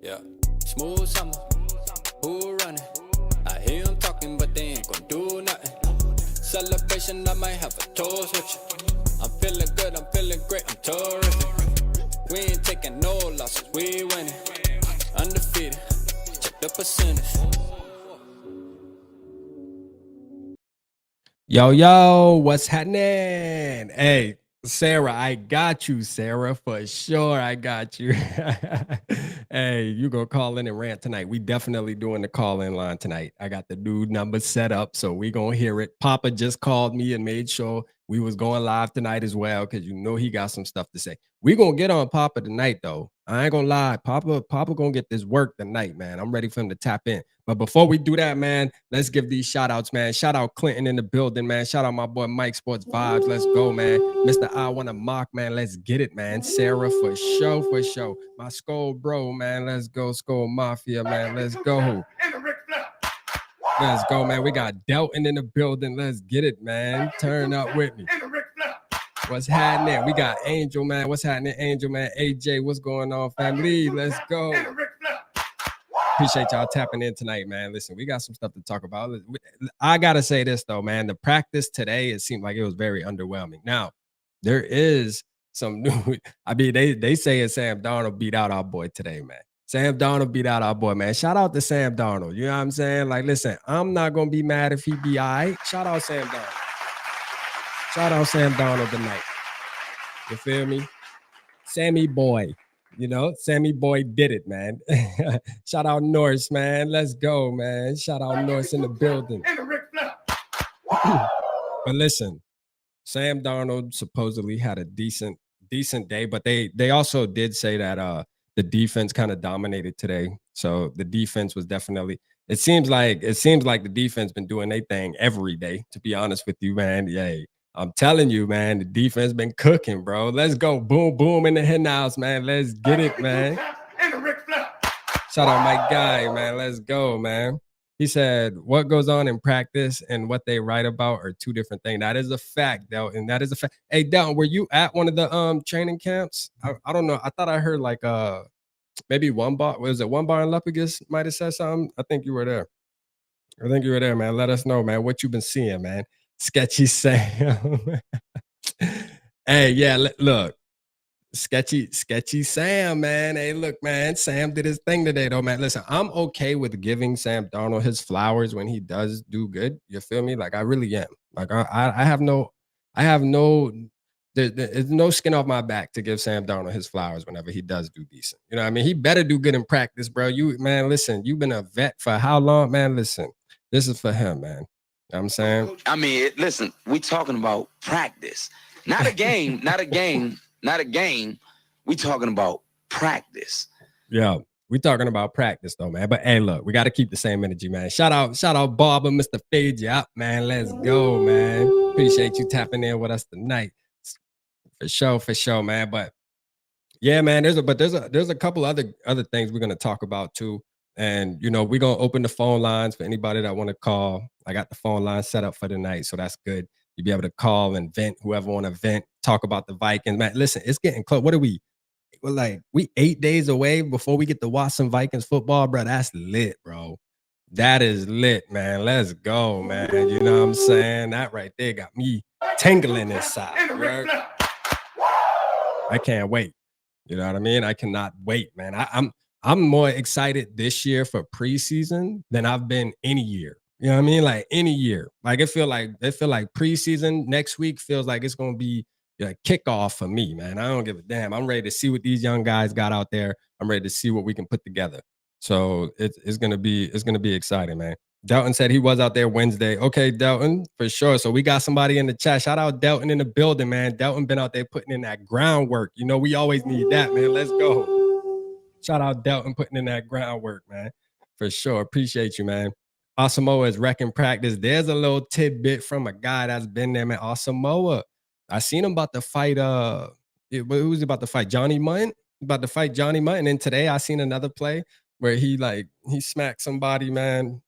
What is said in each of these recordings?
Yeah, smooth summer, who running? I hear them talking, but they ain't gon' do nothing. Celebration, I might have a toast with you. I'm feeling good, I'm feeling great, I'm terrific. We ain't taking no losses, we winning. Undefeated, check the percentage. Yo, what's happening? Hey, Sarah, I got you, Sarah, for sure. I got you. Hey, you gonna call in and rant tonight. We definitely doing the call-in line tonight. I got the new number set up, so we gonna hear it. Papa just called me and made sure we was going live tonight as well, because you know he got some stuff to say. We gonna get on Papa tonight, though. I ain't gonna lie. Papa gonna get this work tonight, man. I'm ready for him to tap in. But before we do that, man, let's give these shout outs, man. Shout out Clinton in the building, man. Shout out my boy Mike Sports Vibes. Let's go, man. Mr. I Want to Mock, man. Let's get it, man. Sarah, for show, for show. My SKOL bro, man. Let's go, SKOL Mafia, man. Let's go. Let's go, man. We got Delton in the building. Let's get it, man. Turn up with me. What's happening? We got Angel, man. What's happening, Angel, man? AJ, what's going on, family? Let's go. Appreciate y'all tapping in tonight, man. Listen, we got some stuff to talk about. I gotta say this though, man. The practice today, it seemed like it was very underwhelming. Now, there is some new. I mean, they say it. Sam Darnold beat out our boy today, man. Sam Darnold beat out our boy, man. Shout out to Sam Darnold. You know what I'm saying? Like, listen, I'm not gonna be mad if he be all right. Shout out Sam Darnold. Shout out Sam Darnold tonight. You feel me? Sammy boy. You know, Sammy boy did it, man. Shout out Norris, man. Let's go, man. Shout out Norris in the building. But listen, Sam Darnold supposedly had a decent day, but they also did say that the defense kind of dominated today. So the defense was definitely. It seems like the defense been doing their thing every day. To be honest with you, man. Yay. I'm telling you, man, the defense been cooking, bro. Let's go. Boom, boom in the hen house, man. Let's get it, man. Shout out my guy, man. Let's go, man. He said, what goes on in practice and what they write about are two different things. That is a fact, Delton. That is a fact. Hey, Delton, were you at one of the training camps? I don't know. I thought I heard like maybe one bar. Was it one bar in Lepagus might have said something? I think you were there. Man. Let us know, man, what you've been seeing, man. Sketchy Sam. Hey, yeah, look. Sketchy Sam, man. Hey, look, man. Sam did his thing today, though, man. Listen, I'm okay with giving Sam Darnold his flowers when he does do good. You feel me? Like, I really am. Like, I have no, there's no skin off my back to give Sam Darnold his flowers whenever he does do decent. You know what I mean? He better do good in practice, bro. Man, listen, you've been a vet for how long, man? Listen, this is for him, man. You know what I'm saying? I mean, listen, we talking about practice. Not a game, not a game. We talking about practice. Yeah, we talking about practice though, man. But hey, look, we got to keep the same energy, man. Shout out Bob and Mr. Fade you up, man. Let's go, man. Appreciate you tapping in with us tonight. For sure, man. But yeah, man, there's a couple other things we're gonna talk about too. And you know, we're gonna open the phone lines for anybody that want to call. I got the phone line set up for tonight, so that's good. You'll be able to call and vent, whoever want to vent, talk about the Vikings. Man, listen, it's getting close. What are we? We 8 days away before we get to watch some Vikings football, bro. That's lit, bro. That is lit, man. Let's go, man. You know what I'm saying? That right there got me tingling inside. Right? I can't wait. You know what I mean? I cannot wait, man. I'm more excited this year for preseason than I've been any year. You know what I mean? Like any year. Like it feel like preseason next week feels like it's gonna be a kickoff for me, man. I don't give a damn. I'm ready to see what these young guys got out there. I'm ready to see what we can put together. So it's gonna be exciting, man. Delton said he was out there Wednesday. Okay, Delton, for sure. So we got somebody in the chat. Shout out Delton in the building, man. Delton been out there putting in that groundwork. You know, we always need that, man. Let's go. Shout out Delton putting in that groundwork, man. For sure. Appreciate you, man. Asamoah is wrecking practice. There's a little tidbit from a guy that's been there, man. Asamoah. I seen him about to fight. Who was about to fight? Johnny Munn. About to fight Johnny Munn. And then today I seen another play where he smacked somebody, man.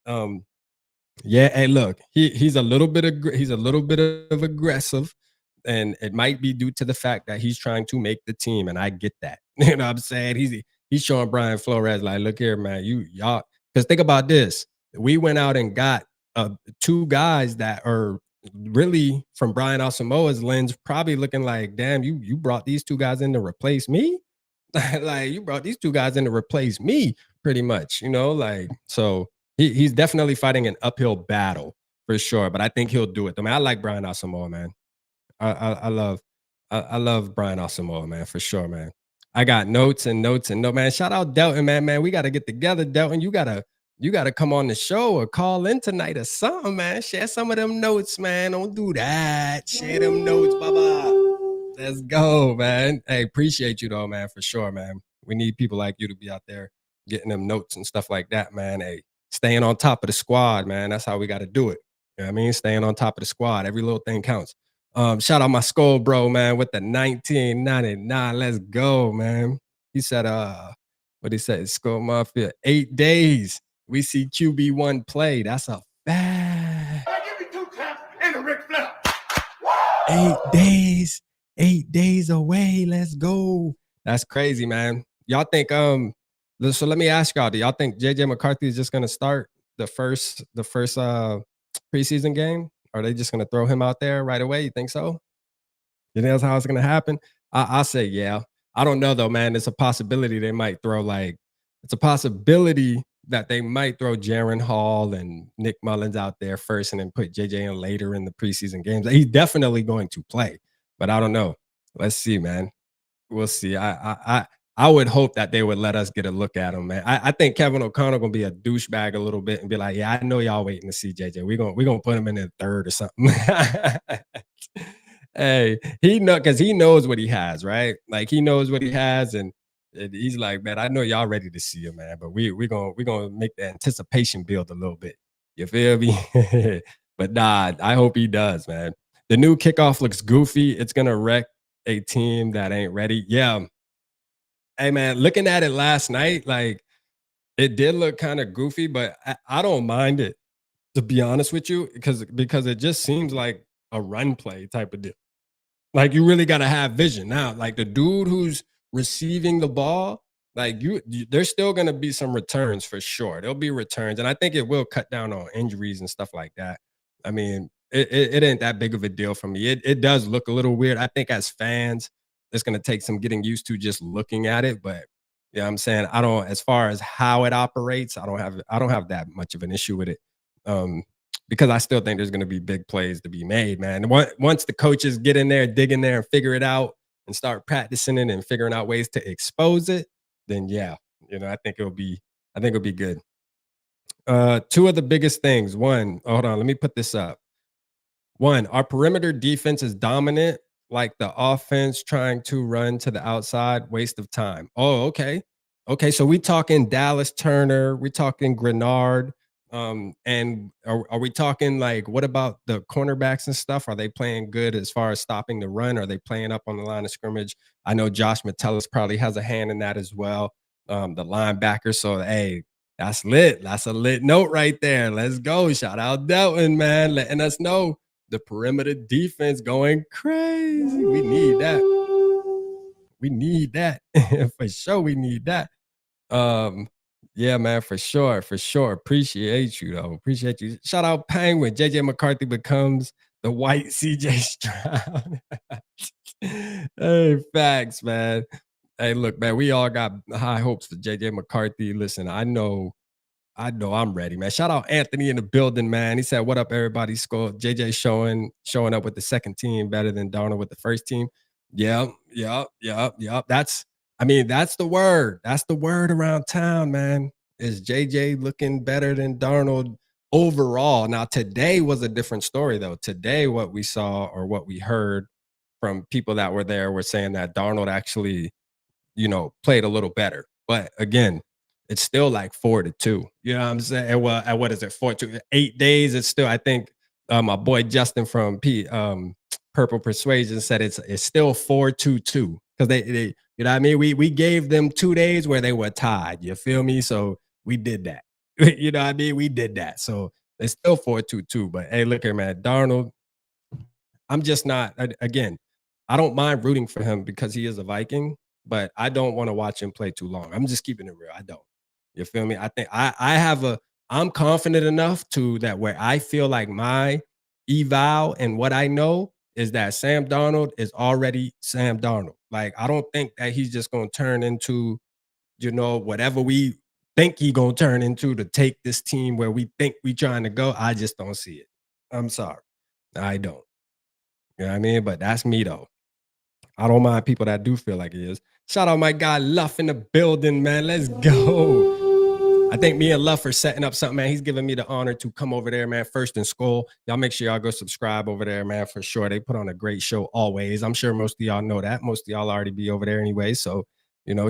Yeah. Hey, look, he's a little bit of aggressive, and it might be due to the fact that he's trying to make the team, and I get that. You know what I'm saying? he's showing Brian Flores like, look here, man, y'all. Because think about this, we went out and got 2 guys that are really from Brian Asamoah's lens, probably looking like, damn, you brought these 2 guys in to replace me. Like you brought these 2 guys in to replace me, pretty much, like so. He's definitely fighting an uphill battle for sure, but I think he'll do it. I mean, I like Brian Asamoah, man. I love I love Brian Asamoah, man, for sure, man. I got notes and notes and no man. Shout out Delton, man. Man, we gotta get together, Delton. You gotta come on the show or call in tonight or something, man. Share some of them notes, man. Don't do that. Share them notes, bye. Let's go, man. Hey, appreciate you though, man, for sure, man. We need people like you to be out there getting them notes and stuff like that, man. Hey, staying on top of the squad, man. That's how we got to do it. You know what I mean? Staying on top of the squad. Every little thing counts. Shout out my SKOL bro, man, with the 1999. Let's go, man. He said, what he said, SKOL Mafia, 8 days. We see QB1 play. That's a fact. Give me 2 claps and a Ric Flair. 8 days. 8 days away. Let's go. That's crazy, man. Y'all think so let me ask y'all, do y'all think JJ McCarthy is just gonna start the first preseason game? Are they just gonna throw him out there right away? You think so? You think that's how it's gonna happen? I say yeah. I don't know though, man. It's a possibility they might throw it's a possibility that they might throw Jaron Hall and Nick Mullins out there first and then put JJ in later in the preseason games. He's definitely going to play, but I don't know. Let's see, man. We'll see. I would hope that they would let us get a look at him, man. I think Kevin O'Connell gonna be a douchebag a little bit and be like, yeah, I know y'all waiting to see JJ. We're gonna put him in the 3rd or something. Hey, because he knows what he has, right? Like he knows what he has, and he's like, man, I know y'all ready to see him, man. But we're gonna make the anticipation build a little bit. You feel me? But nah, I hope he does, man. The new kickoff looks goofy. It's gonna wreck a team that ain't ready. Yeah. Hey man, looking at it last night, like it did look kind of goofy, but I don't mind it, to be honest with you, because it just seems like a run play type of deal. Like you really got to have vision now. Like the dude who's receiving the ball, like there's still going to be some returns for sure. There'll be returns, and I think it will cut down on injuries and stuff like that. I mean, it ain't that big of a deal for me. It does look a little weird. I think as fans, it's going to take some getting used to just looking at it, but yeah, I'm saying as far as how it operates, I don't have that much of an issue with it. Because I still think there's going to be big plays to be made, man. Once the coaches get in there, dig in there and figure it out and start practicing it and figuring out ways to expose it, then yeah, I think it'll be good. 2 of the biggest things. One, hold on, let me put this up. 1, our perimeter defense is dominant, like the offense trying to run to the outside, waste of time. Oh, okay. Okay, so we talking Dallas Turner, we talking Grenard, and are we talking like what about the cornerbacks and stuff? Are they playing good as far as stopping the run? Are they playing up on the line of scrimmage? I know Josh Metellus probably has a hand in that as well. The linebacker. So hey, that's lit. That's a lit note right there. Let's go. Shout out Delton, man, letting us know the perimeter defense going crazy. We need that. We need that. For sure, we need that. Yeah, man, for sure. Appreciate you, though. Appreciate you. Shout out Penguin. JJ McCarthy becomes the white CJ Stroud. Hey, facts, man. Hey, look, man, we all got high hopes for JJ McCarthy. Listen, I know I'm ready, man. Shout out Anthony in the building, man. He said, what up, everybody? SKOL. JJ showing up with the second team better than Darnold with the first team. Yeah. That's the word. That's the word around town, man. Is JJ looking better than Darnold overall? Now, today was a different story, though. Today, what we saw or what we heard from people that were there were saying that Darnold actually, played a little better. But again, it's still like 4-2. You know what I'm saying? Well, what is it? 4-2, 8 days. It's still, I think my boy Justin from Purple Persuasion said it's still 4-2 because they you know what I mean? We gave them 2 days where they were tied. You feel me? So we did that. You know what I mean? We did that. So it's still 4-2. But hey, look here, man. Darnold, I'm just not, again, I don't mind rooting for him because he is a Viking. but I don't want to watch him play too long. I'm just keeping it real. I don't. You feel me? I think I'm confident enough to that where I feel like my eval and what I know is that Sam Darnold is already Sam Darnold. Like, I don't think that he's just gonna turn into, whatever we think he gonna turn into to take this team where we think we trying to go. I just don't see it. I'm sorry. I don't. You know what I mean? But that's me though. I don't mind people that do feel like it is. Shout out my guy Luff in the building, man. Let's go. I think me and Luff are setting up something, man. He's giving me the honor to come over there, man. First and SKOL. Y'all make sure y'all go subscribe over there, man, for sure. They put on a great show always. I'm sure most of y'all know that. Most of y'all already be over there anyway. So,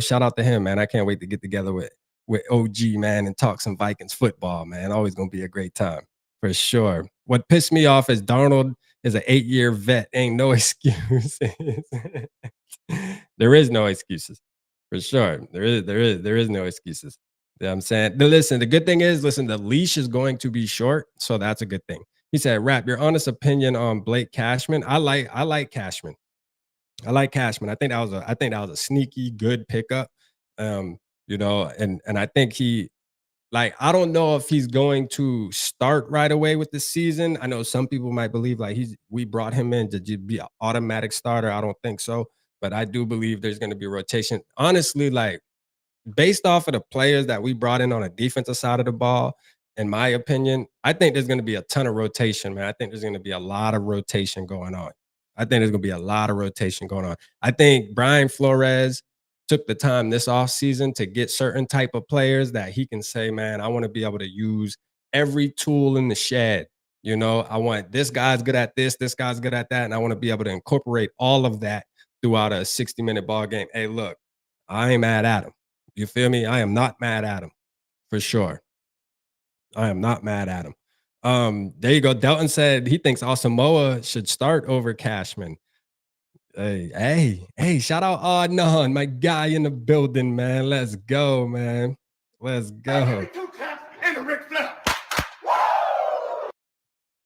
shout out to him, man. I can't wait to get together with OG, man, and talk some Vikings football, man. Always going to be a great time for sure. What pissed me off is Darnold is an 8-year vet. Ain't no excuses. There is no excuses. For sure. There is no excuses. You know what I'm saying? But listen, the good thing is, the leash is going to be short, so that's a good thing. He said, Rap, your honest opinion on Blake Cashman. I like Cashman. I like Cashman. I think that was a sneaky good pickup. And I think I don't know if he's going to start right away with the season. I know some people might believe we brought him in to be an automatic starter. I don't think so, but I do believe there's going to be a rotation. Honestly, based off of the players that we brought in on a defensive side of the ball, in my opinion, I think there's going to be a ton of rotation, man. I think there's going to be a lot of rotation going on. I think Brian Flores took the time this offseason to get certain type of players that he can say, man, I want to be able to use every tool in the shed. I want this guy's good at this guy's good at that, and I want to be able to incorporate all of that throughout a 60-minute ball game. Hey, look, I ain't mad at him. You feel me? I am not mad at him, for sure. I am not mad at him. There you go. Delton said he thinks Asamoah should start over Cashman. Hey, shout out Adnan, my guy in the building, man. Let's go, man. Let's go.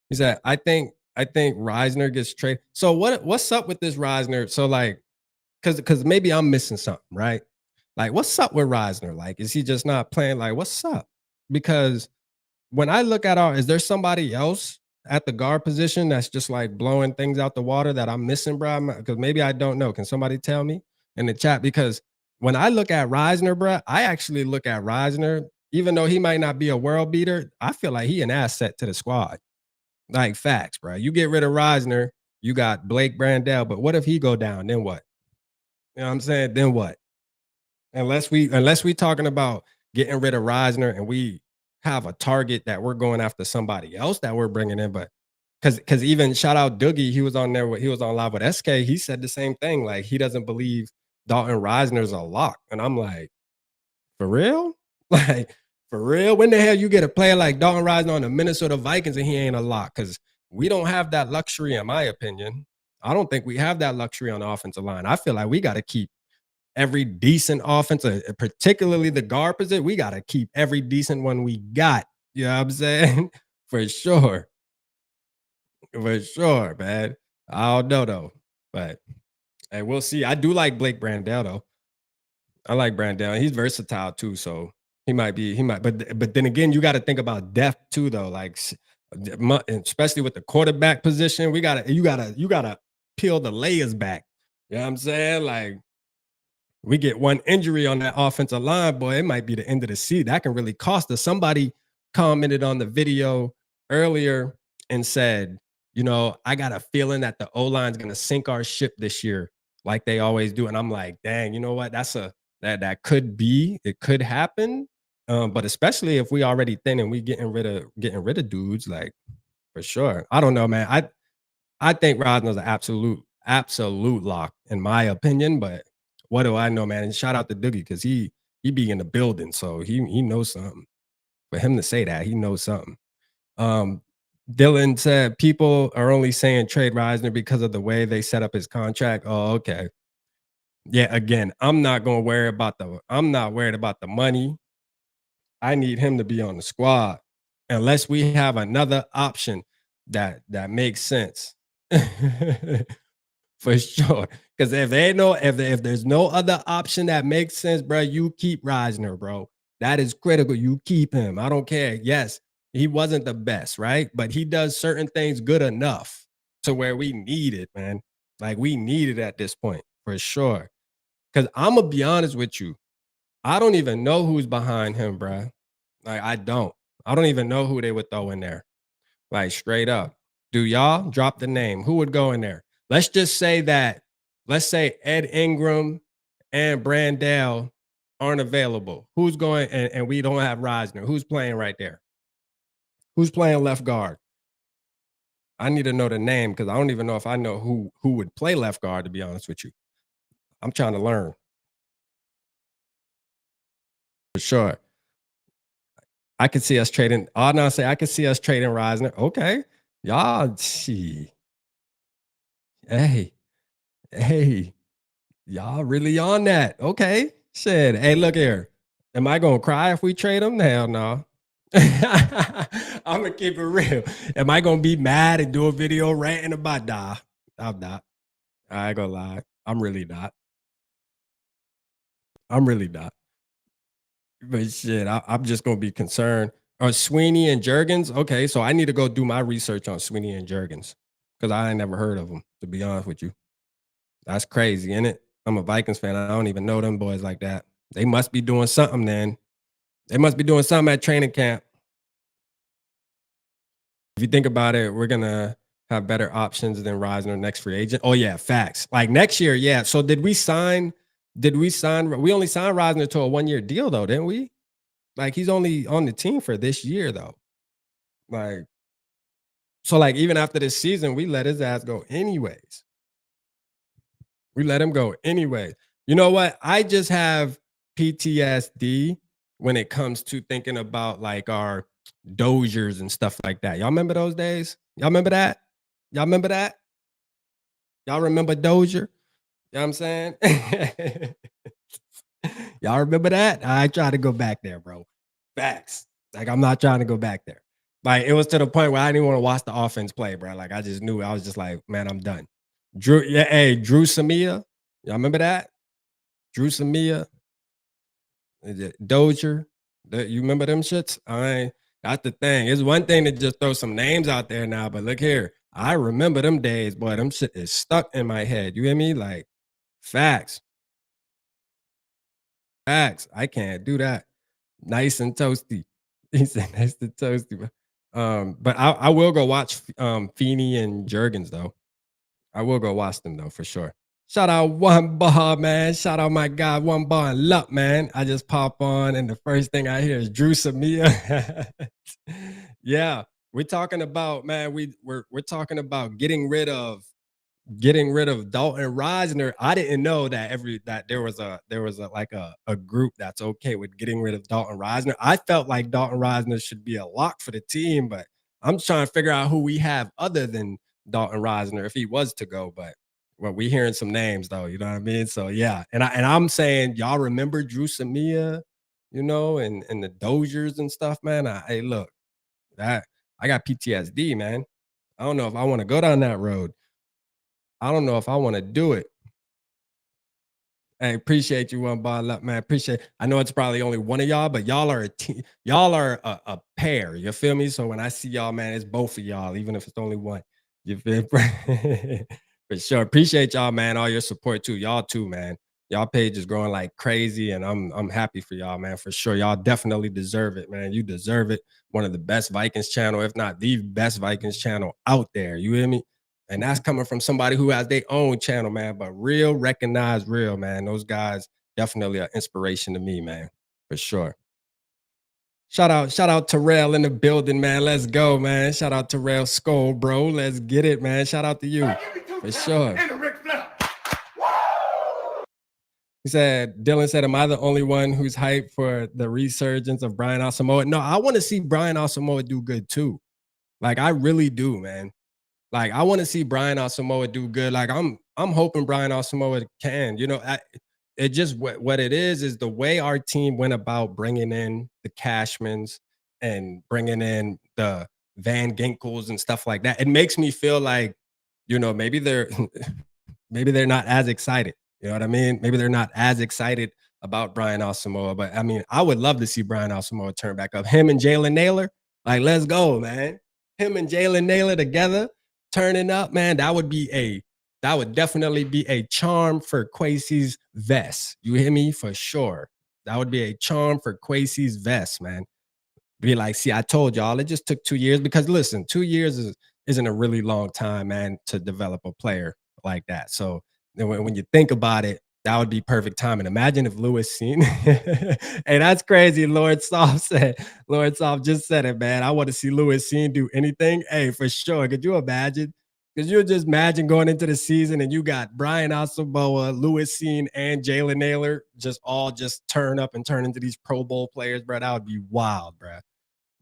He said, I think Risner gets traded. So what's up with this Risner? So because maybe I'm missing something, right? What's up with Risner? Is he just not playing? What's up? Because when I look at is there somebody else at the guard position that's just blowing things out the water that I'm missing, bro? Because maybe I don't know. Can somebody tell me in the chat? Because when I look at Risner, bro, I actually look at Risner, even though he might not be a world beater, I feel like he an asset to the squad. Facts, bro. You get rid of Risner, you got Blake Brandel, but what if he go down? Then what? You know what I'm saying? Then what? Unless we talking about getting rid of Risner and we have a target that we're going after somebody else that we're bringing in, but because even shout out Doogie, he was on live with SK. He said the same thing. He doesn't believe Dalton Risner's a lock, and I'm like, for real? For real? When the hell you get a player like Dalton Risner on the Minnesota Vikings and he ain't a lock? Because we don't have that luxury, in my opinion. I don't think we have that luxury on the offensive line. I feel like we got to keep every decent offense, particularly the guard position. We got to keep every decent one we got. You know what I'm saying? For sure, man. I don't know though, but hey, we'll see. I do like Blake Brandel though. I like Brandel. He's versatile too, so he might. But then again, you got to think about depth too, though. Especially with the quarterback position, you gotta peel the layers back. You know what I'm saying? We get one injury on that offensive line, boy, it might be the end of the season. That can really cost us. Somebody commented on the video earlier and said, I got a feeling that the O-line's going to sink our ship this year like they always do. And I'm like, dang, you know what? That could be. It could happen. But especially if we already thin and we getting rid of dudes, for sure. I don't know, man. I think Rosner's an absolute lock in my opinion, but what do I know, man? And shout out to Doogie because he be in the building, so he knows something. For him to say that, he knows something. Dylan said people are only saying trade Risner because of the way they set up his contract. Oh, okay. Yeah, again, I'm not worried about the money. I need him to be on the squad unless we have another option that makes sense. for sure. Because if there's no other option that makes sense, bro, you keep Risner, bro. That is critical. You keep him. I don't care. Yes, he wasn't the best, right? But he does certain things good enough to where we need it, man. Like we need it at this point for sure. Because I'm gonna be honest with you, I don't even know who's behind him, bro. Like I don't. I don't even know who they would throw in there. Like straight up. Do y'all drop the name? Who would go in there? Let's just say that, let's say Ed Ingram and Brandell aren't available. Who's going and we don't have Risner? Who's playing right there? Who's playing left guard? I need to know the name because I don't even know if I know who would play left guard, to be honest with you. I'm trying to learn. For sure. I could see us trading. Oh, no, say I could see us trading Risner. Okay. Y'all, see. Hey, y'all really on that. Okay. Shit. Hey, look here. Am I gonna cry if we trade him? Hell no. I'm gonna keep it real. Am I gonna be mad and do a video ranting about nah? I'm not. I ain't gonna lie. I'm really not. But shit, I'm just gonna be concerned. Are Sweeney and Jurgens? Okay, so I need to go do my research on Sweeney and Jurgens because I ain't never heard of them, to be honest with you. That's crazy, isn't it? I'm a Vikings fan. I don't even know them boys like that. They must be doing something then. They must be doing something at training camp. If you think about it, we're gonna have better options than Risner next free agent. Oh yeah, facts. Like next year, yeah. So did we sign? We only signed Risner to a 1-year deal though, didn't we? Like he's only on the team for this year though. Like, so like even after this season, we let his ass go anyways. We let him go anyway. You know what? I just have PTSD when it comes to thinking about like our Doziers and stuff like that. Y'all remember those days? Y'all remember that? Y'all remember that? Y'all remember Dozier? You know what I'm saying? Y'all remember that? I try to go back there, bro. Facts. Like I'm not trying to go back there. Like it was to the point where I didn't want to watch the offense play, bro. Like I just knew I was just like, man, I'm done. Drew Samia. Y'all remember that? Drew Samia, Dozier. You remember them shits? That's the thing. It's one thing to just throw some names out there now, but look here. I remember them days, boy. Them shit is stuck in my head. You hear me? Like facts. I can't do that. Nice and toasty. He said nice and toasty. But I will go watch Feeney and Jurgens though. I will go watch them though for sure. Shout out One Bar, man. Shout out my guy One Bar and Luck, man. I just pop on and the first thing I hear is Drew Samia. Yeah, we're talking about, man, we're talking about getting rid of Dalton Risner. I didn't know that there was a group that's okay with getting rid of Dalton Risner. I felt like Dalton Risner should be a lock for the team, but I'm trying to figure out who we have other than Dalton Risner if he was to go. But well, we hearing some names though, you know what I mean? So yeah, and I'm saying y'all remember Drew Samia, you know, and the Doziers and stuff, man. Hey, look, that I got PTSD, man. I don't know if I want to go down that road. I don't know if I want to do it. Hey, appreciate you, One Bar Luck, man. I know it's probably only one of y'all, but y'all are a team. Y'all are a pair. You feel me? So when I see y'all, man, it's both of y'all, even if it's only one. You feel me? For sure. Appreciate y'all, man. All your support too. Y'all too, man. Y'all page is growing like crazy, and I'm happy for y'all, man. For sure. Y'all definitely deserve it, man. You deserve it. One of the best Vikings channel, if not the best Vikings channel out there. You hear me? And that's coming from somebody who has their own channel, man. But real, recognized real, man. Those guys definitely an inspiration to me, man. For sure. Shout out Terrell in the building, man. Let's go, man. Shout out Terrell SKOL, bro. Let's get it, man. Shout out to you. For sure. He said, Dylan said, am I the only one who's hyped for the resurgence of Brian Asamoah? No, I want to see Brian Asamoah do good too. Like, I really do, man. Like, I want to see Brian Asamoah do good. Like, I'm hoping Brian Asamoah can. You know, it just what it is the way our team went about bringing in the Cashmans and bringing in the Van Ginkels and stuff like that. It makes me feel like, you know, maybe they're maybe they're not as excited. You know what I mean? Maybe they're not as excited about Brian Asamoah. But I mean, I would love to see Brian Asamoah turn back up. Him and Jalen Naylor, like, let's go, man. Him and Jalen Naylor together, turning up, man. That would definitely be a charm for Kwesi's vest. You hear me? For sure. That would be a charm for Kwesi's vest, man. Be like, see, I told y'all, it just took 2 years. Because listen, 2 years isn't a really long time, man, to develop a player like that. So when you think about it, that would be perfect timing. Imagine if Lewis seen. Hey, that's crazy. Lord Soft just said it, man. I want to see Lewis seen do anything. Hey, for sure. Could you imagine? Because you just imagine going into the season and you got Brian Asamoah, Lewis Seen, and Jalen Naylor just turn up and turn into these Pro Bowl players, bro. That would be wild, bro.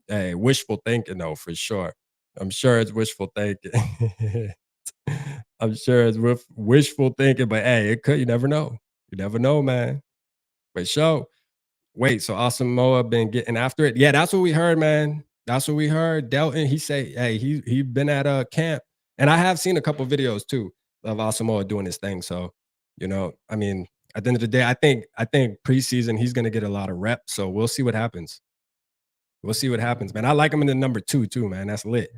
Hey, wishful thinking, though, for sure. I'm sure it's wishful thinking. I'm sure it's wishful thinking, but hey, it could. You never know. You never know, man. But sure. Wait, so Asamoah been getting after it? Yeah, that's what we heard, man. That's what we heard. Delton, he say, hey, he been at a camp, and I have seen a couple videos too of Asamoah doing his thing. So, I mean, at the end of the day, I think preseason he's gonna get a lot of reps. So we'll see what happens. We'll see what happens, man. I like him in the number 2 too, man. That's lit.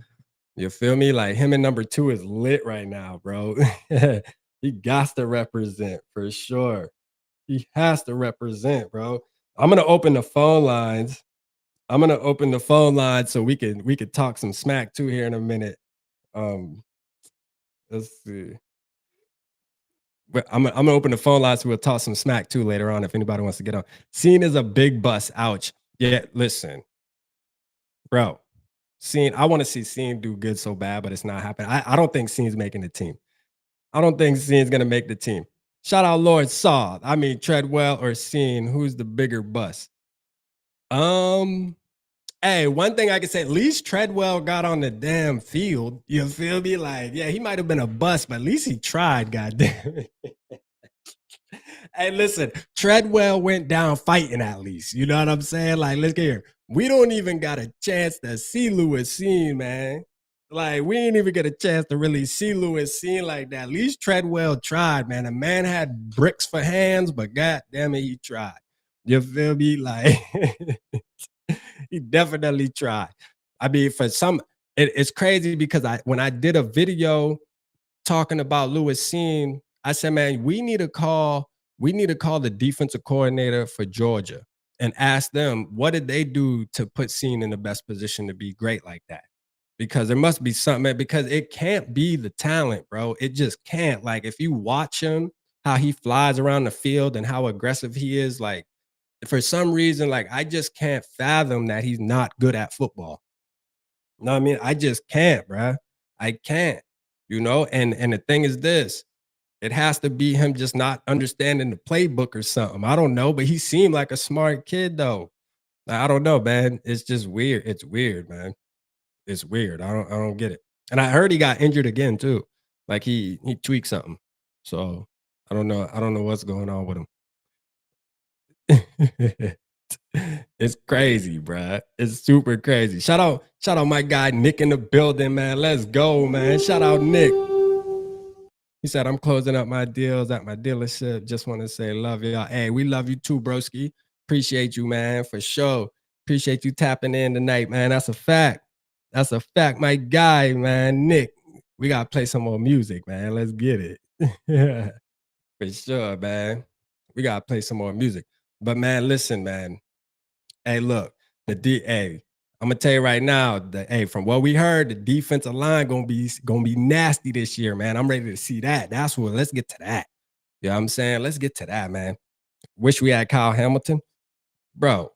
You feel me? Like him in number 2 is lit right now, bro. He got to represent for sure. He has to represent, bro. I'm gonna open the phone lines. So we could talk some smack too here in a minute. Let's see. But I'm gonna open the phone lines so we'll talk some smack too later on if anybody wants to get on. Scene is a big bust. Ouch. Yeah, listen, bro. Scene, I want to see Scene do good so bad, but it's not happening. I don't think Scene's making the team. I don't think Scene's gonna make the team. Shout out Lord Saw. I mean Treadwell or Scene, who's the bigger bust? Hey, one thing I can say, at least Treadwell got on the damn field. You feel me? Like, yeah, he might have been a bust, but at least he tried, goddamn it. Hey, listen, Treadwell went down fighting at least. You know what I'm saying? Like, let's get here. We don't even got a chance to see Lewis Seen, man. Like, we ain't even get a chance to really see Lewis Seen like that. At least Treadwell tried, man. The man had bricks for hands, but god damn it, he tried. You feel me? Like, he definitely tried. I mean, for some, it's crazy because when I did a video talking about Lewis Seen, I said, man, we need to call the defensive coordinator for Georgia and ask them what did they do to put Seen in the best position to be great like that. Because there must be something, because it can't be the talent, bro. It just can't. Like, if you watch him, how he flies around the field and how aggressive he is, like, for some reason, like, I just can't fathom that he's not good at football. You know what I mean? I just can't, bro. I can't, and the thing is this, it has to be him just not understanding the playbook or something. I don't know, but he seemed like a smart kid though. I don't know, man. It's just weird. It's weird, man. It's weird. I don't get it. And I heard he got injured again too. Like he tweaked something. So I don't know. I don't know what's going on with him. It's crazy, bruh. It's super crazy. Shout out my guy Nick in the building, man. Let's go, man. Shout out Nick. He said, I'm closing up my deals at my dealership. Just want to say love y'all. Hey, we love you too, broski. Appreciate you, man, for sure. Appreciate you tapping in tonight, man. That's a fact. That's a fact. My guy, man, Nick. We got to play some more music, man. Let's get it. For sure, man. We got to play some more music. But, man, listen, man. Hey, look, I'm gonna tell you right now that from what we heard, the defensive line gonna be nasty this year, man. I'm ready to see that. That's what. Let's get to that. You know what I'm saying? Let's get to that, man. Wish we had Kyle Hamilton, bro.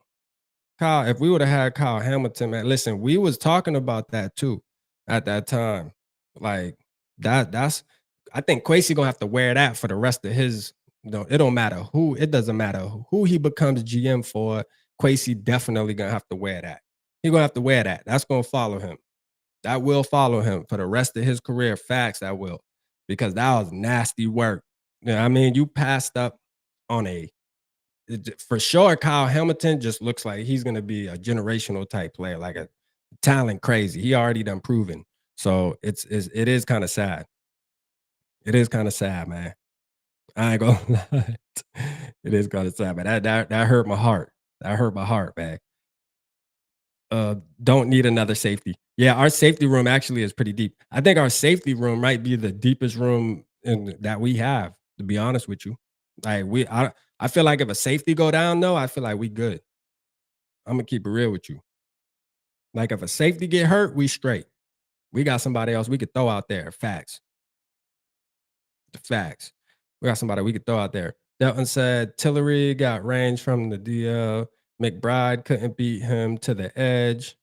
Kyle, if we would have had Kyle Hamilton, man. Listen, we was talking about that too at that time. Like that's. I think Kwesi gonna have to wear that for the rest of his. It don't matter who. It doesn't matter who he becomes GM for. Kwesi definitely gonna have to wear that. He's gonna have to wear that. That's gonna follow him. That will follow him for the rest of his career. Facts, that will. Because that was nasty work. You know what I mean? You passed up on for sure, Kyle Hamilton just looks like he's gonna be a generational type player, like a talent crazy. He already done proven. So it is kind of sad. It is kind of sad, man. I ain't gonna lie. It is kind of sad, man. That hurt my heart. That hurt my heart, man. Don't need another safety. Yeah, our safety room actually is pretty deep. I think our safety room might be the deepest room that we have, to be honest with you. Like I feel like if a safety go down though, I feel like we good. I'm gonna keep it real with you. Like if a safety get hurt, we straight. We got somebody else we could throw out there. Facts. The facts. We got somebody we could throw out there. Delton said Tillery got range from the DL. McBride couldn't beat him to the edge.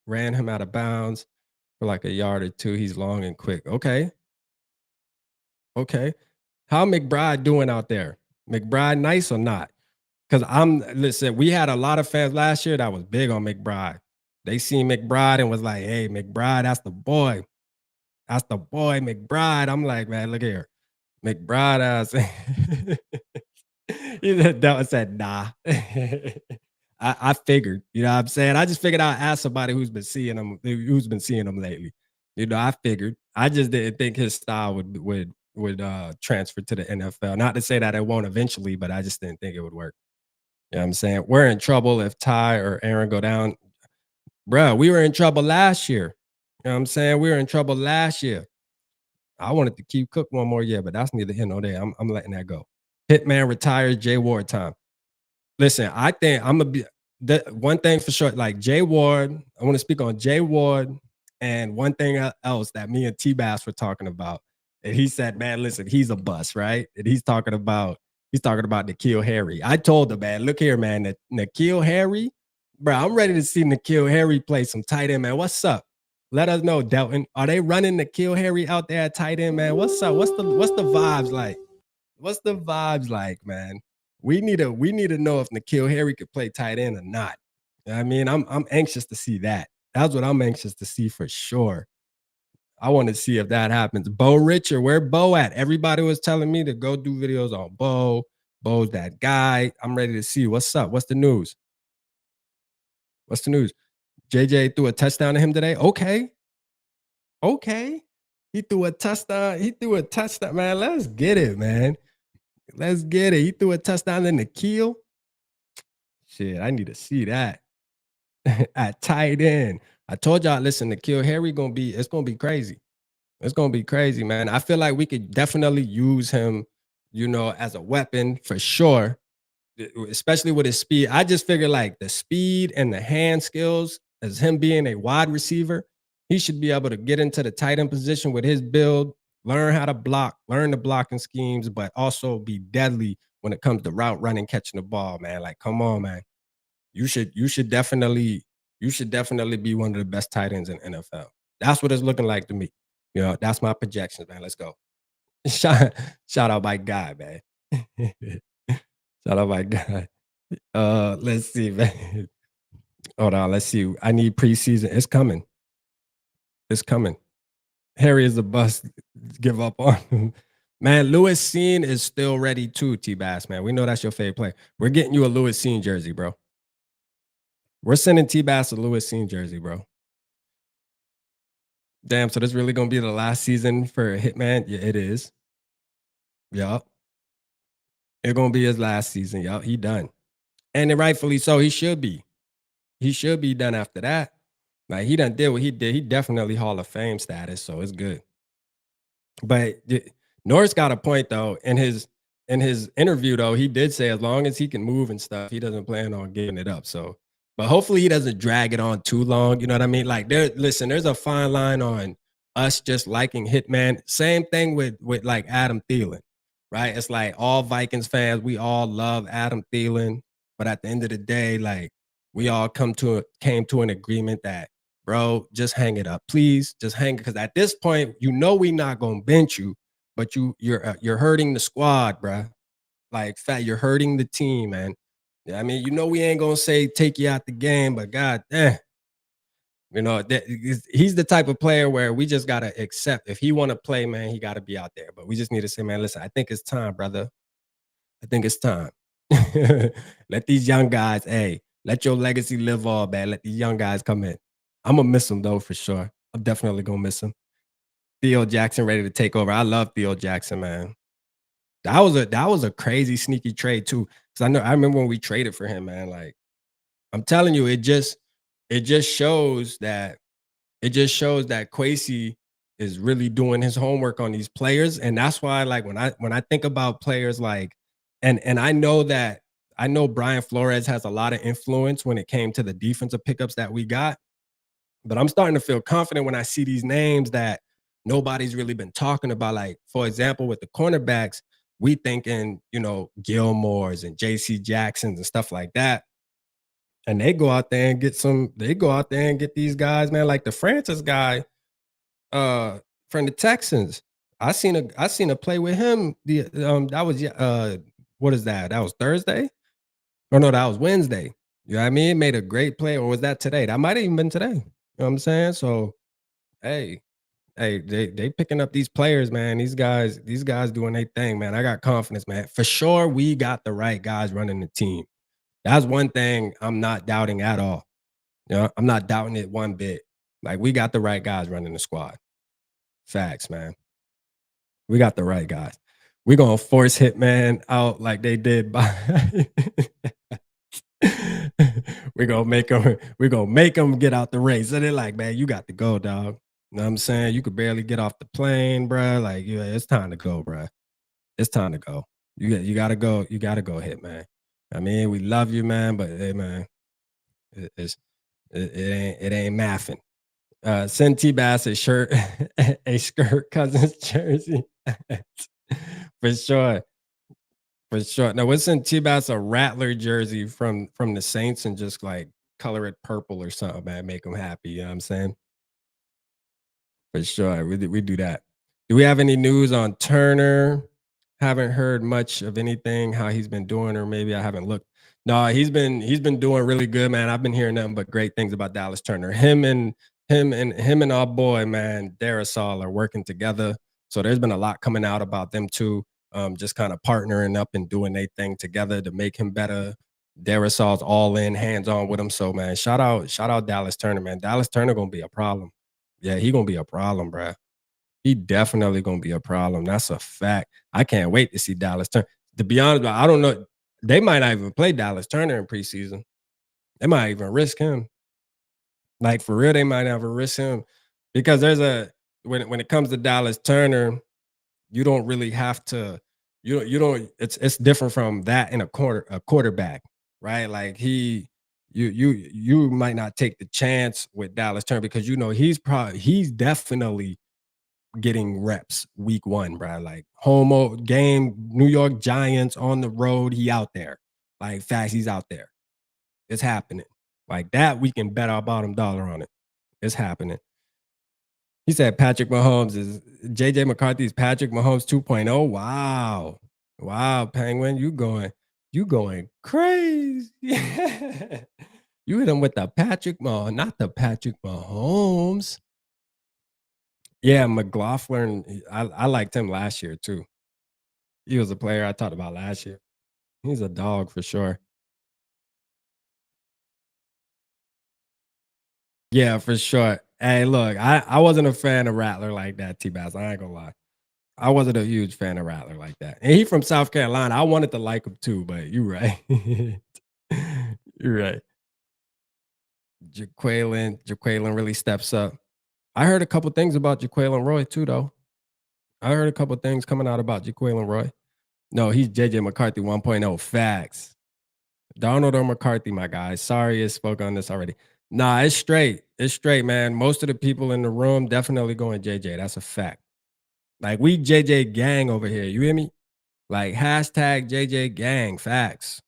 Ran him out of bounds for like a yard or two. He's long and quick. Okay. Okay. How McBride doing out there? McBride nice or not? Because listen, we had a lot of fans last year that was big on McBride. They seen McBride and was like, hey, McBride, that's the boy. That's the boy, McBride. I'm like, man, look here. McBride he said, nah. I figured, you know what I'm saying? I just figured I'd ask somebody who's been seeing him lately. You know, I figured. I just didn't think his style would transfer to the NFL. Not to say that it won't eventually, but I just didn't think it would work. You know what I'm saying? We're in trouble if Ty or Aaron go down. Bruh, we were in trouble last year. You know what I'm saying? We were in trouble last year. I wanted to keep Cook one more year, but that's neither here nor there. I'm letting that go. Hitman retires, Jay Ward time. Listen, I think I'm gonna be one thing for sure. Like Jay Ward, I want to speak on Jay Ward and one thing else that me and T-Bass were talking about. And he said, man, listen, he's a bust, right? And he's talking about N'Keal Harry. I told him, man, look here, man, N'Keal Harry, bro, I'm ready to see N'Keal Harry play some tight end, man. What's up? Let us know, Delton. Are they running N'Keal Harry out there at tight end, man? What's up? What's the vibes like? What's the vibes like, man? We need to know if N'Keal Harry could play tight end or not. I mean, I'm anxious to see that. That's what I'm anxious to see for sure. I want to see if that happens. Bo Richard, where Bo at? Everybody was telling me to go do videos on Bo. Bo's that guy. I'm ready to see what's up. What's the news? What's the news? JJ threw a touchdown to him today. Okay. He threw a touchdown. Man. Let's get it, man. Let's get it. He threw a touchdown in the N'Keal. Shit, I need to see that. At tight end. I told y'all, listen, N'Keal Harry it's gonna be crazy. It's gonna be crazy, man. I feel like we could definitely use him, you know, as a weapon for sure, especially with his speed. I just figure like the speed and the hand skills, as him being a wide receiver, he should be able to get into the tight end position with his build, learn how to block, learn the blocking schemes, but also be deadly when it comes to route running, catching the ball, man. Like, come on, man. You should definitely be one of the best tight ends in NFL. That's what it's looking like to me. You know, that's my projections, man. Let's go. Shout out my guy, man. Shout out my guy. Let's see, man. Hold on, let's see. I need preseason. It's coming. It's coming. Harry is a bust. Give up on him. Man, Lewis Cine is still ready too, T-Bass, man. We know that's your favorite player. We're getting you a Lewis Cine jersey, bro. We're sending T-Bass a Lewis Cine jersey, bro. Damn, so this really going to be the last season for Hitman? Yeah, it is. Yup. It's going to be his last season. Yup, he done. And rightfully so, he should be. He should be done after that. Like, he done did what he did. He definitely Hall of Fame status, so it's good. But Norris got a point, though. In his interview, though, he did say as long as he can move and stuff, he doesn't plan on giving it up. So, but hopefully he doesn't drag it on too long. You know what I mean? Like, there's a fine line on us just liking Hitman. Same thing with like Adam Thielen, right? It's like all Vikings fans, we all love Adam Thielen. But at the end of the day, like, we all came to an agreement that, bro, just hang it up. Please, just hang it. Because at this point, you know we not going to bench you, but you're hurting the squad, bro. Like, you're hurting the team, man. I mean, you know we ain't going to say take you out the game, but God damn. You know, he's the type of player where we just got to accept if he want to play, man, he got to be out there. But we just need to say, man, listen, I think it's time, brother. I think it's time. Let these young guys, let your legacy live on, man. Let these young guys come in. I'm going to miss him, though, for sure. I'm definitely going to miss him. Theo Jackson ready to take over. I love Theo Jackson, man. That was a crazy sneaky trade too. Cause I remember when we traded for him, man. Like I'm telling you, it just shows that Kwesi is really doing his homework on these players. And that's why, like, when I think about players like, and I know Brian Flores has a lot of influence when it came to the defensive pickups that we got. But I'm starting to feel confident when I see these names that nobody's really been talking about. Like, for example, with the cornerbacks, we thinking, Gilmore's and JC Jacksons and stuff like that. And they go out there and get these guys, man, like the Francis guy from the Texans. I seen a play with him. That was what is that? That was Thursday? Oh no, that was Wednesday. You know what I mean? Made a great play, or was that today? That might have even been today. You know what I'm saying? So hey, they picking up these players, man. These guys doing their thing, man. I got confidence, man. For sure, we got the right guys running the team. That's one thing I'm not doubting at all. I'm not doubting it one bit. Like, we got the right guys running the squad. Facts, man. We got the right guys. We're gonna force Hitman out like they did by we're gonna make them get out the race. So they're like, man, you got to go, dog. You know what I'm saying? You could barely get off the plane, bro. Like, yeah, it's time to go, bro. It's time to go. You gotta go. You gotta go, Hitman. I mean, we love you, man, but hey, man, it ain't mathing. Send T-Bass a shirt, a skirt Cousins jersey. For sure. For sure. Now, we'll send T-Bass a Rattler jersey from the Saints and just like color it purple or something, man. Make him happy. You know what I'm saying? For sure. We do that. Do we have any news on Turner? Haven't heard much of anything, how he's been doing, or maybe I haven't looked. No, he's been doing really good, man. I've been hearing nothing but great things about Dallas Turner. Him and our boy, man, Darasol are working together. So there's been a lot coming out about them too. Just kind of partnering up and doing their thing together to make him better. Darasol's all in, hands on with him. So man, shout out Dallas Turner, man. Dallas Turner gonna be a problem. Yeah, he gonna be a problem, bruh. He definitely gonna be a problem. That's a fact. I can't wait to see Dallas Turner. To be honest, I don't know. They might not even play Dallas Turner in preseason. They might even risk him. Like, for real, they might never risk him because when it comes to Dallas Turner, you don't really have to. You don't. It's different from that in a quarterback, right? Like you might not take the chance with Dallas Turner because he's definitely getting reps week 1, bro. Like, home game, New York Giants on the road, he out there. Like, facts, he's out there. It's happening. Like that, we can bet our bottom dollar on it. It's happening. He said Patrick Mahomes is JJ McCarthy's Patrick Mahomes 2.0. Wow. Wow, Penguin, you going crazy. You hit him with the Patrick Mahomes, not the Patrick Mahomes. Yeah, McLaughlin, I liked him last year too. He was a player I talked about last year. He's a dog for sure. Yeah, for sure. Hey, look, I wasn't a fan of Rattler like that, T-Bass. I ain't gonna lie. I wasn't a huge fan of Rattler like that. And he from South Carolina. I wanted to like him too, but you're right. You're right. Jaquelin really steps up. I heard a couple things about Jaquelin Roy too, though. I heard a couple things coming out about Jaquelin Roy. No, he's JJ McCarthy 1.0. Facts. Darnold or McCarthy, my guy. Sorry, I spoke on this already. Nah, it's straight. It's straight, man. Most of the people in the room definitely going JJ. That's a fact. Like, we JJ gang over here. You hear me? Like, hashtag JJ gang. Facts.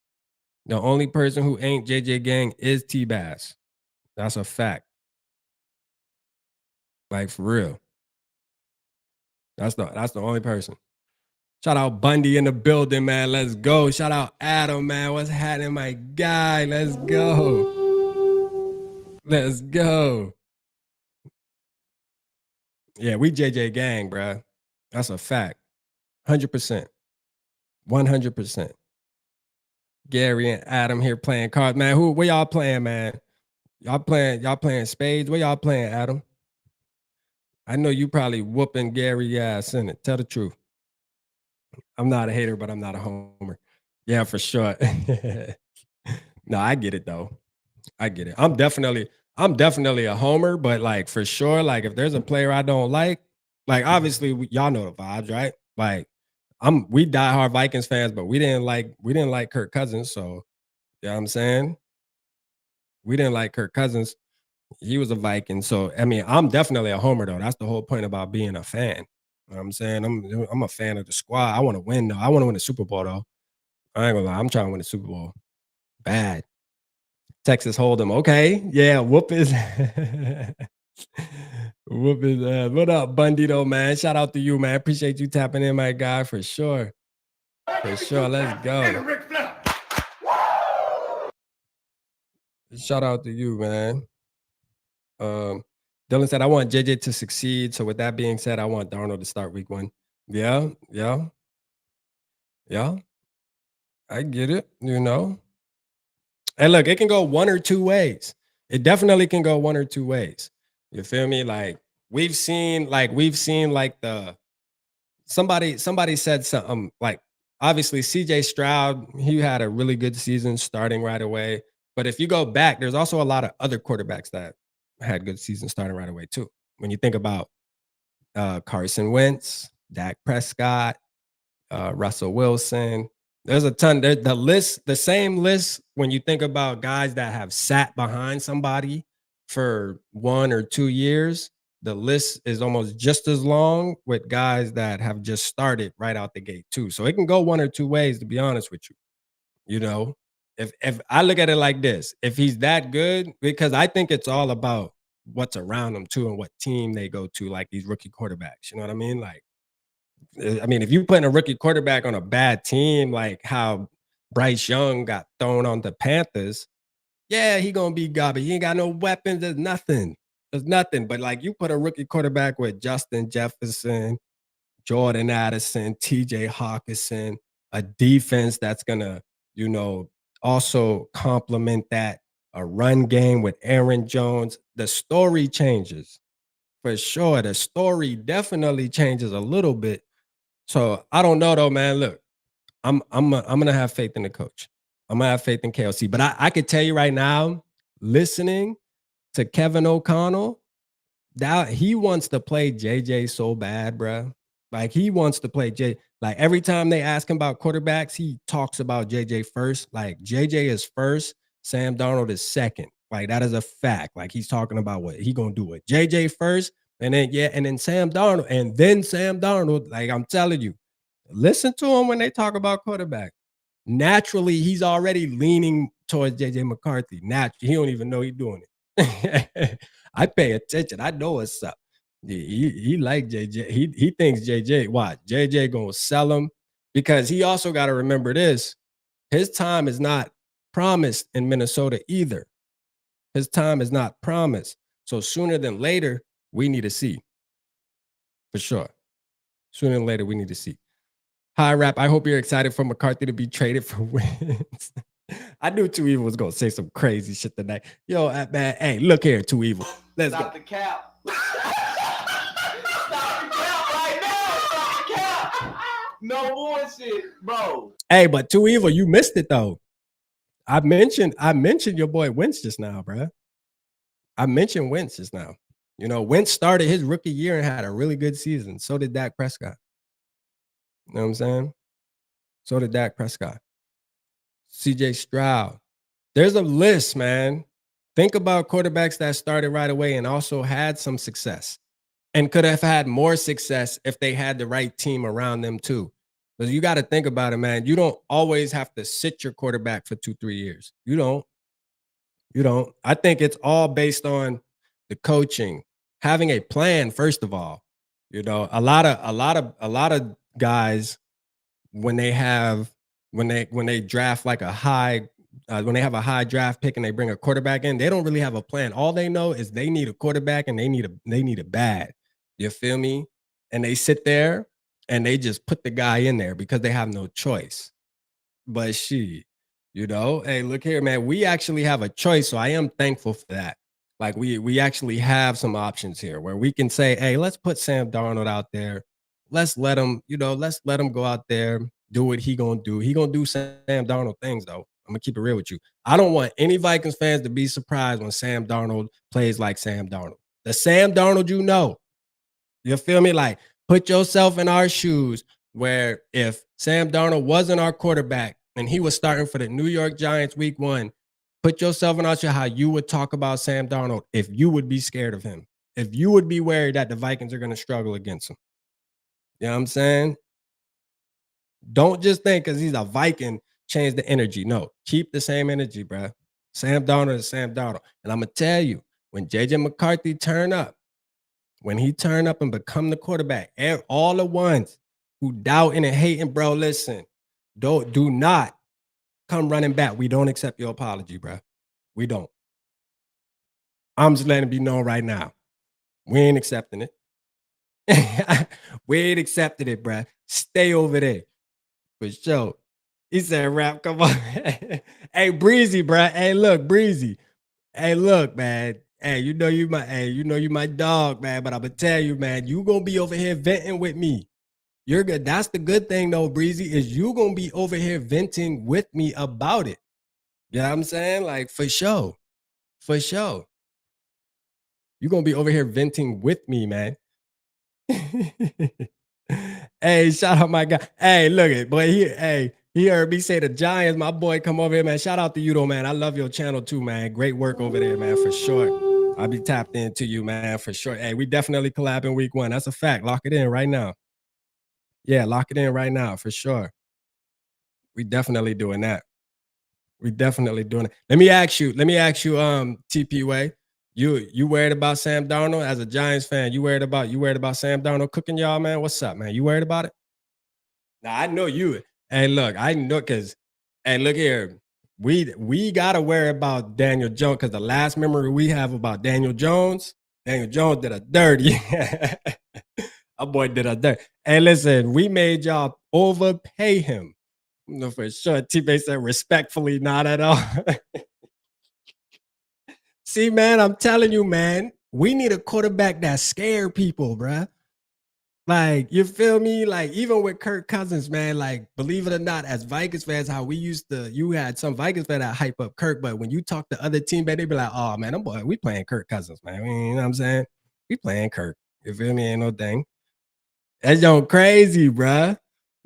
The only person who ain't JJ gang is T-Bass. That's a fact. Like, for real. That's the only person. Shout out Bundy in the building, man. Let's go. Shout out Adam, man. What's happening, my guy? Let's go. Let's go. Yeah, we JJ gang, bro. That's a fact. 100%. 100%. Gary and Adam here playing cards, man. Where y'all playing, man? Y'all playing spades? Where y'all playing, Adam? I know you probably whooping Gary ass in it. Tell the truth. I'm not a hater, but I'm not a homer. Yeah, for sure. No, I get it though. I get it. I'm definitely a homer, but like for sure, like if there's a player I don't like obviously y'all know the vibes, right? Like we diehard Vikings fans, but we didn't like Kirk Cousins, so you know what I'm saying? We didn't like Kirk Cousins. He was a Viking. So I mean, I'm definitely a homer though. That's the whole point about being a fan. You know what I'm saying? I'm a fan of the squad. I want to win though. I want to win the Super Bowl though. I ain't gonna lie. I'm trying to win the Super Bowl. Bad. Texas Hold'em. Okay. Yeah. Whoop his whoop his ass. What up, Bundy though, man? Shout out to you, man. Appreciate you tapping in, my guy, for sure. For sure. Let's go. Shout out to you, man. Dylan said, I want JJ to succeed. So with that being said, I want Darnold to start week 1. Yeah. I get it, you know. And look, it can go one or two ways. It definitely can go one or two ways. You feel me? Like we've seen the somebody said something like obviously CJ Stroud, he had a really good season starting right away. But if you go back, there's also a lot of other quarterbacks that had good seasons starting right away too. When you think about Carson Wentz, Dak Prescott, Russell Wilson. There's a ton. The same list when you think about guys that have sat behind somebody for 1 or 2 years, the list is almost just as long with guys that have just started right out the gate too. So it can go one or two ways, to be honest with you. You know, if I look at it like this, if he's that good, because I think it's all about what's around him too and what team they go to, like these rookie quarterbacks. You know what I mean? Like, I mean, if you put a rookie quarterback on a bad team, like how Bryce Young got thrown on the Panthers, yeah, he gonna be garbage. He ain't got no weapons. There's nothing. There's nothing. But like you put a rookie quarterback with Justin Jefferson, Jordan Addison, TJ Hawkinson, a defense that's gonna, you know, also complement that, a run game with Aaron Jones, the story changes. For sure. The story definitely changes a little bit. So I don't know though, man. Look, I'm gonna have faith in the coach. I'm gonna have faith in KLC. But I could tell you right now, listening to Kevin O'Connell, that he wants to play JJ so bad, bro. Like he wants to play J. Like every time they ask him about quarterbacks, he talks about JJ first. Like JJ is first, Sam Darnold is second. Like that is a fact. Like he's talking about what he gonna do with JJ first, and then Sam Darnold, and then Sam Darnold. Like I'm telling you, listen to him when they talk about quarterback. Naturally, he's already leaning towards JJ McCarthy. Naturally, he don't even know he's doing it. I pay attention. I know what's up. He like JJ. He thinks JJ. Watch, JJ gonna sell him, because he also got to remember this. His time is not promised in Minnesota either. His time is not promised. So sooner than later, we need to see. For sure. Sooner than later, we need to see. Hi, Rap. I hope you're excited for McCarthy to be traded for wins. I knew Too Evil was going to say some crazy shit tonight. Yo, man, hey, look here, Too Evil. Let's Stop go. the cap. Stop the cap right now. Stop the cap. No bullshit, bro. Hey, but Too Evil, you missed it, though. I mentioned your boy Wentz just now, bro. I mentioned Wentz just now. You know, Wentz started his rookie year and had a really good season. So did Dak Prescott. You know what I'm saying? So did Dak Prescott. CJ Stroud. There's a list, man. Think about quarterbacks that started right away and also had some success and could have had more success if they had the right team around them too. Because you got to think about it, man. You don't always have to sit your quarterback for 2-3 years. You don't. I think it's all based on the coaching, having a plan, first of all. You know, a lot of guys, when they draft like a high, when they have a high draft pick and they bring a quarterback in, they don't really have a plan. All they know is they need a quarterback and they need it bad. You feel me? And they sit there and they just put the guy in there because they have no choice. But you know, hey, look here, man. We actually have a choice, so I am thankful for that. Like we actually have some options here where we can say, hey, let's put Sam Darnold out there. Let's let him, let's let him go out there, do what he gonna do. He gonna do Sam Darnold things though. I'm gonna keep it real with you. I don't want any Vikings fans to be surprised when Sam Darnold plays like Sam Darnold. The Sam Darnold you feel me? Like, put yourself in our shoes where if Sam Darnold wasn't our quarterback and he was starting for the New York Giants week 1, put yourself in our shoes how you would talk about Sam Darnold if you would be scared of him, if you would be worried that the Vikings are going to struggle against him. You know what I'm saying? Don't just think because he's a Viking, change the energy. No, keep the same energy, bro. Sam Darnold is Sam Darnold. And I'm going to tell you, when JJ McCarthy when he turn up and become the quarterback, all the ones who doubting and hating, bro, listen, do not come running back. We don't accept your apology, bro. We don't. I'm just letting it be known right now. We ain't accepting it. We ain't accepting it, bro. Stay over there. For sure. He said, rap, come on. Hey, Breezy, bro. Hey, look, Breezy. Hey, look, man. Hey, you know you my dog, man. But I'm gonna tell you, man, you gonna be over here venting with me. You're good. That's the good thing, though, Breezy, is you gonna be over here venting with me about it. You know what I'm saying? Like, for sure. For sure. You're gonna be over here venting with me, man. Hey, shout out my guy. Hey, look it, boy. He heard me say the Giants. My boy, come over here, man. Shout out to you, though, man. I love your channel too, man. Great work over there, man, for sure. I'll be tapped into you, man, for sure. Hey, we definitely collab in week 1. That's a fact. Lock it in right now. Yeah, lock it in right now, for sure. We definitely doing that. We definitely doing it. Let me ask you, TP Way. You worried about Sam Darnold as a Giants fan? You worried about Sam Darnold cooking y'all, man? What's up, man? You worried about it? Now I know you. Hey, look, I know because, hey, look here. We gotta worry about Daniel Jones because the last memory we have about Daniel Jones did a dirty. Our boy did a dirty. Hey, listen, we made y'all overpay him. No, for sure. T-Bay said respectfully, not at all. See, man, I'm telling you, man, we need a quarterback that scare people, bruh. Like, you feel me? Like, even with Kirk Cousins, man, like, believe it or not, as Vikings fans, how we you had some Vikings fans that hype up Kirk, but when you talk to other team, man, they be like, oh, man, we playing Kirk Cousins, man. You know what I'm saying? We playing Kirk. You feel me? Ain't no thing. That's crazy, bruh.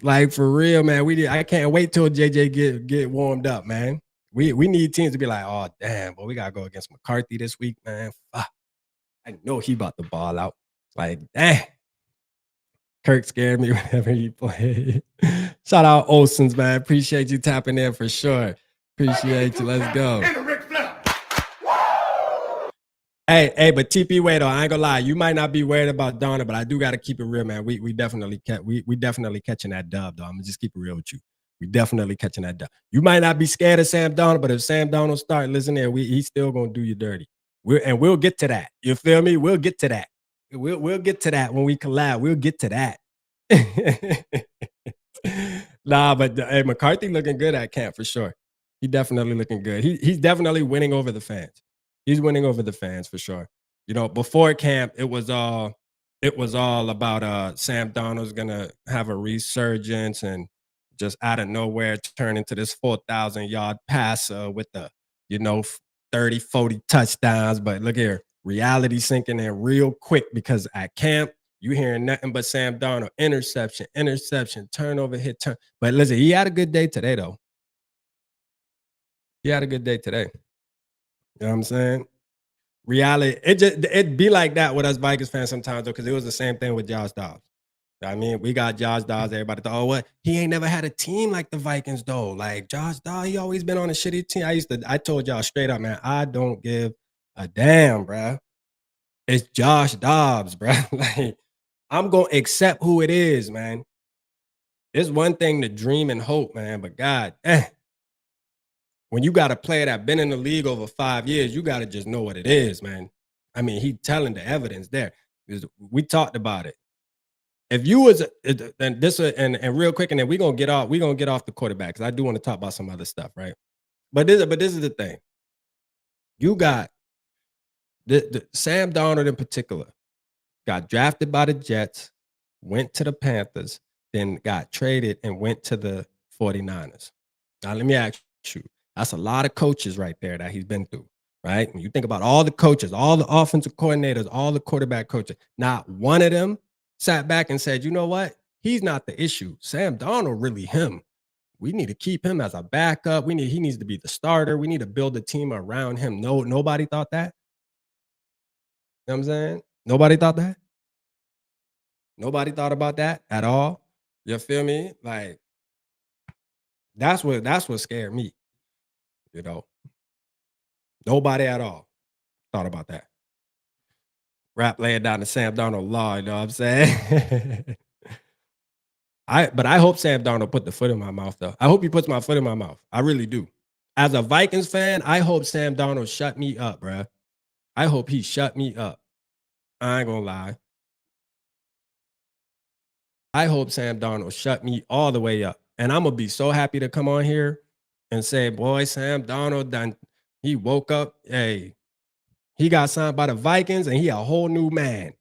Like, for real, man. I can't wait till JJ get warmed up, man. We need teams to be like, oh, damn, but we got to go against McCarthy this week, man. Fuck. I know he about to ball out. Like, damn. Kirk scared me whenever he played. Shout out Olsen's, man. Appreciate you tapping in for sure. Appreciate you. Let's go. Hey, but TP Way though, I ain't gonna lie. You might not be worried about Darnold, but I do gotta keep it real, man. We definitely catching that dub, though. I'm gonna just keep it real with you. We definitely catching that dub. You might not be scared of Sam Darnold, but if Sam Darnold start, listen there, he's still gonna do you dirty. We'll get to that. You feel me? We'll get to that. We'll get to that when we collab. We'll get to that. Nah, but hey, McCarthy looking good at camp for sure. He definitely looking good. He's definitely winning over the fans. He's winning over the fans for sure. You know, before camp, it was all about Sam Darnold's gonna have a resurgence and just out of nowhere turn into this 4,000-yard passer with the 30, 40 touchdowns. But look here. Reality sinking in real quick because at camp, you hearing nothing but Sam Darnold, interception, turnover, hit, turn. But listen, he had a good day today, though. He had a good day today. You know what I'm saying? Reality, it'd be like that with us Vikings fans sometimes, though, because it was the same thing with Josh Dobbs. I mean, we got Josh Dobbs, everybody thought, oh, what? He ain't never had a team like the Vikings, though. Like, Josh Dobbs, he always been on a shitty team. I told y'all straight up, man, I don't give a damn, bruh. It's Josh Dobbs, bruh. Like, I'm going to accept who it is, man. It's one thing to dream and hope, man, but God, when you got a player that been in the league over 5 years, you got to just know what it is, man. I mean, he telling the evidence there. We talked about it. If you was and real quick, and then we're gonna get off the quarterback because I do want to talk about some other stuff, right? But this is the thing. You got Sam Darnold in particular got drafted by the Jets, went to the Panthers, then got traded and went to the 49ers. Now, let me ask you, that's a lot of coaches right there that he's been through, right? When you think about all the coaches, all the offensive coordinators, all the quarterback coaches, not one of them sat back and said, you know what? He's not the issue. Sam Darnold really him. We need to keep him as a backup. He needs to be the starter. We need to build a team around him. No, nobody thought that. You know what I'm saying? Nobody thought that. Nobody thought about that at all. You feel me? Like that's what scared me. You know, nobody at all thought about that. Rap laying down the Sam Darnold law. You know what I'm saying? But I hope Sam Darnold put the foot in my mouth, though. I hope he puts my foot in my mouth. I really do. As a Vikings fan, I hope Sam Darnold shut me up, bruh. I hope he shut me up. I ain't gonna lie. I hope Sam Darnold shut me all the way up. And I'm gonna be so happy to come on here and say, boy, Sam Darnold done. He woke up. Hey, he got signed by the Vikings and he a whole new man.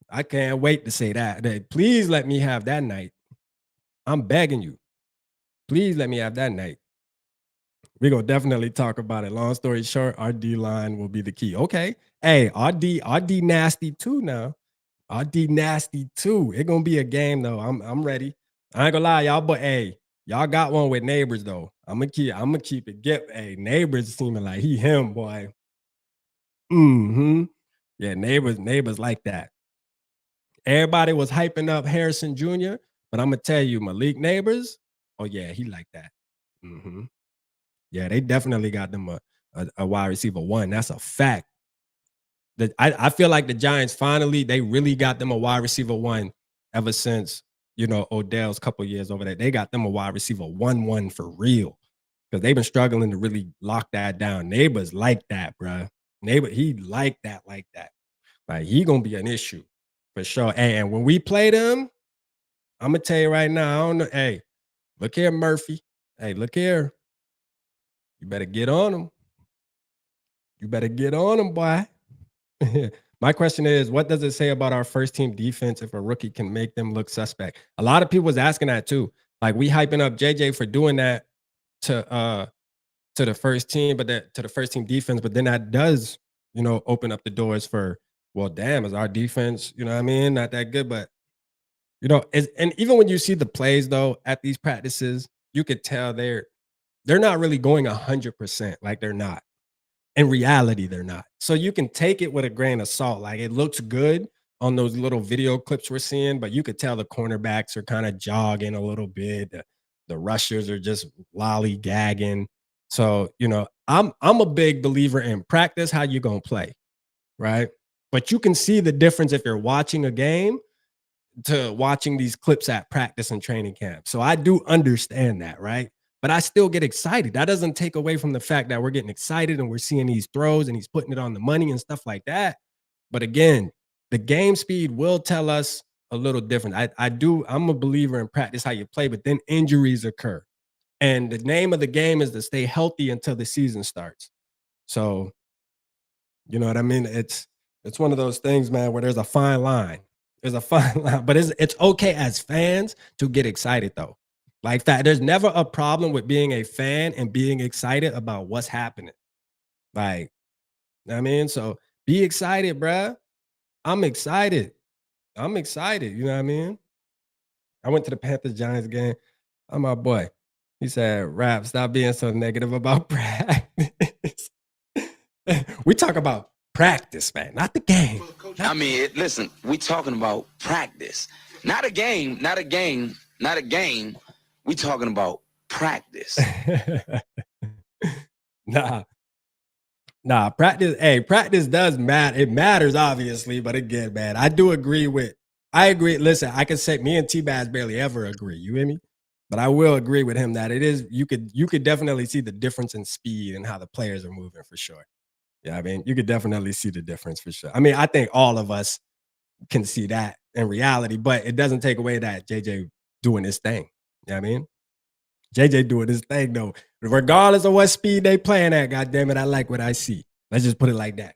I can't wait to say that. Please let me have that night. I'm begging you. Please let me have that night. We're going to definitely talk about it. Long story short, our D-line will be the key. Okay. Hey, our D nasty too now. Our D nasty too. It's going to be a game, though. I'm ready. I ain't going to lie, y'all, but hey, y'all got one with Neighbors, though. I'm going to keep it. Hey, Neighbors seeming like he him, boy. Yeah, Neighbors like that. Everybody was hyping up Harrison Jr., but I'm going to tell you, Malik Neighbors, oh, yeah, he like that. Yeah, they definitely got them a wide receiver one. That's a fact. I feel like the Giants finally, they really got them a wide receiver one ever since, Odell's couple years over there. They got them a wide receiver 1-1 for real because they've been struggling to really lock that down. Neighbors like that, bro. He like that. Like, he going to be an issue for sure. And when we play them, I'm going to tell you right now, I don't know. Hey, look here, Murphy. Hey, look here. You better get on them. You better get on them, boy. My question is, what does it say about our first team defense if a rookie can make them look suspect? A lot of people was asking that too. Like, we hyping up JJ for doing that to the first team, to the first team defense, but then that does, open up the doors for, well, damn, is our defense, you know what I mean? Not that good, but and even when you see the plays though at these practices, you could tell they're not really going 100%. Like, they're not. In reality, they're not. So you can take it with a grain of salt. Like, it looks good on those little video clips we're seeing, but you could tell the cornerbacks are kind of jogging a little bit. The rushers are just lollygagging. So, I'm a big believer in practice how you gonna play, right? But you can see the difference if you're watching a game to watching these clips at practice and training camp. So I do understand that, right? But I still get excited. That doesn't take away from the fact that we're getting excited and we're seeing these throws and he's putting it on the money and stuff like that. But again, the game speed will tell us a little different. I'm a believer in practice how you play, but then injuries occur. And the name of the game is to stay healthy until the season starts. So, you know what I mean? It's one of those things, man, where there's a fine line. There's a fine line, but it's okay as fans to get excited though. Like that, there's never a problem with being a fan and being excited about what's happening. Like, I mean, so be excited, bruh. I'm excited. You know what I mean? I went to the Panthers Giants game. I'm my boy. He said, Rap, stop being so negative about practice. We talk about practice, man, not the game. I mean, listen, we talking about practice. Not a game. We talking about practice. Nah, practice. Hey, practice does matter. It matters, obviously, but again, man, I agree. Listen, I can say me and T-Baz barely ever agree. You hear me? But I will agree with him that it is, you could definitely see the difference in speed and how the players are moving for sure. Yeah, I mean, you could definitely see the difference for sure. I mean, I think all of us can see that in reality, but it doesn't take away that JJ doing his thing. You know what I mean? JJ doing his thing, though. Regardless of what speed they playing at, goddammit, I like what I see. Let's just put it like that.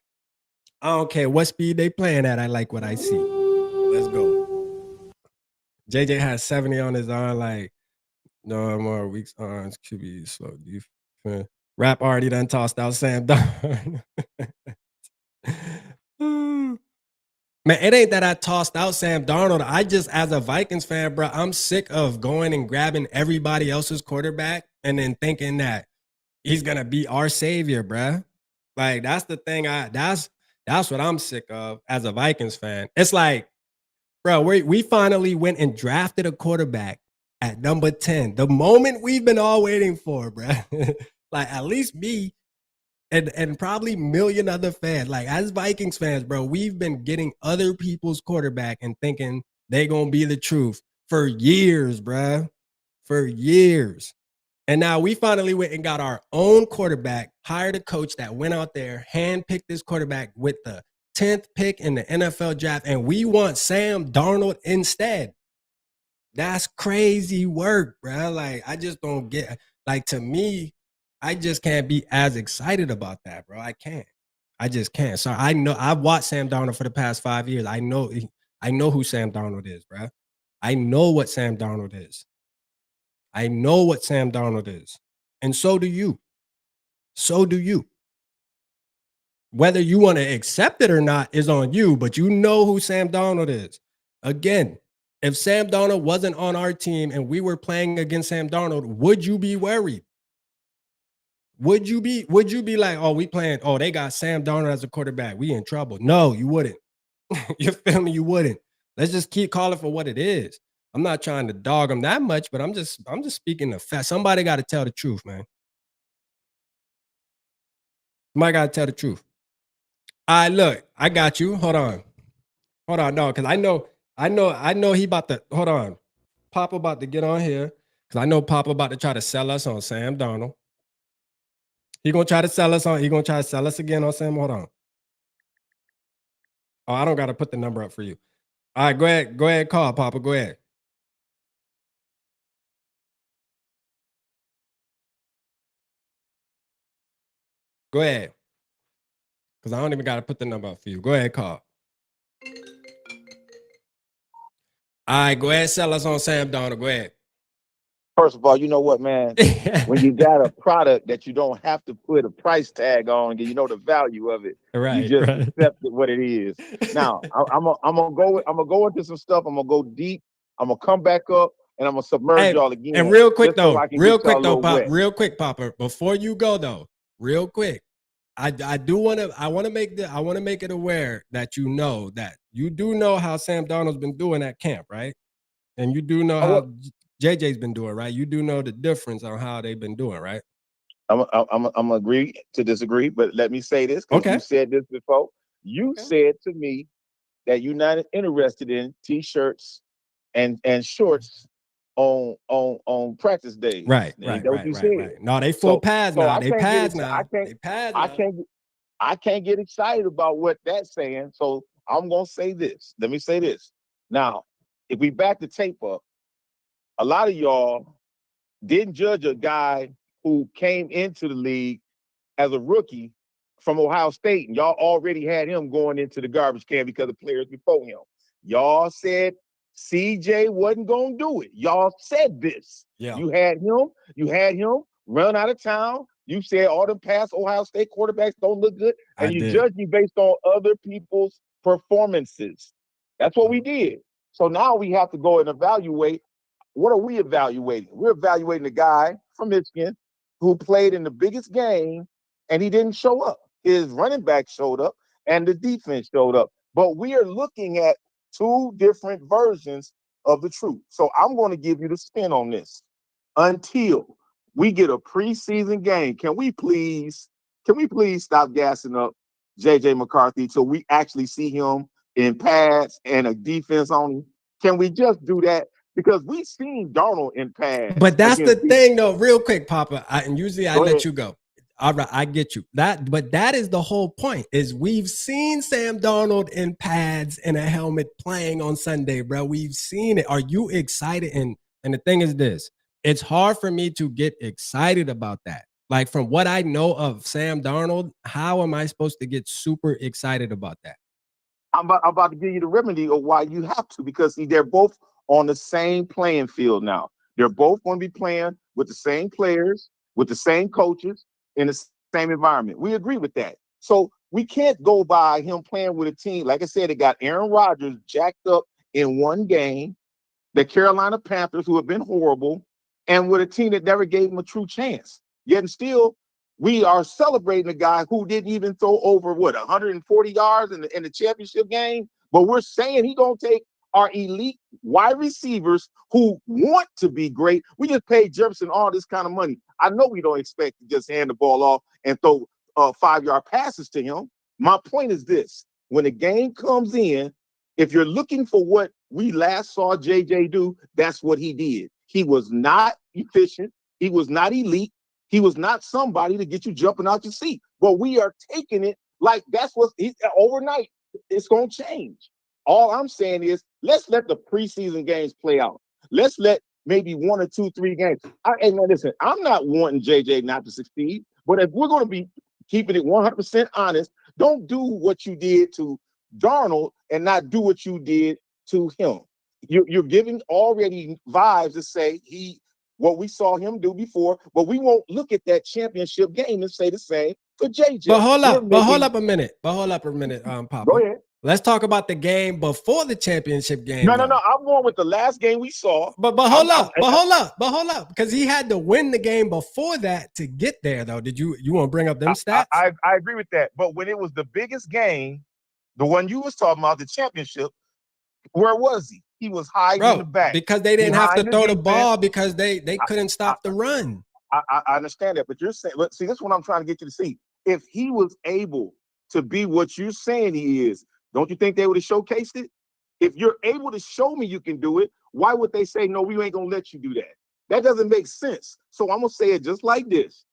I don't care what speed they playing at. I like what I see. Let's go. JJ has 70 on his arm. Like, no more weeks arms. QB slow defense. Rap already done tossed out Sam Darnold. Man, it ain't that I tossed out Sam Darnold. I just, as a Vikings fan, bro, I'm sick of going and grabbing everybody else's quarterback and then thinking that he's gonna be our savior, bro. Like, that's the thing. That's what I'm sick of as a Vikings fan. It's like, bro, we finally went and drafted a quarterback at number 10. The moment we've been all waiting for, bro. Like, at least me and probably a million other fans. Like, as Vikings fans, bro, we've been getting other people's quarterback and thinking they gonna be the truth for years, bro. For years. And now we finally went and got our own quarterback, hired a coach that went out there, handpicked this quarterback with the 10th pick in the NFL draft, and we want Sam Darnold instead. That's crazy work, bro. Like, I just don't get, like, to me, I just can't be as excited about that, bro. I can't. I just can't. So I know I've watched Sam Darnold for the past 5 years. I know who Sam Darnold is, bro. I know what Sam Darnold is. I know what Sam Darnold is. And so do you. So do you. Whether you want to accept it or not is on you, but you know who Sam Darnold is. Again, if Sam Darnold wasn't on our team and we were playing against Sam Darnold, would you be worried? Would you be like, oh, they got Sam Darnold as a quarterback, we in trouble? No, you wouldn't. You feel me? You wouldn't. Let's just keep calling for what it is. I'm not trying to dog him that much, but I'm just speaking the fact. Somebody got to tell the truth, man. Somebody got to tell the truth. All right, look, I got you. Hold on, no, because I know he about to, hold on. Papa about to get on here, because I know Papa about to try to sell us on Sam Darnold. He gonna try to sell us again on Sam. Hold on. Oh, I don't got to put the number up for you. All right, go ahead, call, Papa, go ahead. Go ahead. Because I don't even got to put the number up for you. Go ahead, call. All right, go ahead, sell us on Sam Darnold. Go ahead. First of all, you know what, man? When you got a product that you don't have to put a price tag on, and you know the value of it, right, you just accept it what it is. Now, I'm gonna go into some stuff. I'm gonna go deep. I'm gonna come back up, and I'm gonna submerge y'all again. And real quick though, Pop, real quick, Papa. Before you go though, real quick, I want to make it aware that you do know how Sam Darnold's been doing at camp, right? And you do know how JJ's been doing, right? You do know the difference on how they've been doing, right? I'm gonna agree to disagree, but let me say this, because you said this before. You said to me that you're not interested in t-shirts and shorts on practice days. Right. No, they full pads now. They pads now. I can't get excited about what that's saying. So I'm gonna say this. Let me say this. Now, if we back the tape up, a lot of y'all didn't judge a guy who came into the league as a rookie from Ohio State, and y'all already had him going into the garbage can because of players before him. Y'all said CJ wasn't gonna do it. Y'all said this. Yeah. You had him run out of town. You said all them past Ohio State quarterbacks don't look good, and you judged me based on other people's performances. That's what we did. So now we have to go and evaluate. What are we evaluating? We're evaluating the guy from Michigan who played in the biggest game and he didn't show up. His running back showed up and the defense showed up. But we are looking at two different versions of the truth. So I'm going to give you the spin on this. Until we get a preseason game, can we please stop gassing up JJ McCarthy till we actually see him in pads and a defense on him? Can we just do that? Because we've seen Darnold in pads. But that's the thing, though. Real quick, Papa. And usually I let you go. All right, I get you. But that is the whole point. Is we've seen Sam Darnold in pads and a helmet playing on Sunday, bro. We've seen it. Are you excited? And the thing is this: it's hard for me to get excited about that. Like from what I know of Sam Darnold, how am I supposed to get super excited about that? I'm about to give you the remedy of why you have to, because see, they're both on the same playing field now. They're both going to be playing with the same players, with the same coaches, in the same environment. We agree with that. So we can't go by him playing with a team. Like I said, it got Aaron Rodgers jacked up in one game, the Carolina Panthers, who have been horrible, and with a team that never gave him a true chance. Yet and still, we are celebrating a guy who didn't even throw over, 140 yards in the championship game. But we're saying he's going to take our elite wide receivers who want to be great. We just paid Jefferson all this kind of money. I know we don't expect to just hand the ball off and throw 5-yard passes to him. My point is this. When the game comes in, if you're looking for what we last saw JJ do, that's what he did. He was not efficient. He was not elite. He was not somebody to get you jumping out your seat. But we are taking it like that's what overnight. It's going to change. All I'm saying is let's let the preseason games play out. Let's let maybe 1 or 2, 3 games. Hey, man, listen, I'm not wanting JJ not to succeed. But if we're going to be keeping it 100% honest, don't do what you did to Darnold and not do what you did to him. You're giving already vibes to say what we saw him do before, but we won't look at that championship game and say the same for JJ. But hold up a minute, Papa. Go ahead. Let's talk about the game before the championship game. No. I'm going with the last game we saw. But hold up, because he had to win the game before that to get there, though. Did you want to bring up them stats? I agree with that. But when it was the biggest game, the one you was talking about, the championship, where was he? He was hiding in the back. Because they didn't have to throw the ball because they couldn't stop the run. I understand that, but you're saying, see, this is what I'm trying to get you to see. If he was able to be what you're saying he is, don't you think they would have showcased it? If you're able to show me you can do it, why would they say, no, we ain't going to let you do that? That doesn't make sense. So I'm going to say it just like this.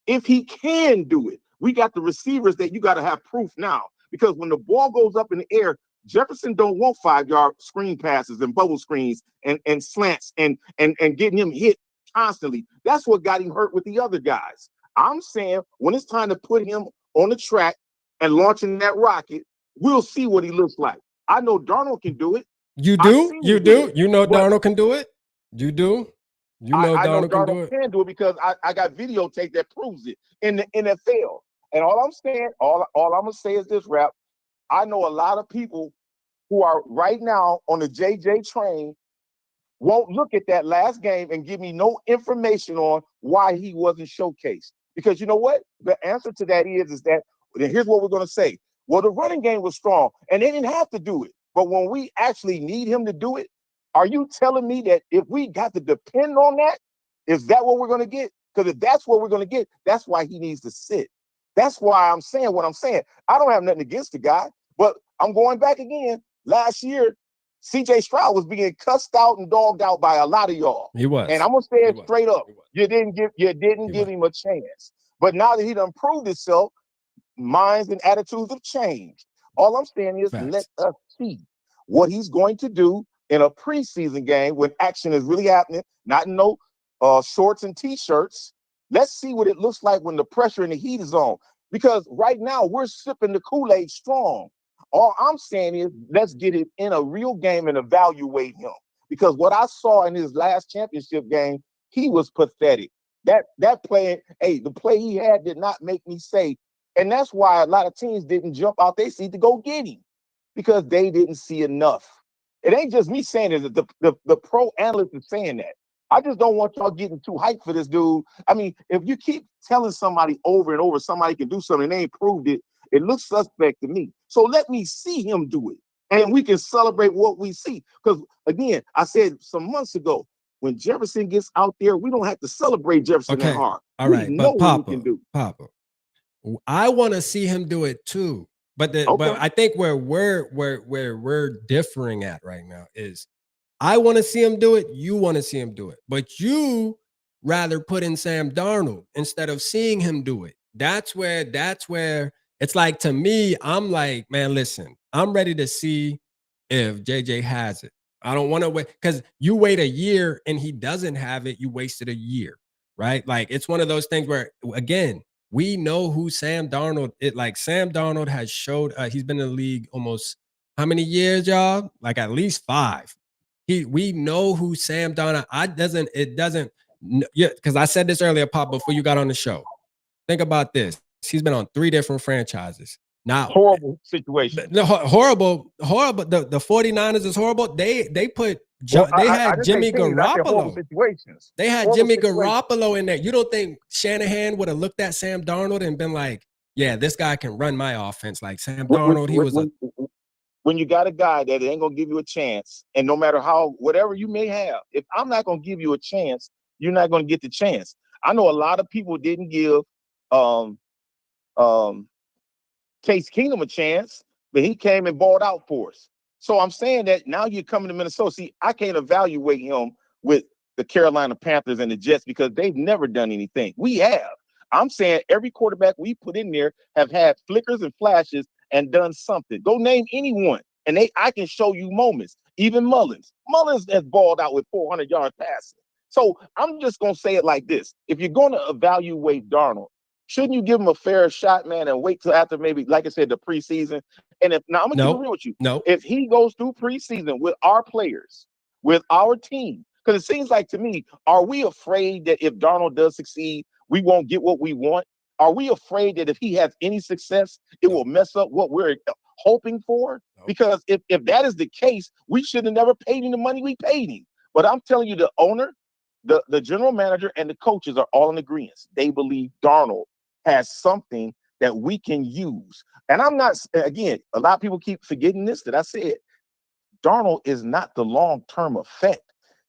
If he can do it, we got the receivers that you got to have proof now. Because when the ball goes up in the air, Jefferson don't want 5-yard screen passes and bubble screens and slants and getting him hit constantly. That's what got him hurt with the other guys. I'm saying when it's time to put him on the track and launching that rocket, we'll see what he looks like. I know Darnold can do it. You do? You know Darnold can do it? You do? You know Darnold can do it because I got videotape that proves it in the NFL. And all I'm saying, all I'm gonna say is this, Rap. I know a lot of people who are right now on the JJ train won't look at that last game and give me no information on why he wasn't showcased. Because you know what? The answer to that is that, here's what we're going to say. Well, the running game was strong, and they didn't have to do it. But when we actually need him to do it, are you telling me that if we got to depend on that, is that what we're going to get? Because if that's what we're going to get, that's why he needs to sit. That's why I'm saying what I'm saying. I don't have nothing against the guy, but I'm going back again. Last year, C.J. Stroud was being cussed out and dogged out by a lot of y'all. He was. And I'm going to say it straight up. You didn't give him a chance. But now that he done proved himself, minds and attitudes have changed. All I'm saying is let us see what he's going to do in a preseason game when action is really happening, not in no shorts and T-shirts. Let's see what it looks like when the pressure and the heat is on. Because right now, we're sipping the Kool-Aid strong. All I'm saying is let's get it in a real game and evaluate him. Because what I saw in his last championship game, he was pathetic. That play, the play he had did not make me say. And that's why a lot of teams didn't jump out their seat to go get him. Because they didn't see enough. It ain't just me saying it. The pro analyst is saying that. I just don't want y'all getting too hyped for this dude. I mean, if you keep telling somebody over and over somebody can do something and they ain't proved it, it looks suspect to me. So let me see him do it. And we can celebrate what we see. Because, again, I said some months ago, when Jefferson gets out there, we don't have to celebrate Jefferson that hard. All right, we know what he can do. Papa, I want to see him do it too. But I think where we're differing at right now is I want to see him do it. You want to see him do it. But you rather put in Sam Darnold instead of seeing him do it. That's where it's like, to me, I'm like, man, listen, I'm ready to see if JJ has it. I don't want to wait because you wait a year and he doesn't have it. You wasted a year. right? Like it's one of those things where, again, we know who Sam Darnold is. Like Sam Darnold has showed, he's been in the league almost how many years, y'all? Like at least 5. We know who Sam Darnold. Yeah, because I said this earlier, Pop, before you got on the show. Think about this. He's been on 3 different franchises. Now, horrible situation. No, horrible. The 49ers is horrible. They had Jimmy Garoppolo. Situations. They had Jimmy Garoppolo in there. You don't think Shanahan would have looked at Sam Darnold and been like, yeah, this guy can run my offense like Sam Darnold? When you got a guy that ain't gonna give you a chance, and no matter whatever you may have, if I'm not gonna give you a chance, you're not gonna get the chance. I know a lot of people didn't give Case Keenum a chance, but he came and balled out for us. So I'm saying that now you're coming to Minnesota. See, I can't evaluate him with the Carolina Panthers and the Jets because they've never done anything. We have. I'm saying every quarterback we put in there have had flickers and flashes and done something. Go name anyone, and I can show you moments. Even Mullins has balled out with 400 yards passing. So I'm just going to say it like this. If you're going to evaluate Darnold, shouldn't you give him a fair shot, man, and wait till after maybe, like I said, the preseason? And I'm going to keep it real with you. If he goes through preseason with our players, with our team, because it seems like to me, are we afraid that if Darnold does succeed, we won't get what we want? Are we afraid that if he has any success, it will mess up what we're hoping for? Because if that is the case, we should have never paid him the money we paid him. But I'm telling you, the owner, the general manager, and the coaches are all in agreement. They believe Darnold has something that we can use. And I'm not, again, a lot of people keep forgetting this, that I said, Darnold is not the long-term effect.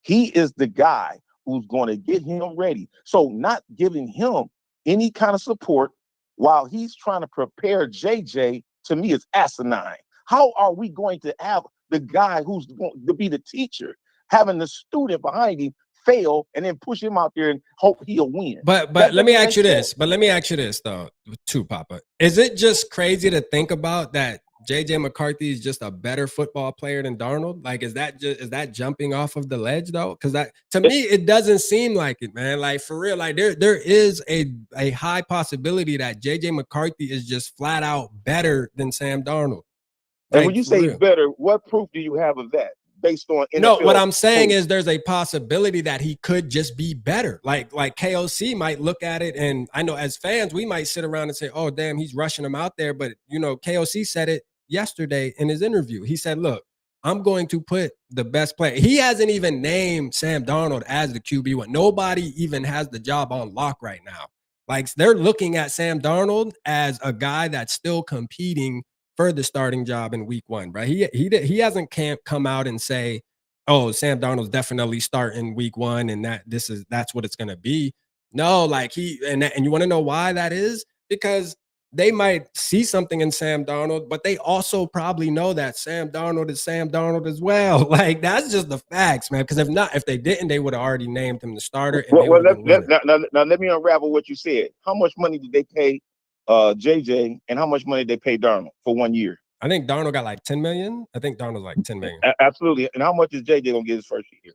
He is the guy who's going to get him ready. So not giving him any kind of support while he's trying to prepare JJ, to me, is asinine. How are we going to have the guy who's going to be the teacher, having the student behind him fail and then push him out there and hope he'll win? But let me ask you this. But let me ask you this though, too, Papa. Is it just crazy to think about that JJ McCarthy is just a better football player than Darnold? Like, is that jumping off of the ledge though? Because that, to me, it doesn't seem like it, man. Like for real, like there is a high possibility that JJ McCarthy is just flat out better than Sam Darnold. Like, and when you say better, what proof do you have of that? Based on NFL. No, what I'm saying is there's a possibility that he could just be better. Like KOC might look at it, and I know as fans, we might sit around and say, oh, damn, he's rushing him out there. But, you know, KOC said it yesterday in his interview. He said, look, I'm going to put the best player. He hasn't even named Sam Darnold as the QB1. Nobody even has the job on lock right now. Like, they're looking at Sam Darnold as a guy that's still competing for the starting job in week 1, right? He hasn't come out and say, oh, Sam Darnold's definitely starting week 1 and that's what it's gonna be. No, like and you want to know why that is? Because they might see something in Sam Darnold, but they also probably know that Sam Darnold is Sam Darnold as well. Like, that's just the facts, man. Because if they didn't, they would have already named him the starter. And now let me unravel what you said. How much money did they pay JJ, and how much money did they pay Darnold for 1 year? I think Darnold got like 10 million. I think Darnold's like 10 million. Absolutely. And how much is JJ gonna get his first year?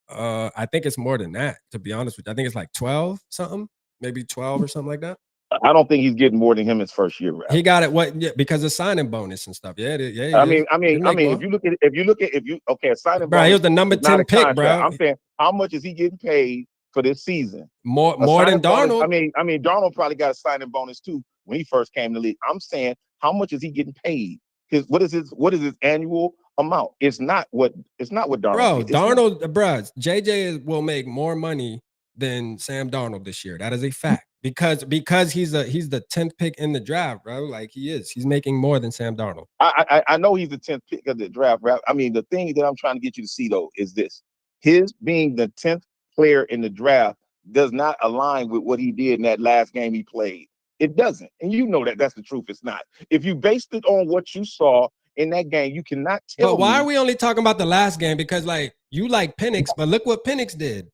I think it's more than that, to be honest with you. I think it's like 12 something, maybe 12 or something like that. I don't think he's getting more than him his first year. He got it. What? Yeah, because of signing bonus and stuff. Yeah. I mean, if you look at a signing bonus, he was the number 10 pick, bro. I'm saying, how much is he getting paid for this season? More than Darnold. Bonus, I mean, Darnold probably got a signing bonus too when he first came to the league. I'm saying, how much is he getting paid? What is his annual amount? It's not what Darnold. JJ will make more money than Sam Darnold this year. That is a fact. Because he's the 10th pick in the draft, bro. Like he's making more than Sam Darnold. I know he's the 10th pick of the draft, bro. I mean, the thing that I'm trying to get you to see though is this: his being the 10th player in the draft does not align with what he did in that last game he played. It doesn't, and you know that's the truth. It's not. If you based it on what you saw in that game, you cannot tell. But why are we only talking about the last game? Because like you like Penix, but look what Penix did.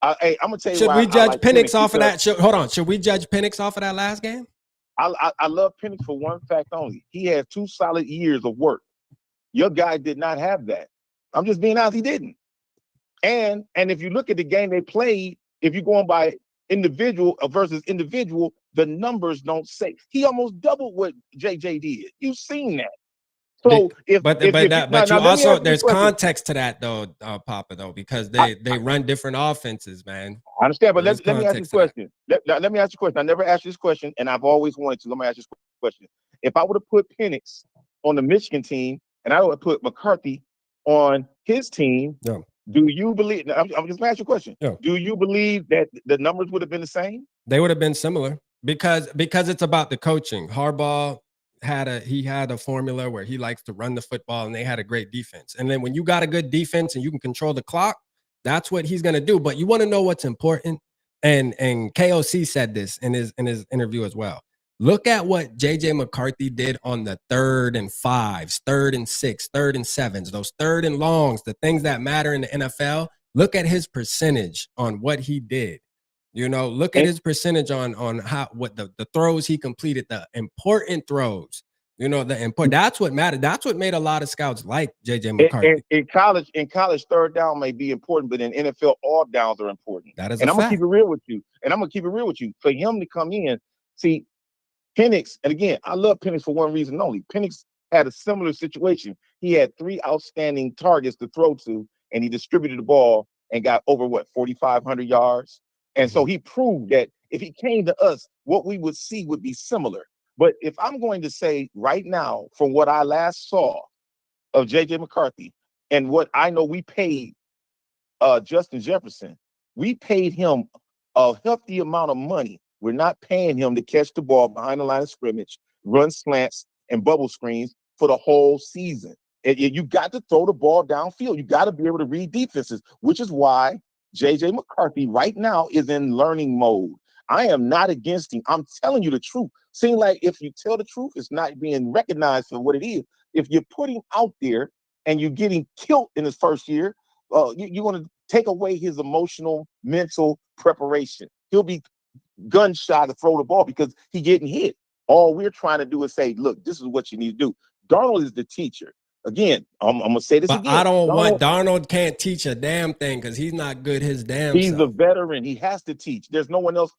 I'm gonna tell you. Should we judge Penix off of that? Hold on. Should we judge Penix off of that last game? I love Penix for one fact only. He had 2 solid years of work. Your guy did not have that. I'm just being honest. He didn't. And if you look at the game they played, if you're going by individual versus individual, the numbers don't say. He almost doubled what JJ did. You've seen that. So but you also there's context to that though, Papa, though, because they run different offenses, man. I understand, but let me ask you a question. Let me ask you a question. I never asked you this question, and I've always wanted to. Let me ask you this question. If I would have put Penix on the Michigan team and I would have put McCarthy on his team, do you believe? I'm just gonna ask you a question. Do you believe that the numbers would have been the same? They would have been similar because it's about the coaching. Harbaugh had a formula where he likes to run the football, and they had a great defense. And then when you got a good defense and you can control the clock, that's what he's gonna do. But you want to know what's important, and KOC said this in his interview as well. Look at what JJ McCarthy did on the 3rd and 5s, 3rd and 6, 3rd and 7s, those 3rd and longs, the things that matter in the NFL. Look at his percentage on what he did. You know, look at his percentage on what the throws he completed, the important throws. You know, that's what mattered. That's what made a lot of scouts like JJ McCarthy. In college, 3rd down may be important, but in NFL, all downs are important. That is and a I'm fact. gonna keep it real with you. For him to come in, see, Penix, and again, I love Penix for one reason only. Penix had a similar situation. He had 3 outstanding targets to throw to, and he distributed the ball and got over 4,500 yards. And so he proved that if he came to us, what we would see would be similar. But if I'm going to say right now, from what I last saw of JJ McCarthy and what I know we paid Justin Jefferson, we paid him a hefty amount of money. We're not paying him to catch the ball behind the line of scrimmage, run slants and bubble screens for the whole season. And you got to throw the ball downfield. You got to be able to read defenses, which is why JJ McCarthy right now is in learning mode. I am not against him. I'm telling you the truth. Seems like if you tell the truth, it's not being recognized for what it is. If you put him out there and you're getting killed in his first year, you want to take away his emotional, mental preparation. He'll be gun shy to throw the ball because he's getting hit. All we're trying to do is say, look, this is what you need to do. Darnold is the teacher. Again, I'm gonna say this again. I don't want Darnold can't teach a damn thing because he's not good his damn He's self. a veteran. He has to teach. There's no one else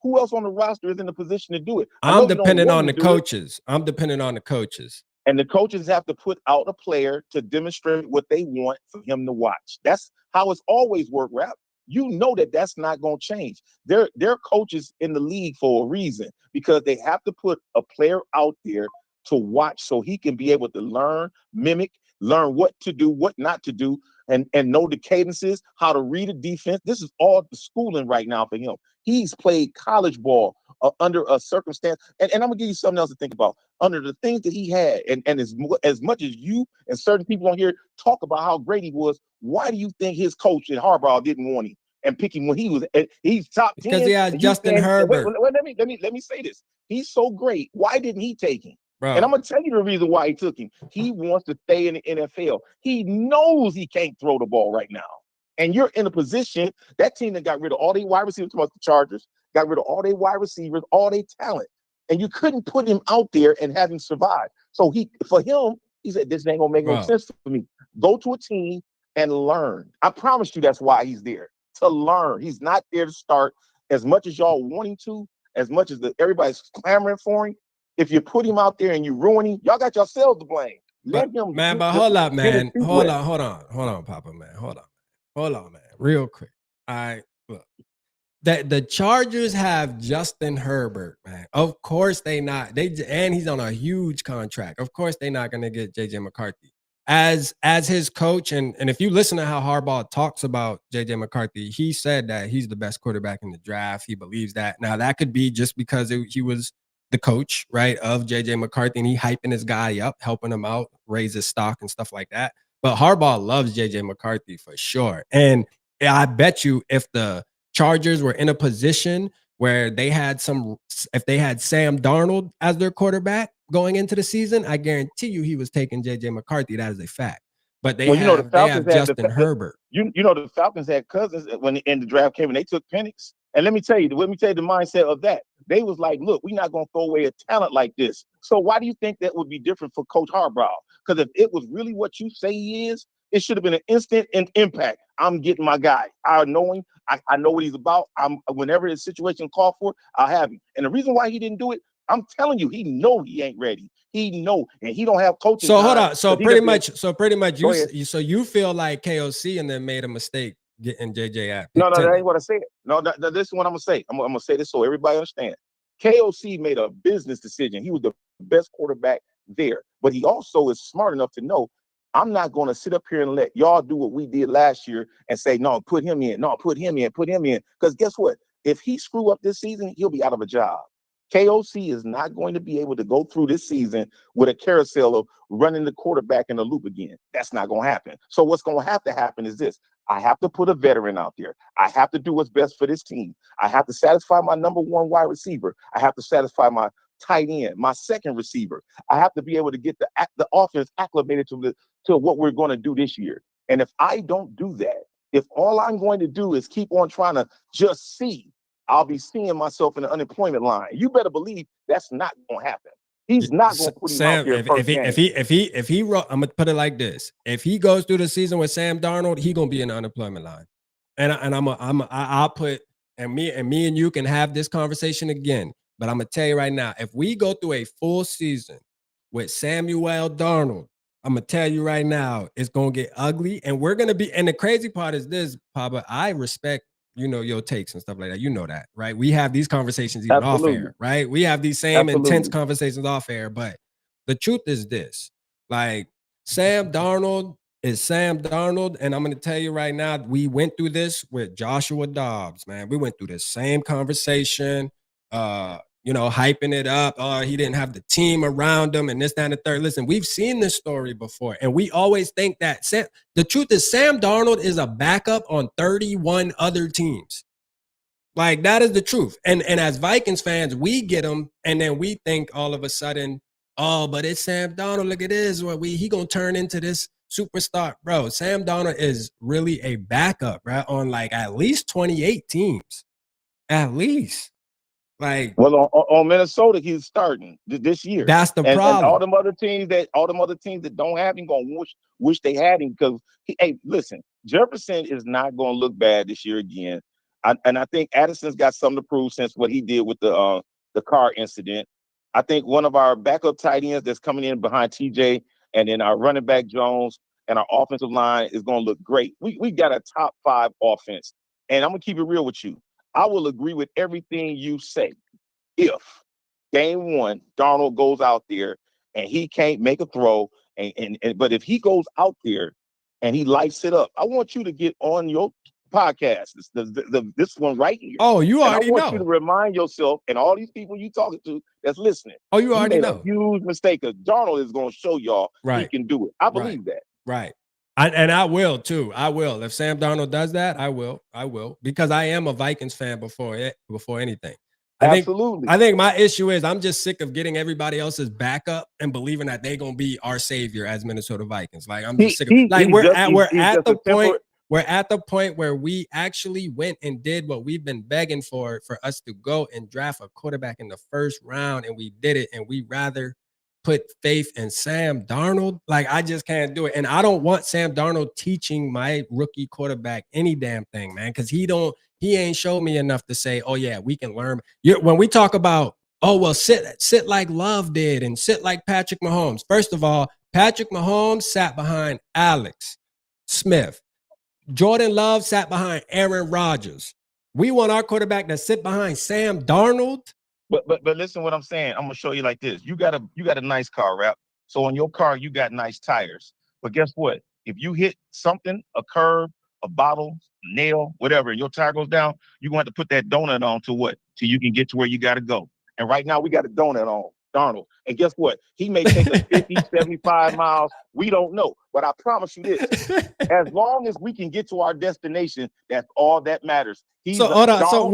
who else on the roster is in the position to do it. I'm dependent on the coaches. I'm dependent on the coaches. And the coaches have to put out a player to demonstrate what they want for him to watch. That's how it's always worked, Rap. You know that that's not going to change. They're coaches in the league for a reason, because they have to put a player out there to watch so he can be able to learn, mimic, learn what to do, what not to do, and know the cadences, how to read a defense. This is all the schooling right now for him. He's played college ball under a circumstance. And I'm going to give you something else to think about. Under the things that he had, and as much as you and certain people on here talk about how great he was, why do you think his coach at Harbaugh didn't want him and pick him when he's top 10? Because he had Justin Herbert. Wait, let me say this. He's so great. Why didn't he take him? Bro. And I'm going to tell you the reason why he took him. He wants to stay in the NFL. He knows he can't throw the ball right now. And you're in a position, that team that got rid of all their wide receivers, about the Chargers, got rid of all their wide receivers, all their talent. And you couldn't put him out there and have him survive. So for him, he said, this ain't going to make no sense for me. Go to a team and learn. I promise you that's why he's there, to learn. He's not there to start. As much as y'all want him to, as much as everybody's clamoring for him, if you put him out there and you ruin him, y'all got yourselves to blame. Let him. Man, but hold up, man. Hold on, Papa, man. Hold on, man. Real quick. All right, look. The Chargers have Justin Herbert, man. Of course they not. And he's on a huge contract. Of course they're not going to get JJ McCarthy as his coach. And if you listen to how Harbaugh talks about JJ McCarthy, he said that he's the best quarterback in the draft. He believes that. Now that could be just because he was the coach, right, of JJ McCarthy, and he hyping his guy up, helping him out, raise his stock and stuff like that. But Harbaugh loves JJ McCarthy for sure. And I bet you if the Chargers were in a position where they had if they had Sam Darnold as their quarterback going into the season, I guarantee you he was taking JJ McCarthy. That is a fact. But they have Justin Herbert. You know, the Falcons had Cousins when the draft came and they took Penix. And let me tell you the mindset of that. They was like, look, we're not going to throw away a talent like this. So why do you think that would be different for Coach Harbaugh? Because if it was really what you say he is, It should have been an instant impact. I'm getting my guy. I know him. I know what he's about. Whenever his situation called for, I'll have him. And the reason why he didn't do it, I'm telling you, he know he ain't ready. He know, and he don't have coaching. So hold on. So pretty much, you feel like KOC and then made a mistake getting JJ at. No, that ain't what I said. No, this is what I'm gonna say. I'm gonna say this so everybody understands. KOC made a business decision. He was the best quarterback there, but he also is smart enough to know I'm not going to sit up here and let y'all do what we did last year and say, no, put him in. No, put him in. Because guess what? If he screw up this season, he'll be out of a job. KOC is not going to be able to go through this season with a carousel of running the quarterback in the loop again. That's not going to happen. So what's going to happen is this. I have to put a veteran out there. I have to do what's best for this team. I have to satisfy my number one wide receiver. I have to satisfy my tight end, my second receiver. I have to be able to get the offense acclimated to what we're going to do this year. And if I don't do that, if all I'm going to do is keep on trying to just see, I'll be seeing myself in the unemployment line. You better believe that's not going to happen. He's not going to put him out there first game. If he, I'm gonna put it like this: if he goes through the season with Sam Darnold, he gonna be in the unemployment line. And I'll put, and me and you can have this conversation again. But I'm gonna tell you right now, if we go through a full season with Samuel Darnold, I'm gonna tell you right now, it's gonna get ugly, and we're gonna be. And the crazy part is this, Papa. I respect, your takes and stuff like that. You know that, right? We have these conversations even off air, right? We have these same intense conversations off air. But the truth is this: like, Sam Darnold is Sam Darnold, and I'm gonna tell you right now, we went through this with Joshua Dobbs, man. We went through the same conversation. Hyping it up. Oh, he didn't have the team around him and this, that, and the third. Listen, we've seen this story before, and we always think that the truth is Sam Darnold is a backup on 31 other teams. Like, that is the truth. And as Vikings fans, we get him, and then we think all of a sudden, oh, but it's Sam Darnold. Look at this. He gonna turn into this superstar. Bro, Sam Darnold is really a backup, right? On like at least 28 teams. At least. Like, well, on Minnesota, he's starting this year. That's the problem. And all them other teams that don't have him gonna wish they had him, because hey, listen, Jefferson is not gonna look bad this year again. And I think Addison's got something to prove since what he did with the car incident. I think one of our backup tight ends that's coming in behind TJ, and then our running back Jones, and our offensive line is gonna look great. We got a top 5 offense, and I'm gonna keep it real with you. I will agree with everything you say if game 1 Darnold goes out there and he can't make a throw, but if he goes out there and he lights it up, I want you to get on your podcast, this one right here. Oh, you already know. I want you to remind yourself and all these people you talking to that's listening. Oh, you already know. A huge mistake, because Darnold is going to show y'all he can do it. I believe that. Right. And I will too. I will. If Sam Darnold does that, I will. Because I am a Vikings fan before anything. Absolutely. I think my issue is I'm just sick of getting everybody else's backup and believing that they're gonna be our savior as Minnesota Vikings. Like, I'm just sick of, like, we're at the point where we actually went and did what we've been begging for us to go and draft a quarterback in the first round, and we did it, and we rather put faith in Sam Darnold. Like, I just can't do it. And I don't want Sam Darnold teaching my rookie quarterback any damn thing, man, because he ain't showed me enough to say, oh yeah, we can learn. When we talk about, oh, well, sit like Love did and sit like Patrick Mahomes. First of all, Patrick Mahomes sat behind Alex Smith. Jordan Love sat behind Aaron Rodgers. We want our quarterback to sit behind Sam Darnold. But listen what I'm saying. I'm gonna show you like this. You got a nice car, Rap. So on your car, you got nice tires. But guess what? If you hit something, a curb, a bottle, nail, whatever, and your tire goes down, you're gonna have to put that donut on till you can get to where you gotta go. And right now we got a donut on Darnold. And guess what? He may take us 50, 75 miles. We don't know. But I promise you this, as long as we can get to our destination, that's all that matters. So hold on. So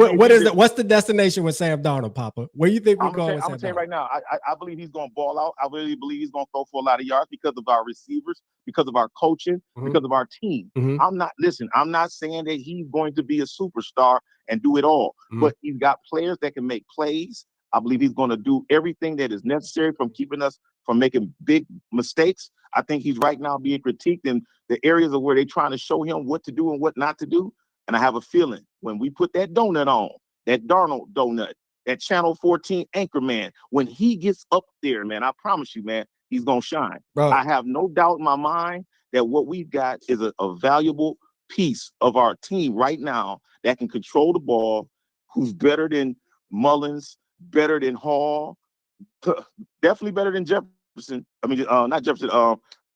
what's the destination with Sam Darnold, Papa? Where you think we're going with Sam Darnold? I'm telling you right now, I believe he's going to ball out. I really believe he's going to throw for a lot of yards because of our receivers, because of our coaching, because of our team. I'm not saying that he's going to be a superstar and do it all, but he's got players that can make plays. I believe he's going to do everything that is necessary from keeping us from making big mistakes. I think he's right now being critiqued in the areas of where they're trying to show him what to do and what not to do. And I have a feeling when we put that donut on, that Darnold donut, that Channel 14 anchor man, when he gets up there, man, I promise you, man, he's going to shine. Bro. I have no doubt in my mind that what we've got is a valuable piece of our team right now that can control the ball, who's better than Mullins, better than Hall, definitely better than Jefferson. I mean, not Jefferson,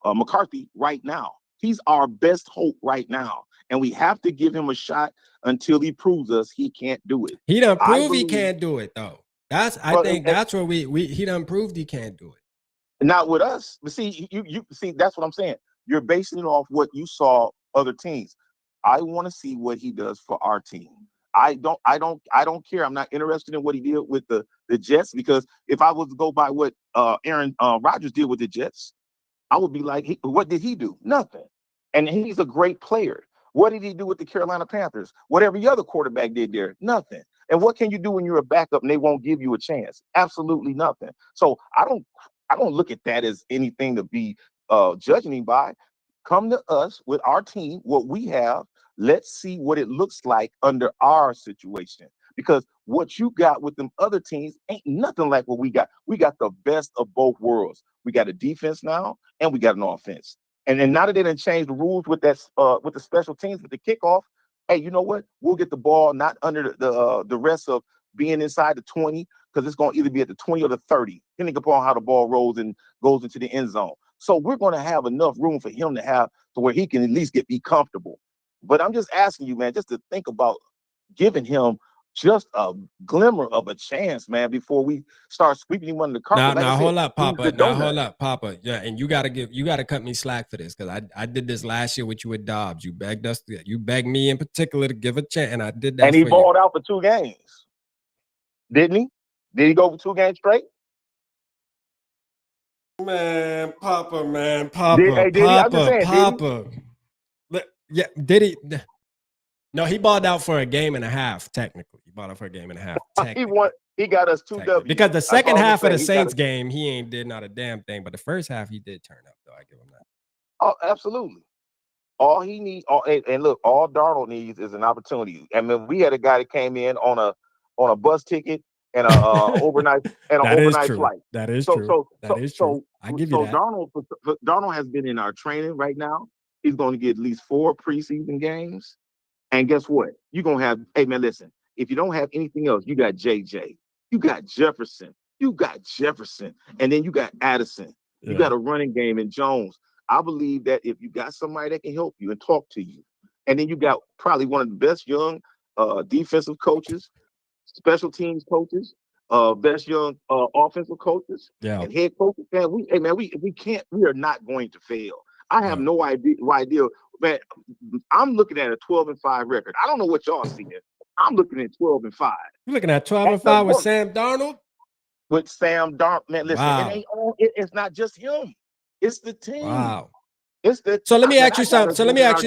McCarthy right now. He's our best hope right now. And we have to give him a shot until he proves us he can't do it. He done proved he can't do it, though. I think that's where he done proved he can't do it. Not with us. But see, you see, that's what I'm saying. You're basing it off what you saw other teams. I want to see what he does for our team. I don't care. I'm not interested in what he did with the Jets, because if I was to go by what Aaron Rodgers did with the Jets, I would be like, what did he do? Nothing. And he's a great player. What did he do with the Carolina Panthers? What every other quarterback did there? Nothing. And what can you do when you're a backup and they won't give you a chance? Absolutely nothing. So I don't look at that as anything to be judging him by. Come to us with our team, what we have. Let's see what it looks like under our situation. Because what you got with them other teams ain't nothing like what we got. We got the best of both worlds. We got a defense now, and we got an offense. And then now that they done changed the rules with that, with the special teams, with the kickoff, hey, you know what? We'll get the ball not under the rest of being inside the 20, because it's going to either be at the 20 or the 30, depending upon how the ball rolls and goes into the end zone. So we're going to have enough room for him to have to where he can at least be comfortable. But I'm just asking you, man, just to think about giving him just a glimmer of a chance, man, before we start sweeping him under the carpet. Now, hold up, Papa. Now, hold up, Papa. Yeah, and you gotta cut me slack for this, because I did this last year with you with Dobbs. You begged me in particular to give a chance, and I did that. And he balled out for 2 games, didn't he? Did he go for 2 games straight? Man, Papa. Yeah, did he? No, he balled out for a game and a half. Technically, he balled out for a game and a half. He got us 2 W's. Because the second half of the Saints game, he ain't did not a damn thing. But the first half, he did turn up, though. I give him that. Oh, absolutely. All he needs, and look, all Darnold needs is an opportunity. I mean, we had a guy that came in on a bus ticket and a overnight flight. That is true. I give you that. Darnold has been in our training right now. He's going to get at least 4 preseason games. And guess what? You're going to have, hey, man, listen, if you don't have anything else, you got JJ, you got Jefferson, and then you got Addison. You got a running game in Jones. I believe that if you got somebody that can help you and talk to you, and then you got probably one of the best young defensive coaches, special teams coaches, best young offensive coaches, and head coaches, man, we are not going to fail. I have no idea, man. I'm looking at a 12-5 record. I don't know what y'all seeing. I'm looking at 12-5. You're looking at 12-5 with Sam Darnold? With Sam Darnold, man. Listen, wow. It's not just him. It's the team. Wow. So let me ask you something. So let me ask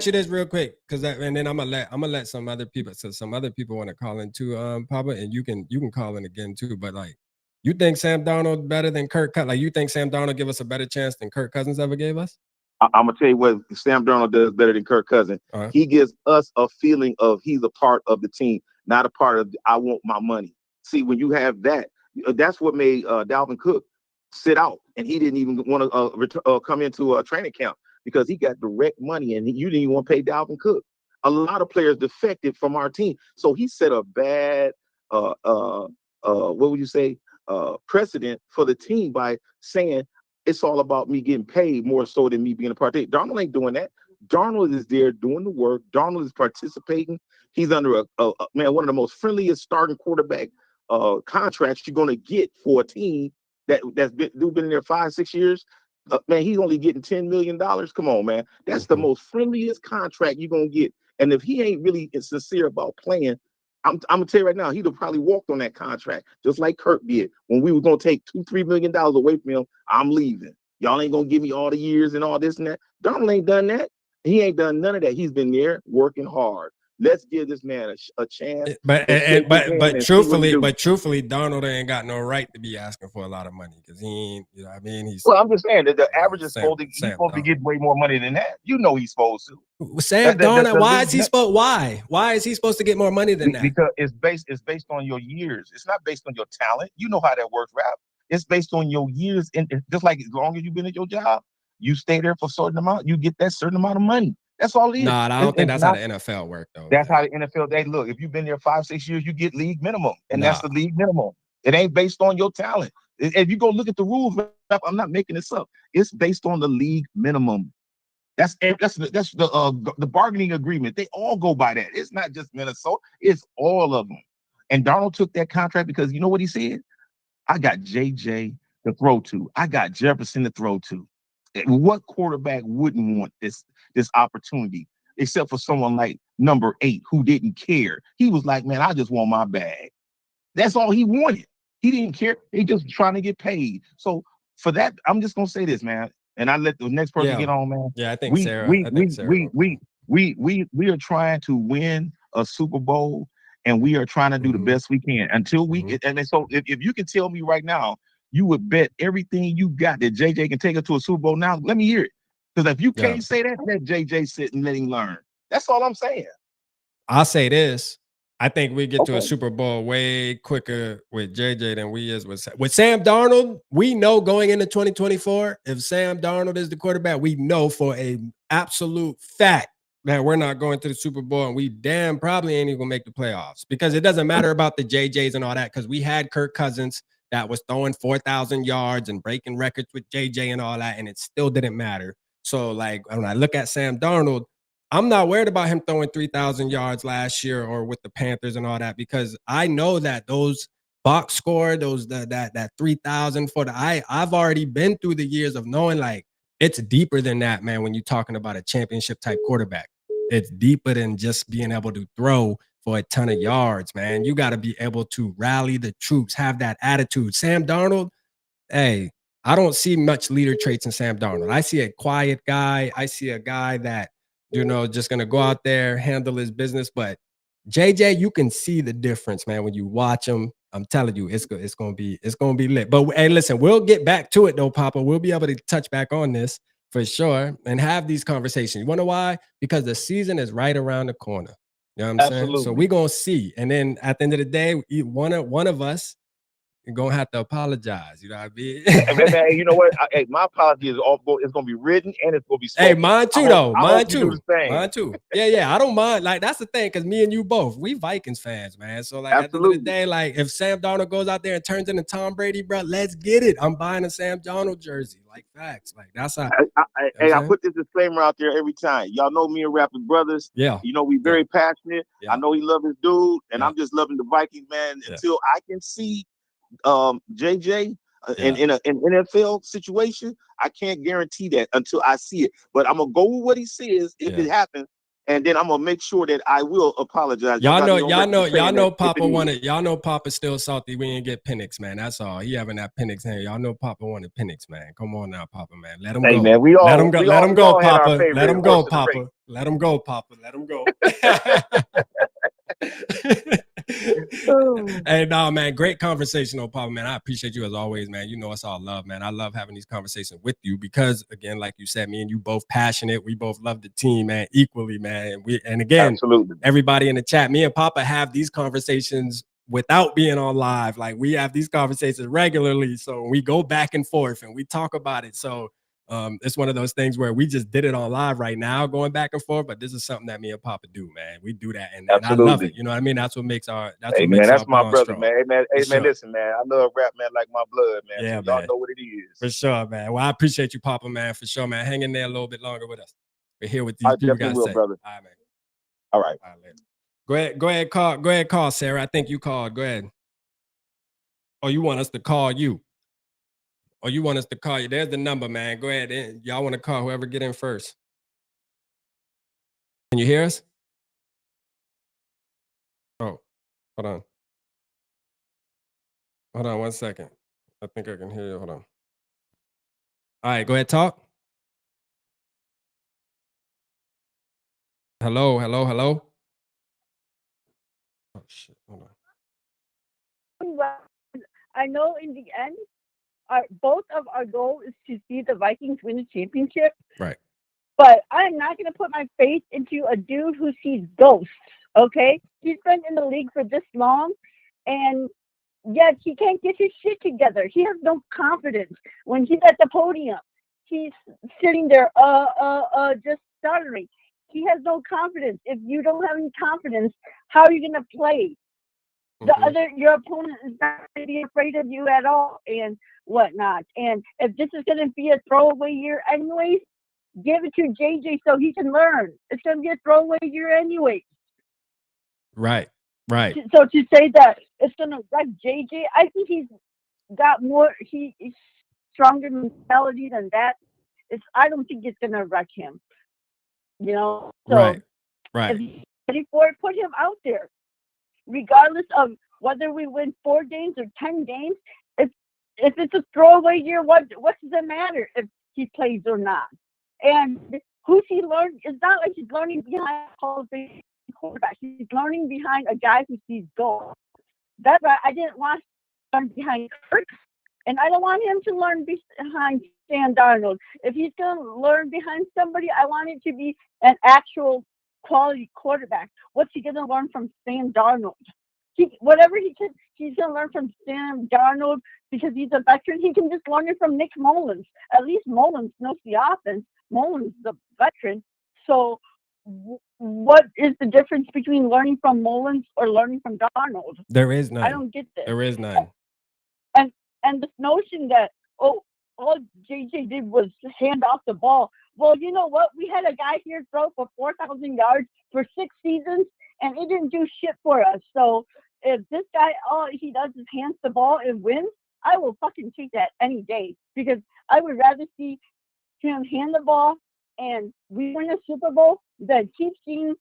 you this real quick, and then I'm gonna let some other people. So some other people want to call in too, Papa, and you can call in again too. But like, you think Sam Darnold better than Kirk Cousins? Like, you think Sam Darnold give us a better chance than Kirk Cousins ever gave us? I'm gonna tell you what Sam Darnold does better than Kirk Cousins. He gives us a feeling of he's a part of the team, not a part of I want my money. See, when you have that, that's what made Dalvin Cook sit out, and he didn't even want to come into a training camp because he got direct money, and you didn't even want to pay Dalvin Cook. A lot of players defected from our team, so he set a bad what would you say precedent for the team by saying it's all about me getting paid more so than me being a part of it. Darnold ain't doing that. Darnold is there doing the work. Darnold is participating. He's under one of the most friendliest starting quarterback contracts you're going to get for a team that's been in there 5-6 years. Man, he's only getting $10 million. Come on, man. That's the most friendliest contract you're going to get. And if he ain't really sincere about playing, I'm gonna tell you right now, he'd have probably walked on that contract, just like Kirk did. When we were gonna take $2-3 million away from him, I'm leaving. Y'all ain't gonna give me all the years and all this and that. Darnold ain't done that. He ain't done none of that. He's been there working hard. Let's give this man a chance. But truthfully, Darnold ain't got no right to be asking for a lot of money because he ain't. You know what I mean? I'm just saying that the average is supposed to get way more money than that. You know he's supposed to. Sam Darnold, why is he supposed? Why is he supposed to get more money than that? Because it's based on your years. It's not based on your talent. You know how that works, Rap. It's based on your years, and just like as long as you've been at your job, you stay there for a certain amount, you get that certain amount of money. That's all it is. Nah, I don't think that's how the NFL works, though. That's how the NFL. They look. If you've been there 5-6 years, you get league minimum, and that's the league minimum. It ain't based on your talent. If you go look at the rules, I'm not making this up. It's based on the league minimum. That's the bargaining agreement. They all go by that. It's not just Minnesota. It's all of them. And Darnold took that contract because you know what he said? I got JJ to throw to. I got Jefferson to throw to. What quarterback wouldn't want this opportunity, except for someone like number 8 who didn't care? He was like, man, I just want my bag. That's all he wanted. He didn't care. He just trying to get paid. So for that, I'm just gonna say this, man, and I let the next person get on, man. Yeah, I think Sarah. We are trying to win a Super Bowl, and we are trying to do the best we can until we. And so, if you can tell me right now, you would bet everything you got that JJ can take us to a Super Bowl now. Let me hear it. Because if you can't say that, let JJ sit and let him learn. That's all I'm saying. I'll say this. I think we get to a Super Bowl way quicker with JJ than we is with Sam Darnold. We know going into 2024, if Sam Darnold is the quarterback, we know for a absolute fact that we're not going to the Super Bowl, and we damn probably ain't even gonna make the playoffs, because it doesn't matter about the JJs and all that, because we had Kirk Cousins that was throwing 4,000 yards and breaking records with JJ and all that, and it still didn't matter. So, like, when I look at Sam Darnold, I'm not worried about him throwing 3,000 yards last year or with the Panthers and all that, because I know that those box score, that 3,000 for I've already been through the years of knowing, like, it's deeper than that, man. When you're talking about a championship type quarterback, it's deeper than just being able to throw for a ton of yards, man. You got to be able to rally the troops, have that attitude. Sam Darnold, hey, I don't see much leader traits in Sam Darnold. I see a quiet guy. I see a guy that, you know, just gonna go out there, handle his business. But JJ, you can see the difference, man, when you watch him. I'm telling you, it's gonna be lit. But hey, listen, we'll get back to it though, Papa. We'll be able to touch back on this for sure and have these conversations. You wonder why? Because the season is right around the corner. You know what I'm saying? So we're gonna see. And then at the end of the day, one of us, you're gonna have to apologize. You know what I mean? Man, you know what? My apology is it's gonna be written and it's gonna be spoken. Hey, mine too, though. Mine too. Yeah. I don't mind. Like, that's the thing, because me and you both, we Vikings fans, man. So, like, at the end of the day, like, if Sam Darnold goes out there and turns into Tom Brady, bro, let's get it. I'm buying a Sam Darnold jersey. Like, facts. Like, that's how. I put this disclaimer out there every time. Y'all know me and Rapper brothers. Yeah. You know, we very passionate. Yeah. I know he loves his dude, and I'm just loving the Vikings, man. Until I can see JJ in an NFL situation, I can't guarantee that until I see it. But I'm gonna go with what he says if it happens, and then I'm gonna make sure that I will apologize. Y'all know Papa wanted. Y'all know Papa's still salty. We didn't get Penix, man. That's all. He having that Penix hand. Y'all know Papa wanted Penix, man. Come on now, Papa, man. Let him go. Man, let him go, Papa. Let him go, Papa. Let him go, Papa. Let him go. Hey, no, man, great conversation, Papa, man. I appreciate you as always, man. You know it's all love, man. I love having these conversations with you because, again, like you said, me and you both passionate. We both love the team, man, equally, man. And again, absolutely, everybody in the chat, me and Papa have these conversations without being on live. Like, we have these conversations regularly, so we go back and forth and we talk about it. So it's one of those things where we just did it on live right now, going back and forth. But this is something that me and Papa do, man. We do that, and I love it. You know what I mean? That's what makes our. That's what makes that's our my brother, strong. man. Hey, man, listen, man. I love rap, man, like my blood, man. Yeah, so y'all know what it is. For sure, man. Well, I appreciate you, Papa, man, for sure, man. Hang in there a little bit longer with us. We're here with these people, guys. Brother. All right, man. All right. Go ahead, call, Sarah. I think you called. Go ahead. Oh, you want us to call you? Oh, you want us to call you? There's the number, man. Go ahead. Y'all want to call whoever get in first. Can you hear us? Oh, hold on. Hold on 1 second. I think I can hear you. Hold on. All right, go ahead, talk. Hello. Oh shit! Hold on. I know in the end, both of our goal is to see the Vikings win the championship. Right. But I'm not going to put my faith into a dude who sees ghosts. Okay, he's been in the league for this long, and yet he can't get his shit together. He has no confidence when he's at the podium. He's sitting there, just stuttering. He has no confidence. If you don't have any confidence, how are you going to play? Your opponent is not going to be afraid of you at all, and whatnot. And if this is going to be a throwaway year, anyways, give it to JJ so he can learn. It's going to be a throwaway year anyway. Right. Right. So to say that it's going to wreck JJ, I think he's got more. He's stronger mentality than that. I don't think it's going to wreck him. You know. So right. if he's ready for it, put him out there. Regardless of whether we win 4 games or 10 games, if it's a throwaway year, what does it matter if he plays or not? And who's he learning? It's not like he's learning behind a Hall of Fame quarterback. He's learning behind a guy who sees goals. That's why I didn't want to learn behind Kirk, and I don't want him to learn behind Sam Darnold. If he's going to learn behind somebody, I want it to be an actual quality quarterback. What's he going to learn from Sam Darnold? Whatever he can, he's going to learn from Sam Darnold because he's a veteran. He can just learn it from Nick Mullins. At least Mullins knows the offense. Mullins is a veteran. So what is the difference between learning from Mullins or learning from Darnold? There is none. I don't get this. There is none. And this notion that, all JJ did was hand off the ball. Well, you know what? We had a guy here throw for 4,000 yards for 6 seasons, and it didn't do shit for us. So if this guy, all he does is hands the ball and wins, I will fucking take that any day, because I would rather see him hand the ball and we win a Super Bowl than keep seeing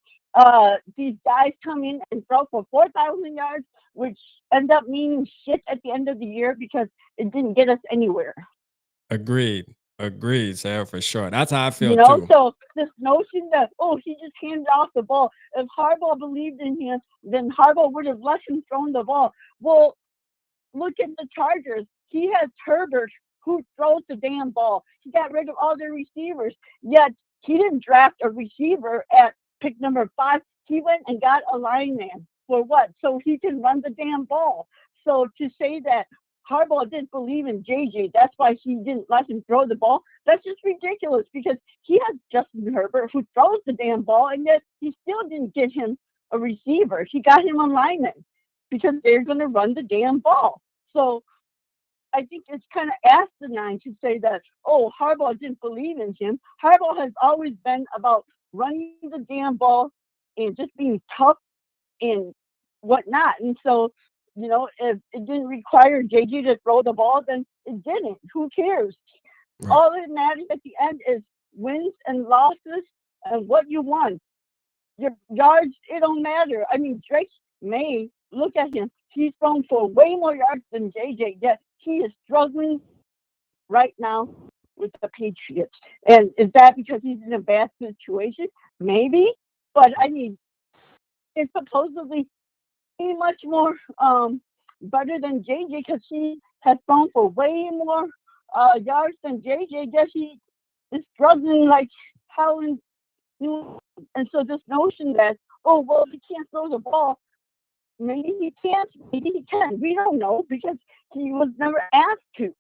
these guys come in and throw for 4,000 yards, which end up meaning shit at the end of the year because it didn't get us anywhere. Agreed, Sarah, for sure. That's how I feel too. So this notion that, he just handed off the ball. If Harbaugh believed in him, then Harbaugh would have let him throw the ball. Well, look at the Chargers. He has Herbert, who throws the damn ball. He got rid of all their receivers, yet he didn't draft a receiver at pick number 5. He went and got a lineman. For what? So he can run the damn ball. So to say that Harbaugh didn't believe in JJ, that's why he didn't let him throw the ball, that's just ridiculous, because he has Justin Herbert who throws the damn ball, and yet he still didn't get him a receiver. He got him a lineman because they're going to run the damn ball. So I think it's kind of asinine to say that, Harbaugh didn't believe in him. Harbaugh has always been about running the damn ball and just being tough and whatnot. And so, if it didn't require JJ to throw the ball, then it didn't. Who cares? Right. All that matters at the end is wins and losses and what you won. Your yards, it don't matter. I mean, Drake May, look at him. He's thrown for way more yards than JJ, yet he is struggling right now with the Patriots. And is that because he's in a bad situation? Maybe. But, I mean, it's supposedly much more better than JJ because he has thrown for way more yards than JJ. Yet he is struggling like hell in New. And so this notion that, if he can't throw the ball, maybe he can't, maybe he can. We don't know because he was never asked to.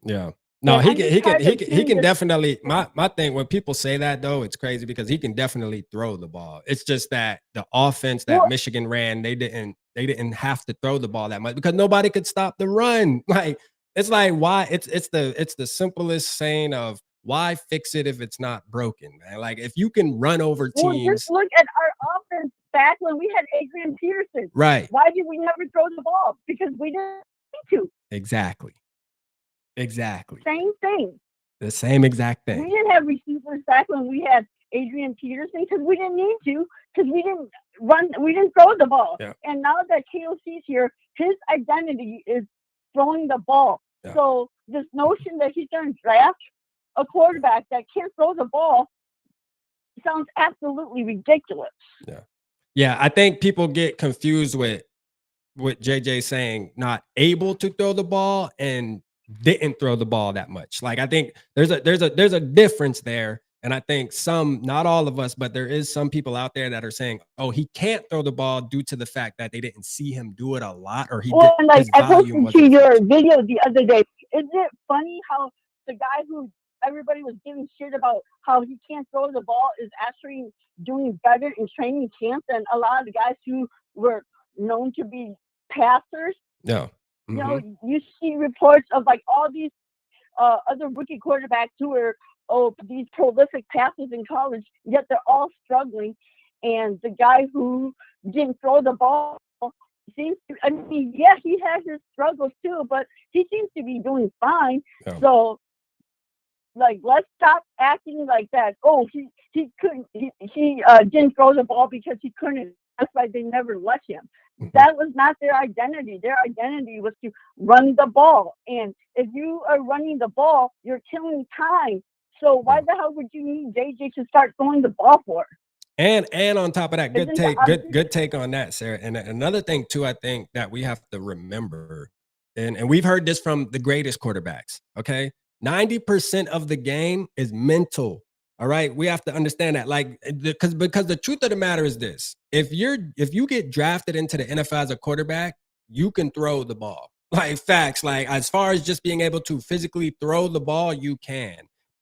Yeah. No, he can definitely. My thing, when people say that though, it's crazy because he can definitely throw the ball. It's just that the offense that Michigan ran, they didn't have to throw the ball that much because nobody could stop the run. Like it's like why it's the simplest saying of why fix it if it's not broken, man. Like if you can run over teams. Just look at our offense back when we had Adrian Peterson. Right. Why did we never throw the ball? Because we didn't need to. Exactly. Same thing. The same exact thing. We didn't have receivers back when we had Adrian Peterson because we didn't need to, because we didn't throw the ball. Yeah. And now that KOC's here, his identity is throwing the ball. Yeah. So this notion that he's going to draft a quarterback that can't throw the ball sounds absolutely ridiculous. Yeah. Yeah, I think people get confused with JJ saying not able to throw the ball and didn't throw the ball that much. Like I think there's a difference there. And I think not all of us, but there is some people out there that are saying, oh, he can't throw the ball due to the fact that they didn't see him do it a lot, or Well, and like his I volume posted to wasn't your such. video the other day. Isn't it funny how the guy who everybody was giving shit about how he can't throw the ball is actually doing better in training camp than a lot of the guys who were known to be passers? Yeah. You know, you see reports of like all these other rookie quarterbacks who are these prolific passers in college, yet they're all struggling. And the guy who didn't throw the ball seems to, I mean, yeah, he has his struggles too, but he seems to be doing fine. Yeah. So, like, let's stop acting like that. Oh, he couldn't, he didn't throw the ball because he couldn't. That's why they never let him. That was not their identity. Their identity was to run the ball. And if you are running the ball, you're killing time. So why the hell would you need JJ to start throwing the ball for? And on top of that, good take on that, Sarah. And another thing too, I think that we have to remember, and we've heard this from the greatest quarterbacks. Okay, 90% of the game is mental. All right, we have to understand that, like, because the truth of the matter is this: if you get drafted into the NFL as a quarterback, you can throw the ball. Like facts, like as far as just being able to physically throw the ball, you can.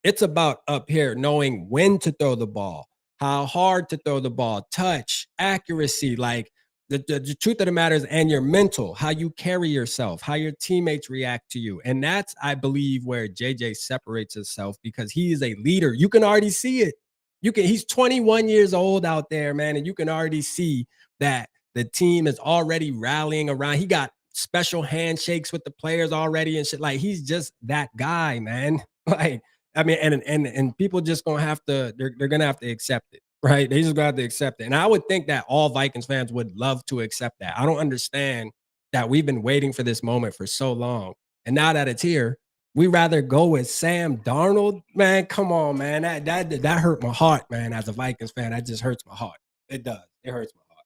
It's about up here knowing when to throw the ball, how hard to throw the ball, touch, accuracy, like the truth of the matter is, and your mental, how you carry yourself, how your teammates react to you. And that's, I believe, where JJ separates himself, because he is a leader. You can already see it. He's 21 years old out there, man, and you can already see that the team is already rallying around. He got special handshakes with the players already and shit. Like, he's just that guy, man. Like, I mean, and people just gonna have to, they're gonna have to accept it, right? They just gonna have to accept it. And I would think that all Vikings fans would love to accept that. I don't understand that we've been waiting for this moment for so long. And now that it's here, we rather go with Sam Darnold. Man, come on, man. That hurt my heart, man. As a Vikings fan, that just hurts my heart. It does. It hurts my heart.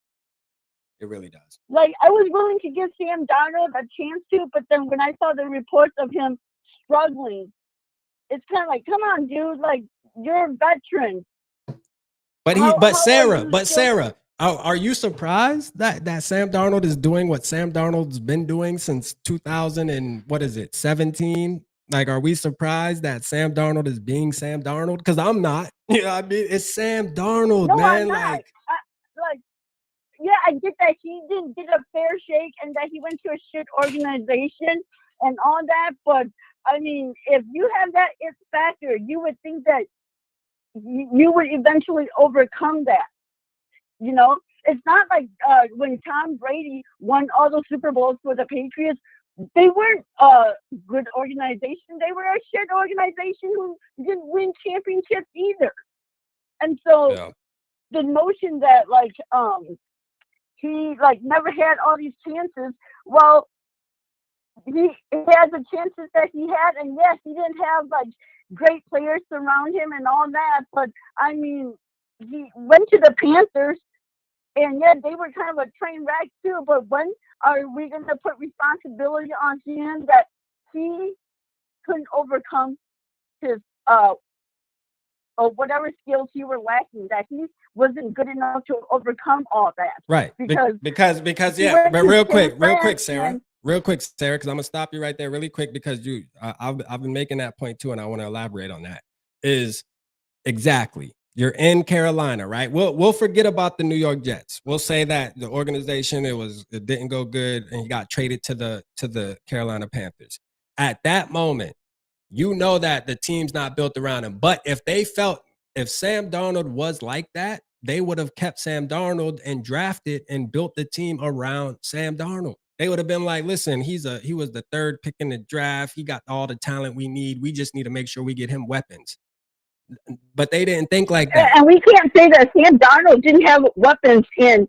It really does. Like, I was willing to give Sam Darnold a chance to, but then when I saw the reports of him struggling, it's kind of like, come on, dude, like, you're a veteran. But Sarah, are you surprised that Sam Darnold is doing what Sam Darnold's been doing since 2000 and what is it, 17? Like, are we surprised that Sam Darnold is being Sam Darnold? Because I'm not. You know what I mean? It's Sam Darnold, no, man. I'm not. Yeah, I get that he didn't get a fair shake and that he went to a shit organization and all that, but I mean, if you have that it factor, you would think that you would eventually overcome that. You know, it's not like when Tom Brady won all those Super Bowls for the Patriots, they weren't a good organization. They were a shit organization who didn't win championships either. And so the notion that like he like never had all these chances, well, he had the chances that he had, and yes, he didn't have like great players surround him and all that, but I mean, he went to the Panthers, and yeah, they were kind of a train wreck too, but when are we going to put responsibility on him that he couldn't overcome his or whatever skills he were lacking, that he wasn't good enough to overcome all that? Right. Because yeah, but real quick, Sarah. Real quick, Sarah, because I'm gonna stop you right there really quick, because I've been making that point too, and I want to elaborate on that. Is exactly, you're in Carolina, right? We'll forget about the New York Jets. We'll say that the organization it didn't go good, and he got traded to the Carolina Panthers. At that moment, you know that the team's not built around him. But if Sam Darnold was like that, they would have kept Sam Darnold and drafted and built the team around Sam Darnold. They would have been like, listen, he was the third pick in the draft. He got all the talent we need. We just need to make sure we get him weapons. But they didn't think like that. And we can't say that Sam Darnold didn't have weapons in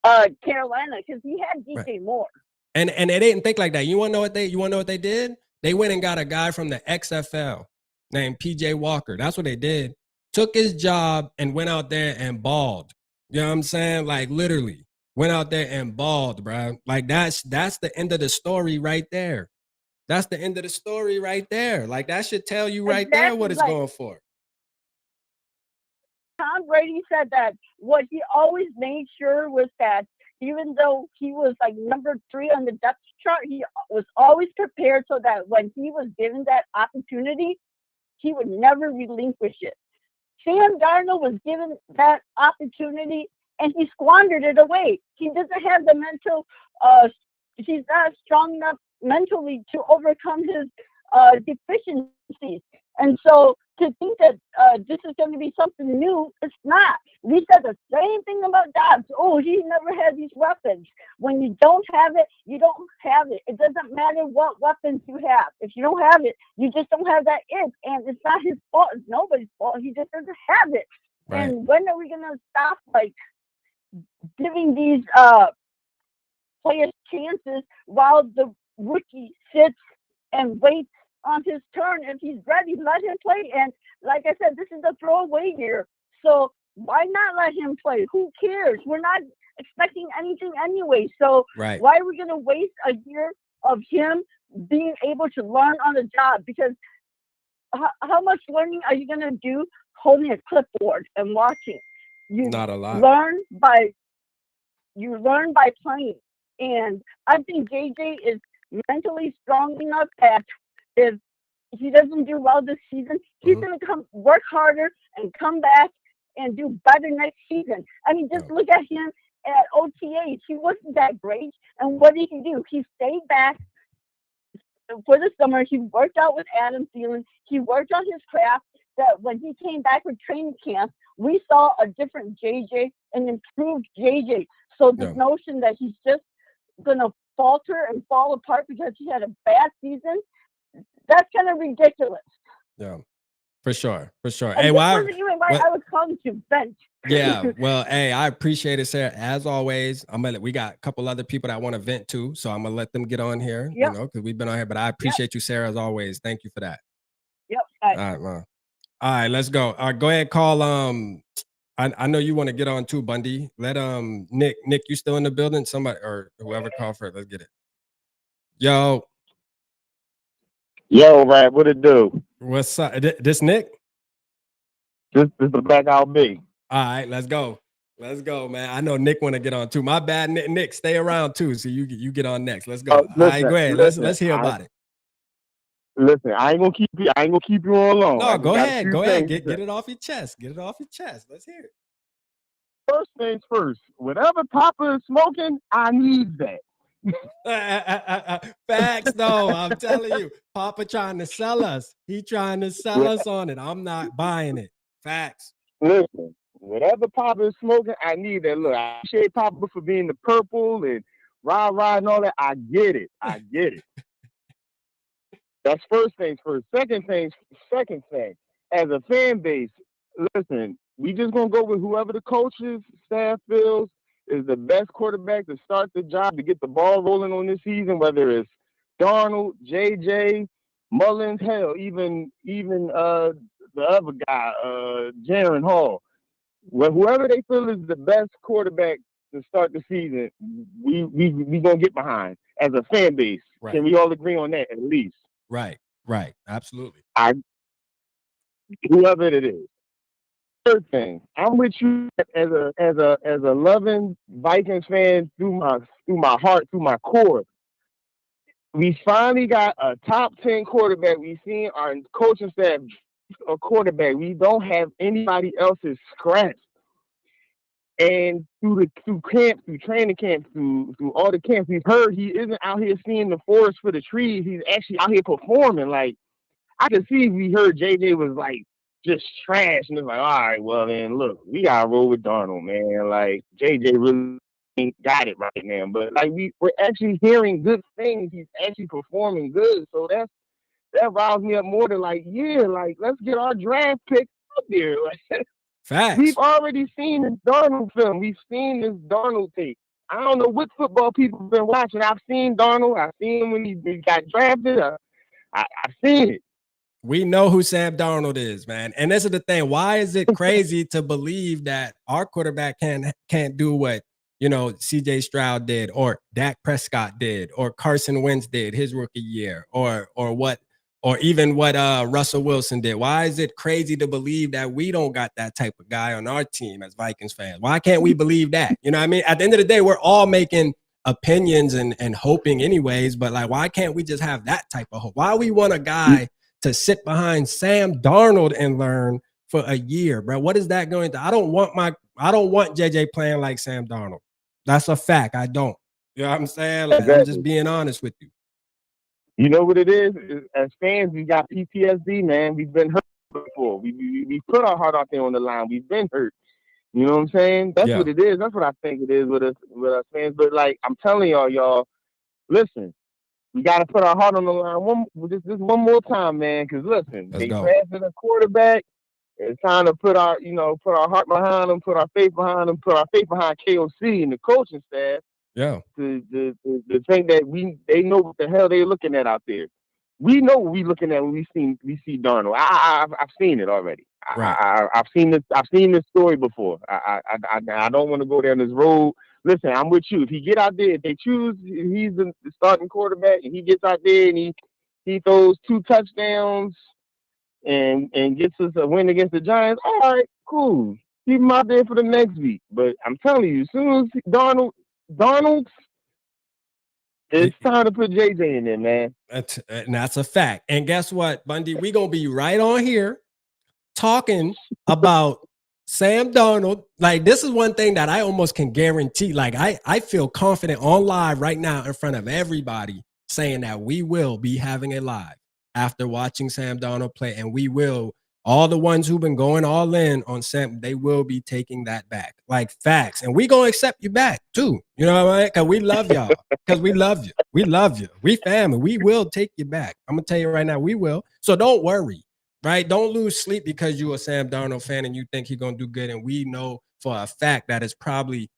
Carolina, because he had DJ Moore. And they didn't think like that. You want to know what they did? They went and got a guy from the XFL named PJ Walker. That's what they did. Took his job and went out there and balled. You know what I'm saying? Like literally went out there and balled, bro. Like that's the end of the story right there. That's the end of the story right there. Like that should tell you right there what it's going for. Tom Brady said that what he always made sure was that even though he was like number 3 on the depth chart, he was always prepared so that when he was given that opportunity, he would never relinquish it. Sam Darnold was given that opportunity and he squandered it away. He doesn't have the mental, he's not strong enough mentally to overcome his deficiencies. And so to think that this is going to be something new, it's not. We said the same thing about Dobbs. Oh, he never had these weapons. When you don't have it, you don't have it. It doesn't matter what weapons you have. If you don't have it, you just don't have that it. And it's not his fault. It's nobody's fault. He just doesn't have it. Right. And when are we going to stop like giving these players chances while the rookie sits and waits on his turn? If he's ready, let him play. And like I said, this is a throwaway year. So why not let him play? Who cares? We're not expecting anything anyway. So why are we going to waste a year of him being able to learn on the job? Because how much learning are you going to do holding a clipboard and watching? Not a lot. You learn by playing. And I think JJ is mentally strong enough that if he doesn't do well this season, he's going to come work harder and come back and do better next season. I mean, just look at him at OTAs. He wasn't that great. And what did he do? He stayed back for the summer. He worked out with Adam Thielen. He worked on his craft that when he came back with training camp, we saw a different JJ, an improved JJ. So the notion that he's just going to falter and fall apart because he had a bad season, that's kind of ridiculous. Yeah, for sure. And hey, wasn't even why I was calling to vent. Yeah, well, hey, I appreciate it, Sarah. As always, we got a couple other people that want to vent too, so I'm gonna let them get on here. You know, because we've been on here. But I appreciate you, Sarah, as always. Thank you for that. Yep. All right, well. All right, let's go. All right, go ahead, call. I know you want to get on too, Bundy. Let Nick, you still in the building? Somebody or whoever called for it. Let's get it. Yo, right, what it do? What's up? This Nick? This is the back out me. All right, let's go. Let's go, man. I know Nick want to get on too. My bad, Nick. Stay around too, so you get on next. Let's go. All right, go ahead. Let's hear about it. Listen, I ain't gonna keep you on long. No, go ahead. Go ahead. Get it off your chest. Get it off your chest. Let's hear it. First things first. Whatever Papa is smoking, I need that. Facts, though. I'm telling you, Papa trying to sell us. He trying to sell us on it. I'm not buying it. Facts. Listen, whatever Papa is smoking, I need that. Look, I appreciate Papa for being the purple and rah and all that. I get it. That's first things first. Second thing, as a fan base, listen, we just gonna go with whoever the coaches, staff feels is the best quarterback to start the job to get the ball rolling on this season, whether it's Darnold, JJ, Mullins, hell, even the other guy, Jaren Hall. Well, whoever they feel is the best quarterback to start the season, we gonna get behind as a fan base. Right. Can we all agree on that at least? Right. Absolutely. Whoever it is. Third thing, I'm with you as a loving Vikings fan through my heart, through my core. We finally got a top 10 quarterback. We've seen our coaching staff a quarterback. We don't have anybody else's scratch. And through camp, through training camp, through all the camps, we've heard he isn't out here seeing the forest for the trees. He's actually out here performing. Like, I could see we heard JJ was like just trash, and it's like, all right, well then, look, we gotta roll with Darnold, man. Like, JJ really ain't got it right now, but like we're actually hearing good things. He's actually performing good, so that riles me up more than like, yeah, like let's get our draft pick up there. Facts. We've already seen this Darnold film. We've seen this Darnold tape. I don't know what football people have been watching. I've seen Darnold. I've seen him when he got drafted. I've seen it. We know who Sam Darnold is, man. And this is the thing. Why is it crazy to believe that our quarterback can't do what, CJ Stroud did, or Dak Prescott did, or Carson Wentz did his rookie year, or even what Russell Wilson did? Why is it crazy to believe that we don't got that type of guy on our team as Vikings fans? Why can't we believe that? You know what I mean? At the end of the day, we're all making opinions and hoping anyways, but like, why can't we just have that type of hope? Why we want a guy to sit behind Sam Darnold and learn for a year, bro? What is that going to? I don't want JJ playing like Sam Darnold. That's a fact. I don't. You know what I'm saying? Like, I'm just being honest with you. You know what it is? As fans, we got PTSD, man. We've been hurt before. We put our heart out there on the line. We've been hurt. You know what I'm saying? That's what it is. That's what I think it is with us fans. But like I'm telling y'all, listen, we got to put our heart on the line just one more time, man. Because listen, they drafted a quarterback. It's time to put our heart behind them, put our faith behind them, put our faith behind KOC and the coaching staff. Yeah. To think that they know what the hell they're looking at out there. We know what we're looking at when we see Darnold. I've seen it already. Right. I've seen this story before. I don't want to go down this road. Listen, I'm with you. If he get out there, if they choose he's the starting quarterback, and he gets out there and he throws 2 touchdowns and gets us a win against the Giants, all right, cool. Keep him out there for the next week. But I'm telling you, as soon as Darnold, it's time to put JJ in there, man. That's a fact. And guess what, Bundy? We're going to be right on here talking about Sam Darnold. Like, this is one thing that I almost can guarantee. Like, I feel confident on live right now in front of everybody saying that we will be having a live after watching Sam Darnold play, and we will. All the ones who've been going all in on Sam, they will be taking that back. Like, facts. And we going to accept you back too. You know what I mean? Because we love y'all. Because we love you. We love you. We family. We will take you back. I'm going to tell you right now, we will. So don't worry, right? Don't lose sleep because you're a Sam Darnold fan and you think he's going to do good. And we know for a fact that it's probably,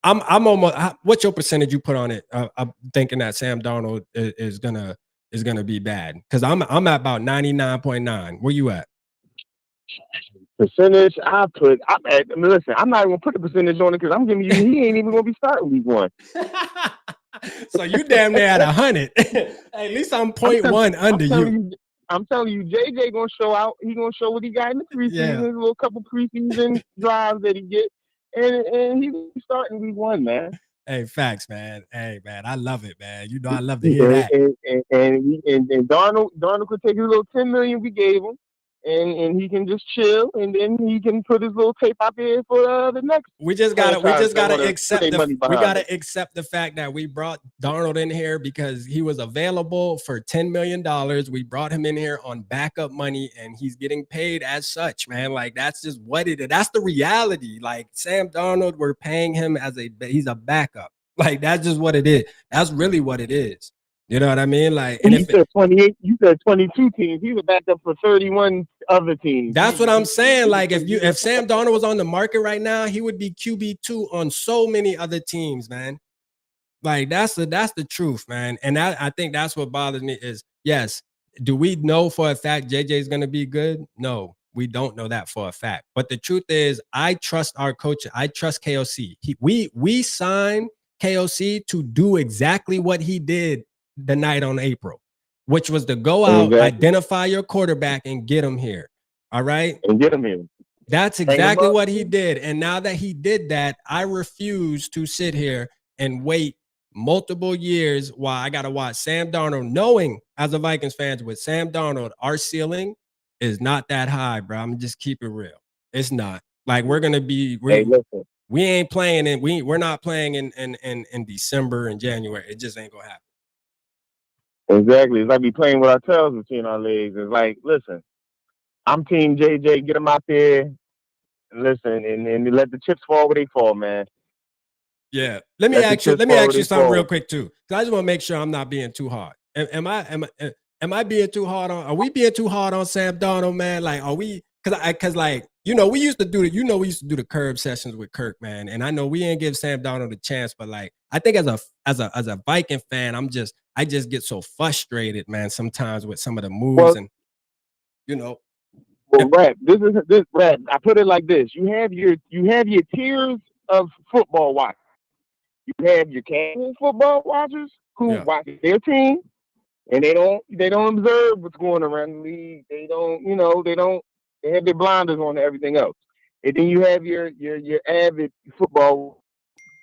I'm almost, what's your percentage you put on it? I'm thinking that Sam Darnold is going to be bad. Because I'm at about 99.9. Where you at? Percentage, listen, I'm not even gonna put the percentage on it because I'm giving you he ain't even gonna be starting week 1. So you damn near at 100. At least I'm 0.1 under you. I'm telling you, JJ gonna show out. He gonna show what he got in the preseason, a little couple preseason drives that he get, and he's starting week 1, man. Hey, facts, man. Hey, man, I love it, man. You know I love to hear that. And Darnold could take his little $10 million we gave him. And he can just chill, and then he can put his little tape out there for the next. We just gotta accept the fact that we brought Darnold in here because he was available for $10 million. We brought him in here on backup money, and he's getting paid as such, man. Like, that's just what it is. That's the reality. Like, Sam Darnold, we're paying him he's a backup. Like, that's just what it is. That's really what it is. You know what I mean? Like, and you said 28, you said 22 teams. He was backed up for 31 other teams. That's what I'm saying. Like, if Sam Darnold was on the market right now, he would be QB2 on so many other teams, man. Like, that's the truth, man. And I think that's what bothers me is, yes, do we know for a fact JJ is going to be good? No, we don't know that for a fact. But the truth is, I trust our coach. I trust KOC. We signed KOC to do exactly what he did the night on April, which was to go out, identify your quarterback, and get him here. All right? And get him here. That's exactly what he did. And now that he did that, I refuse to sit here and wait multiple years while I got to watch Sam Darnold, knowing as a Vikings fans with Sam Darnold, our ceiling is not that high, bro. I'm just keep it real. It's not. Like, we're going to be we ain't playing and we're not playing in December and January. It just ain't going to happen. Exactly. It's like we playing with our tails between our legs. It's like, listen, I'm Team JJ. Get them out there, and listen, and let the chips fall where they fall, man. Yeah. Let me ask you something real quick too, because I just want to make sure I'm not being too hard. Am I being too hard on? Are we being too hard on Sam Darnold, man? Like, are we? Because like, we used to do the curb sessions with Kirk, man. And I know we ain't give Sam Darnold a chance, but like, I think as a Viking fan, I just get so frustrated, man, sometimes with some of the moves. you know. Well, Brad, this Brad. I put it like this: you have your tiers of football watch. You have your casual football watchers who watch their team, and they don't observe what's going around the league. They don't, they have their blinders on to everything else. And then you have your avid football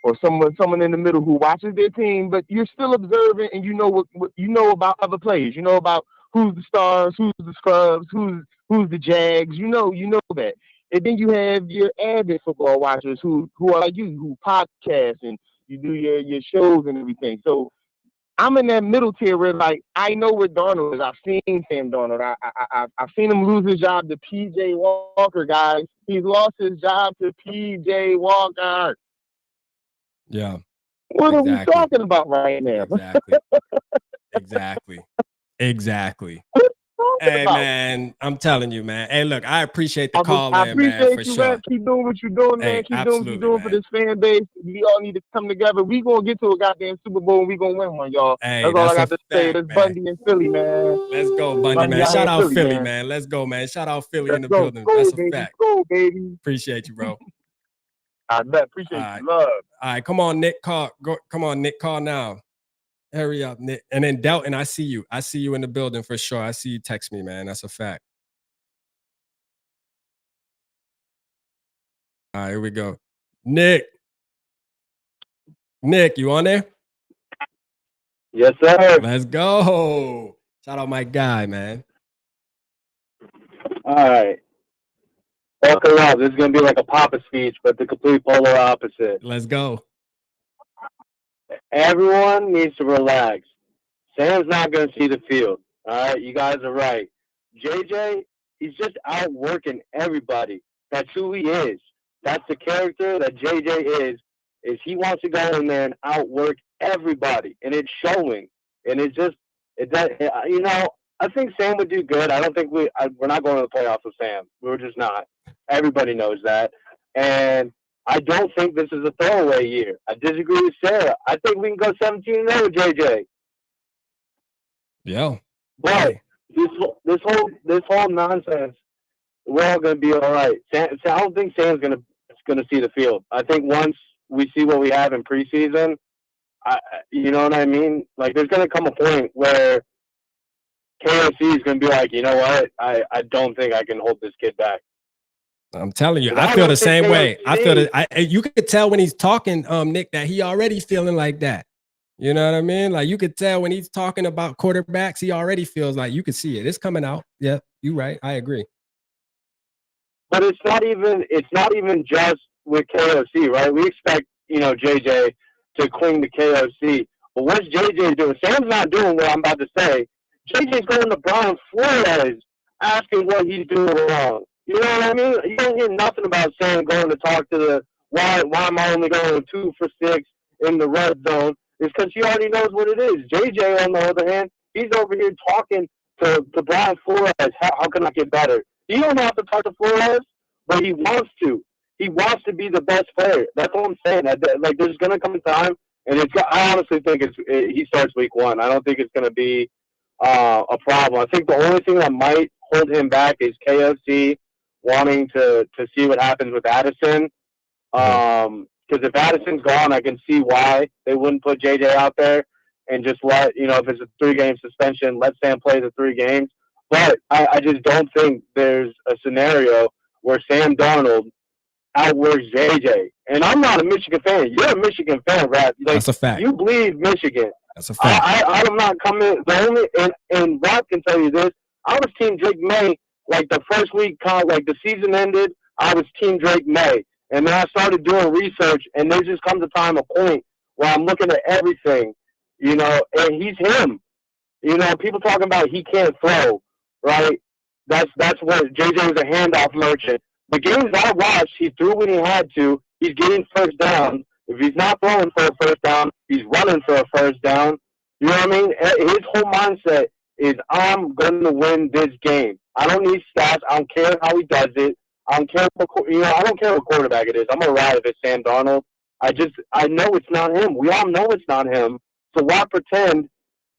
or someone in the middle who watches their team, but you're still observing and you know what you know about other players. You know about who's the stars, who's the scrubs, who's the Jags. You know that. And then you have your avid football watchers who are like you, who podcast and you do your shows and everything. So I'm in that middle tier where, like, I know where Darnold is. I've seen Sam Darnold. I've seen him lose his job to P.J. Walker, guys. He's lost his job to P.J. Walker. Yeah. What are we talking about right now? Exactly. Hey, man, I'm telling you, man. Hey, look, I appreciate the call, I appreciate man, for you, sure. man. Keep doing what you're doing, man. Keep doing what you're doing for this fan base. We all need to come together. We gonna get to a goddamn Super Bowl and we gonna win one, y'all. Hey, that's all I got to say. That's Bundy and Philly, man. Let's go, Bundy, man. Shout out Philly, man. Let's go, man. Shout out Philly in the building. That's a fact. Go, baby. Appreciate you, bro. I bet. Appreciate you. Love. All right, come on, Nick. Call now. Hurry up, Nick. And then Delton, I see you. I see you in the building for sure. I see you text me, man. That's a fact. All right, here we go. Nick, you on there? Yes, sir. Let's go. Shout out my guy, man. All right. Buckle up. This is going to be like a Papa speech, but the complete polar opposite. Let's go. Everyone needs to relax. Sam's not going to see the field. All right? You guys are right. JJ, he's just outworking everybody. That's who he is. That's the character that JJ is he wants to go in there and outwork everybody. And it's showing. And it's just, I think Sam would do good. I don't think we're not going to the playoffs with Sam. We're just not. Everybody knows that. And I don't think this is a throwaway year. I disagree with Sarah. I think we can go 17-0 with JJ. Yeah. But this whole nonsense, we're all going to be all right. I don't think Sam's going to see the field. I think once we see what we have in preseason, you know what I mean? Like, there's going to come a point where KOC is going to be like, you know what? I don't think I can hold this kid back. I'm telling you, I feel the same way. I feel that you could tell when he's talking, Nick, that he already feeling like that. You know what I mean? Like, you could tell when he's talking about quarterbacks, he already feels like, you could see it. It's coming out. Yeah, you're right. I agree. But it's not even just with KOC, right? We expect, JJ to cling to KOC. But what's JJ doing? Sam's not doing what I'm about to say. JJ's going to Brian Flores asking what he's doing wrong. You know what I mean? You don't hear nothing about Sam going to talk to why am I only going 2 for 6 in the red zone? It's because he already knows what it is. JJ, on the other hand, he's over here talking to Brian Flores. How can I get better? He don't have to talk to Flores, but he wants to. He wants to be the best player. That's what I'm saying. Like, there's going to come a time, and I honestly think he starts week 1. I don't think it's going to be a problem. I think the only thing that might hold him back is KOC wanting to see what happens with Addison. Because if Addison's gone, I can see why they wouldn't put JJ out there and just let, if it's a 3-game suspension, let Sam play the 3 games. But I just don't think there's a scenario where Sam Darnold outworks JJ. And I'm not a Michigan fan. You're a Michigan fan, Rap. Like, that's a fact. You bleed Michigan. That's a fact. I'm not coming. And Rap can tell you this. I was Team Drake May. Like, the first week, like, the season ended, I was Team Drake May. And then I started doing research, and there just comes a point where I'm looking at everything, and he's him. People talking about he can't throw, right? That's what JJ was, a handoff merchant. The games I watched, he threw when he had to. He's getting first down. If he's not throwing for a first down, he's running for a first down. You know what I mean? His whole mindset is, I'm going to win this game. I don't need stats. I don't care how he does it. I don't care what quarterback it is. I'm going to ride if it's Sam Darnold. I know it's not him. We all know it's not him. So why pretend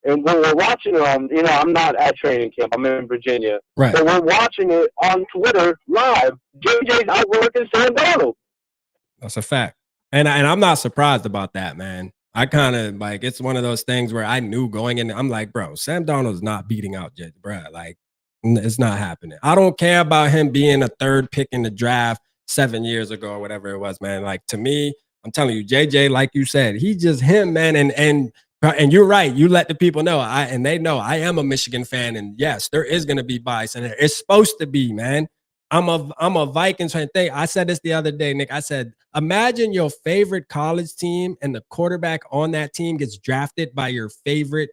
and we're watching them. You know, I'm not at training camp. I'm in Virginia. Right. So we're watching it on Twitter live. JJ's outworking Sam Darnold. That's a fact. And I'm not surprised about that, man. I kind of like, it's one of those things where I knew going in, I'm like, bro, Sam Darnold's not beating out JJ, bro. Like, it's not happening. I don't care about him being a third pick in the draft 7 years ago or whatever it was, man. Like, to me, I'm telling you, JJ, like you said, he's just him, man. And you're right. You let the people know. And they know I am a Michigan fan. And yes, there is going to be bias, and it's supposed to be, man. I'm a Vikings fan. I said this the other day, Nick. I said, imagine your favorite college team and the quarterback on that team gets drafted by your favorite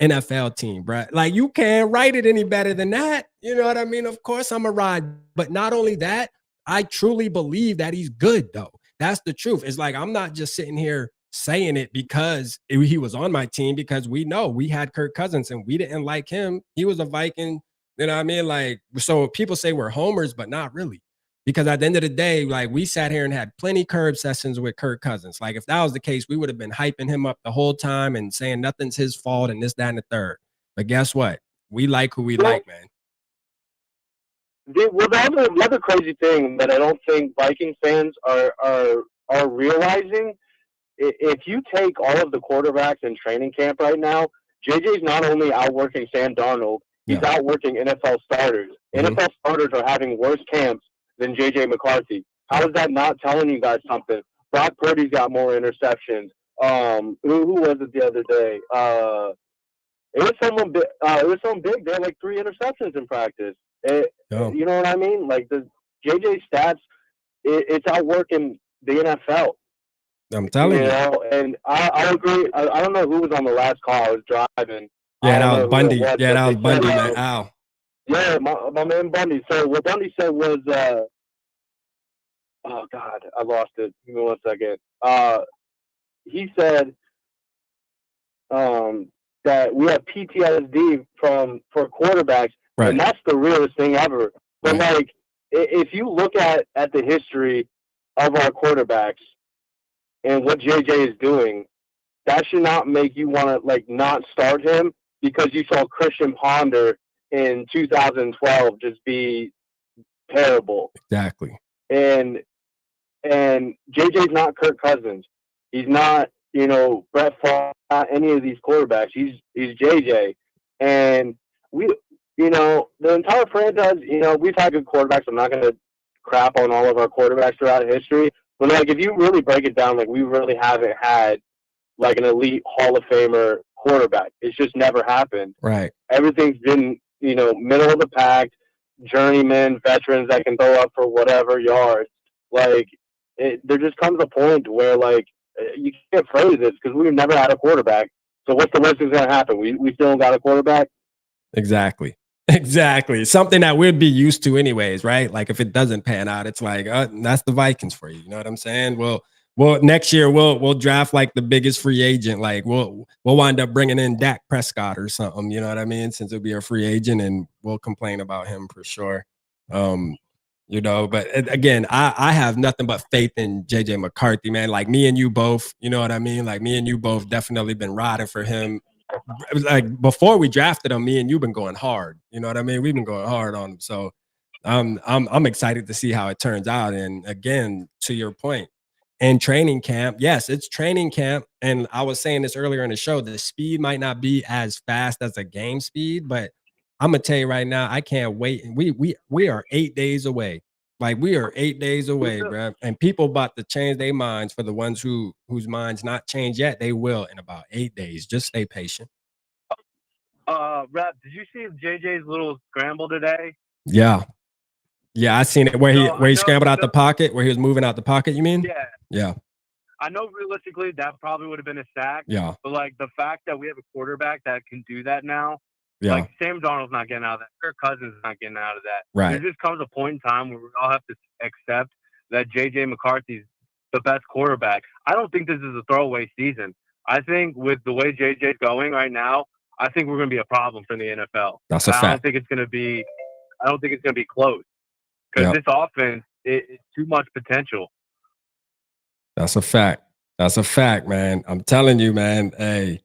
NFL team, bro. Like, you can't write it any better than that. You know what I mean? Of course, I'm a ride. But not only that, I truly believe that he's good, though. That's the truth. It's like, I'm not just sitting here saying it because he was on my team, because we know we had Kirk Cousins and we didn't like him. He was a Viking. You know what I mean? Like, so people say we're homers, but not really. Because at the end of the day, like, we sat here and had plenty curb sessions with Kirk Cousins. Like, if that was the case, we would have been hyping him up the whole time and saying nothing's his fault and this, that, and the third. But guess what? We like who we like, man. The other crazy thing that I don't think Viking fans are realizing, if you take all of the quarterbacks in training camp right now, JJ's not only outworking Sam Darnold, he's outworking NFL starters. NFL starters are having worse camps than JJ McCarthy. How is that not telling you guys something? Brock Purdy's got more interceptions. Who was it the other day? It was someone big. It was someone big. They had like 3 interceptions in practice. You know what I mean? Like, the JJ stats, it's outworking the NFL. I'm telling you. Know? And I agree. I don't know who was on the last call. I was driving. Yeah, that was Bundy. Yeah, that was Bundy, man. Ow. Yeah, my man Bundy. So what Bundy said was, oh God, I lost it. Give me 1 second. He said that we have PTSD for quarterbacks, right, and that's the realest thing ever. But like, if you look at the history of our quarterbacks and what JJ is doing, that should not make you want to like not start him because you saw Christian Ponder in 2012 just be terrible. Exactly. And JJ's not Kirk Cousins. He's not, you know, Brett Favre, not any of these quarterbacks. He's JJ. And we, you know, the entire franchise, you know, we've had good quarterbacks. I'm not going to crap on all of our quarterbacks throughout history. But like, if you really break it down, like, we really haven't had like an elite Hall of Famer quarterback. It's just never happened. Right. Everything's been, you know, middle of the pack, journeyman, veterans that can throw up for whatever yards. Like, there just comes a point where, like, you can't phrase this because we've never had a quarterback. So what's the worst that's going to happen? We still don't got a quarterback? Exactly. Exactly. Something that we'd be used to anyways, right? Like, if it doesn't pan out, it's like, that's the Vikings for you. You know what I'm saying? Well, next year we'll draft like the biggest free agent. Like, we'll wind up bringing in Dak Prescott or something. You know what I mean? Since it'll be a free agent, and we'll complain about him for sure. You know, but again, I have nothing but faith in JJ McCarthy, man. Like, me and you both, you know what I mean? Like, me and you both definitely been riding for him. Like, before we drafted him, me and you been going hard. You know what I mean? We've been going hard on him. So I'm excited to see how it turns out. And again, to your point, in training camp, yes, it's training camp. And I was saying this earlier in the show, the speed might not be as fast as a game speed, but I'm gonna tell you right now, I can't wait. We are 8 days away. Like, we are 8 days away, bro. And people about to change their minds. For the ones whose minds not changed yet, they will in about 8 days. Just stay patient. Rep, did you see JJ's little scramble today? Yeah, I seen it where he scrambled out the pocket, where he was moving out the pocket. You mean? Yeah. I know realistically that probably would have been a sack. Yeah. But like, the fact that we have a quarterback that can do that now. Yeah. Like, Sam Darnold's not getting out of that. Kirk Cousins is not getting out of that. Right. There just comes a point in time where we all have to accept that JJ McCarthy's the best quarterback. I don't think this is a throwaway season. I think with the way JJ's going right now, I think we're going to be a problem for the NFL. That's a fact. I don't think it's going to be close because this offense it's too much potential. That's a fact. That's a fact, man. I'm telling you, man. Hey,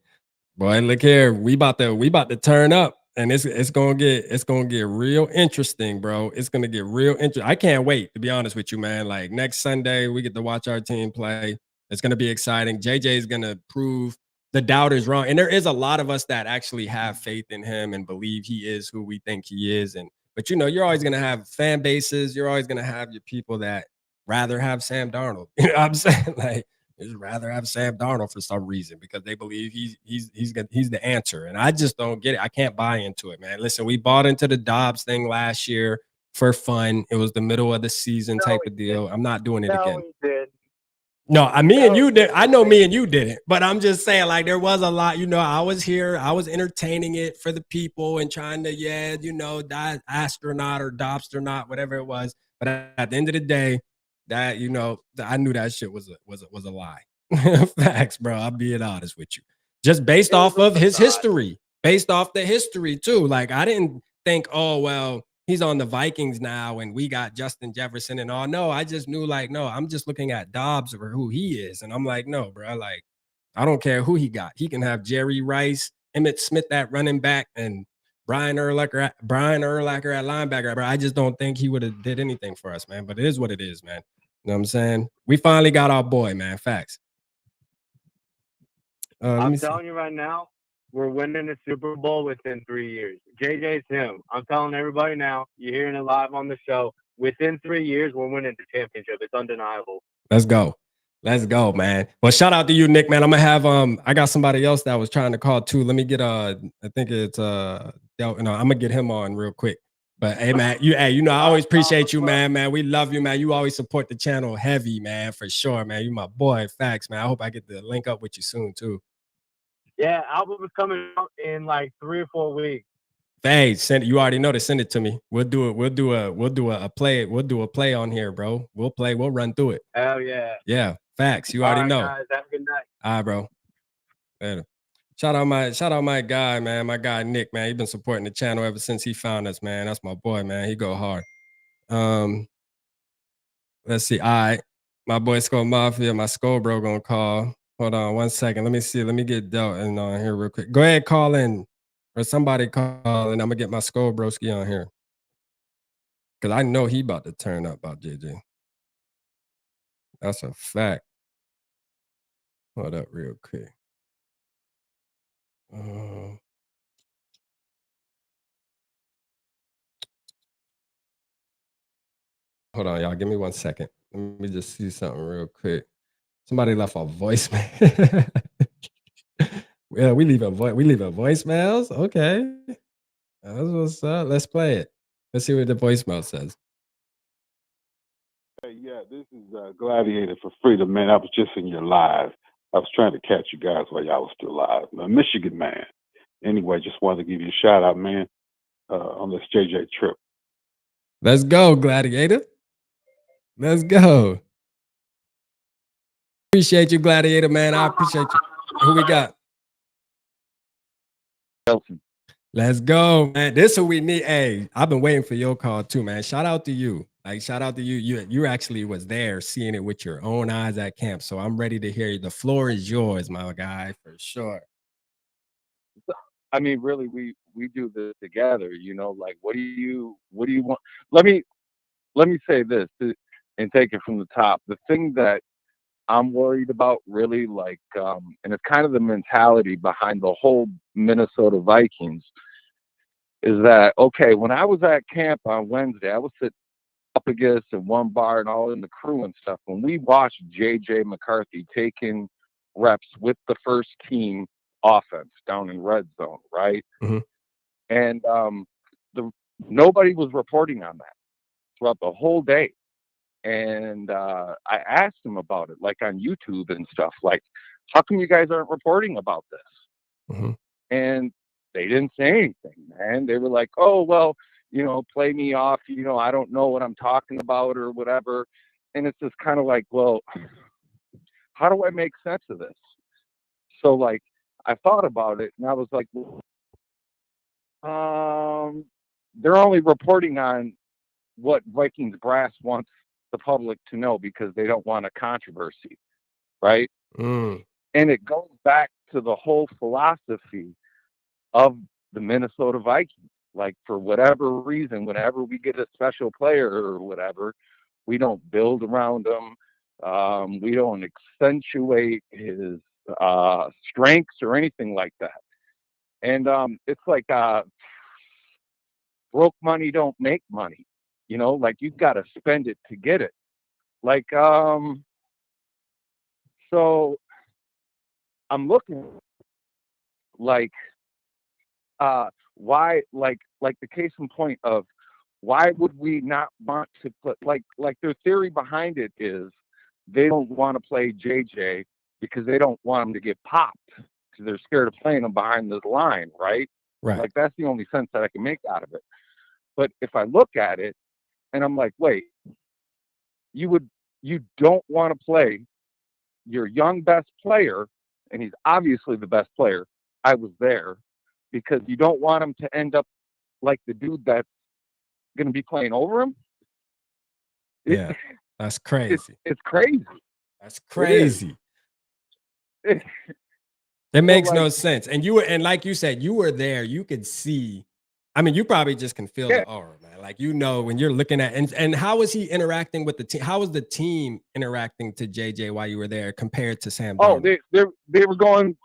Boy, look here. We about to turn up, and it's gonna get real interesting, bro. It's gonna get real interesting. I can't wait, to be honest with you, man. Like next Sunday, we get to watch our team play. It's gonna be exciting. JJ is gonna prove the doubters wrong. And there is a lot of us that actually have faith in him and believe he is who we think he is. But you're always gonna have fan bases, you're always gonna have your people that rather have Sam Darnold. You know what I'm saying? Like, just rather have Sam Darnold for some reason because they believe he's the answer. And I just don't get it. I can't buy into it, man. Listen, we bought into the Dobbs thing last year for fun. It was the middle of the season type of deal. I'm not doing it again. No, and you did. I know me and you didn't, but I'm just saying, like, there was a lot, I was here, I was entertaining it for the people and trying to, die astronaut or Dobstronaut, whatever it was. But at the end of the day, that, I knew that shit was a lie. Facts, bro. I'm being honest with you. Just based off of his history, based off the history too. Like, I didn't think, oh, well, he's on the Vikings now and we got Justin Jefferson and all. No, I just knew, like, no, I'm just looking at Dobbs or who he is. And I'm like, no, bro, like, I don't care who he got. He can have Jerry Rice, Emmitt Smith at running back, and Brian Urlacher at linebacker. Bro, I just don't think he would have did anything for us, man. But it is what it is, man. You know what I'm saying? We finally got our boy, man. Facts. I'm telling you right now, we're winning the Super Bowl within 3 years. JJ's him. I'm telling everybody now, you're hearing it live on the show. Within 3 years, we're winning the championship. It's undeniable. Let's go. Let's go, man. Well, shout out to you, Nick, man. I'm gonna have I got somebody else that was trying to call too. Let me get I think it's I'm gonna get him on real quick. But hey, man, I always appreciate you, man. We love you, man. You always support the channel heavy, man, for sure, man. You my boy. Facts, man. I hope I get to link up with you soon too. Yeah, album is coming out in like 3 or 4 weeks. Hey, send it. You already know to send it to me. We'll do it. We'll do a play. We'll do a play on here, bro. We'll play. We'll run through it. Hell yeah. Yeah. Facts. You already know. Guys, have a good night. All right, bro. Later. Shout out my guy, man. My guy Nick, man. He's been supporting the channel ever since he found us, man. That's my boy, man. He go hard. Let's see. All right. My boy SKOL Mafia, my SKOL bro gonna call. Hold on 1 second. Let me see. Let me get Delton on here real quick. Go ahead, call in. Or somebody call and I'm gonna get my SKOL broski on here. Cause I know he about to turn up about JJ. That's a fact. Hold up real quick. Hold on, y'all. Give me 1 second. Let me just see something real quick. Somebody left a voicemail. Yeah, we leave voicemails. Okay. That's what's up. Let's play it. Let's see what the voicemail says. Hey, yeah, this is Gladiator for Freedom, man. I was just in your live. I was trying to catch you guys while y'all was still live. Michigan, man. Anyway, just wanted to give you a shout out, man, on this JJ trip. Let's go, Gladiator. Let's go. Appreciate you, Gladiator, man. I appreciate you. Who we got? Let's go, man. This is who we need. Hey, I've been waiting for your call too, man. Shout out to you. Like, shout out to you. You actually was there seeing it with your own eyes at camp. So I'm ready to hear you. The floor is yours, my guy, for sure. I mean, really, we do this together, like, what do you want? Let me say this and take it from the top. The thing that I'm worried about really, like, and it's kind of the mentality behind the whole Minnesota Vikings, is that, okay, when I was at camp on Wednesday, I was sitting up against in one bar and all in the crew and stuff. When we watched J.J. McCarthy taking reps with the first team offense down in red zone, right? Mm-hmm. And nobody was reporting on that throughout the whole day. And I asked him about it, like on YouTube and stuff, like, how come you guys aren't reporting about this? Mm-hmm. And they didn't say anything, man. They were like, oh, well, play me off, I don't know what I'm talking about or whatever. And it's just kind of like, well, how do I make sense of this? So, like, I thought about it and I was like, well, they're only reporting on what Vikings brass wants the public to know because they don't want a controversy, right? Mm. And it goes back to the whole philosophy of the Minnesota Vikings. Like, for whatever reason, whenever we get a special player or whatever, we don't build around him. We don't accentuate his strengths or anything like that. And it's like broke money don't make money. You know, like, you've got to spend it to get it. Like, so I'm looking like why, like the case in point of why would we not want to put, like their theory behind it is they don't want to play JJ because they don't want him to get popped because they're scared of playing him behind this line, right? Right. Like, that's the only sense that I can make out of it. But if I look at it and I'm like, wait, you don't want to play your young best player, and he's obviously the best player. I was there, because you don't want him to end up like the dude that's going to be playing over him. Yeah, that's crazy. It's crazy. That's crazy. It makes no sense. And like you said, you were there. You could see. I mean, you probably just can feel the aura, man. Like, you know, when you're looking at and how was he interacting with the team? How was the team interacting to JJ while you were there compared to Sam Darnold? Oh, they were going.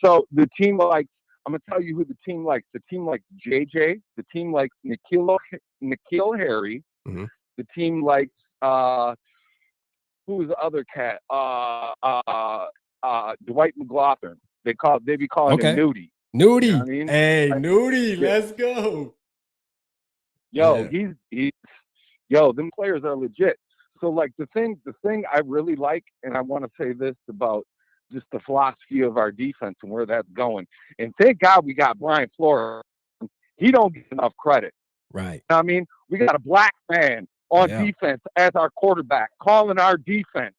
So the team, like, I'm gonna tell you who the team likes. The team likes JJ. The team likes N'Keal Harry. Mm-hmm. The team likes who was the other cat? Dwight McLaughlin. They be calling him Nudie. Nudie. You know what I mean? Hey, Nudie, let's go. Yo, he's them players are legit. So, like, the thing I really like, and I want to say this about just the philosophy of our defense and where that's going. And thank God we got Brian Flores. He don't get enough credit. Right. You know what I mean? We got a black man on defense as our quarterback, calling our defense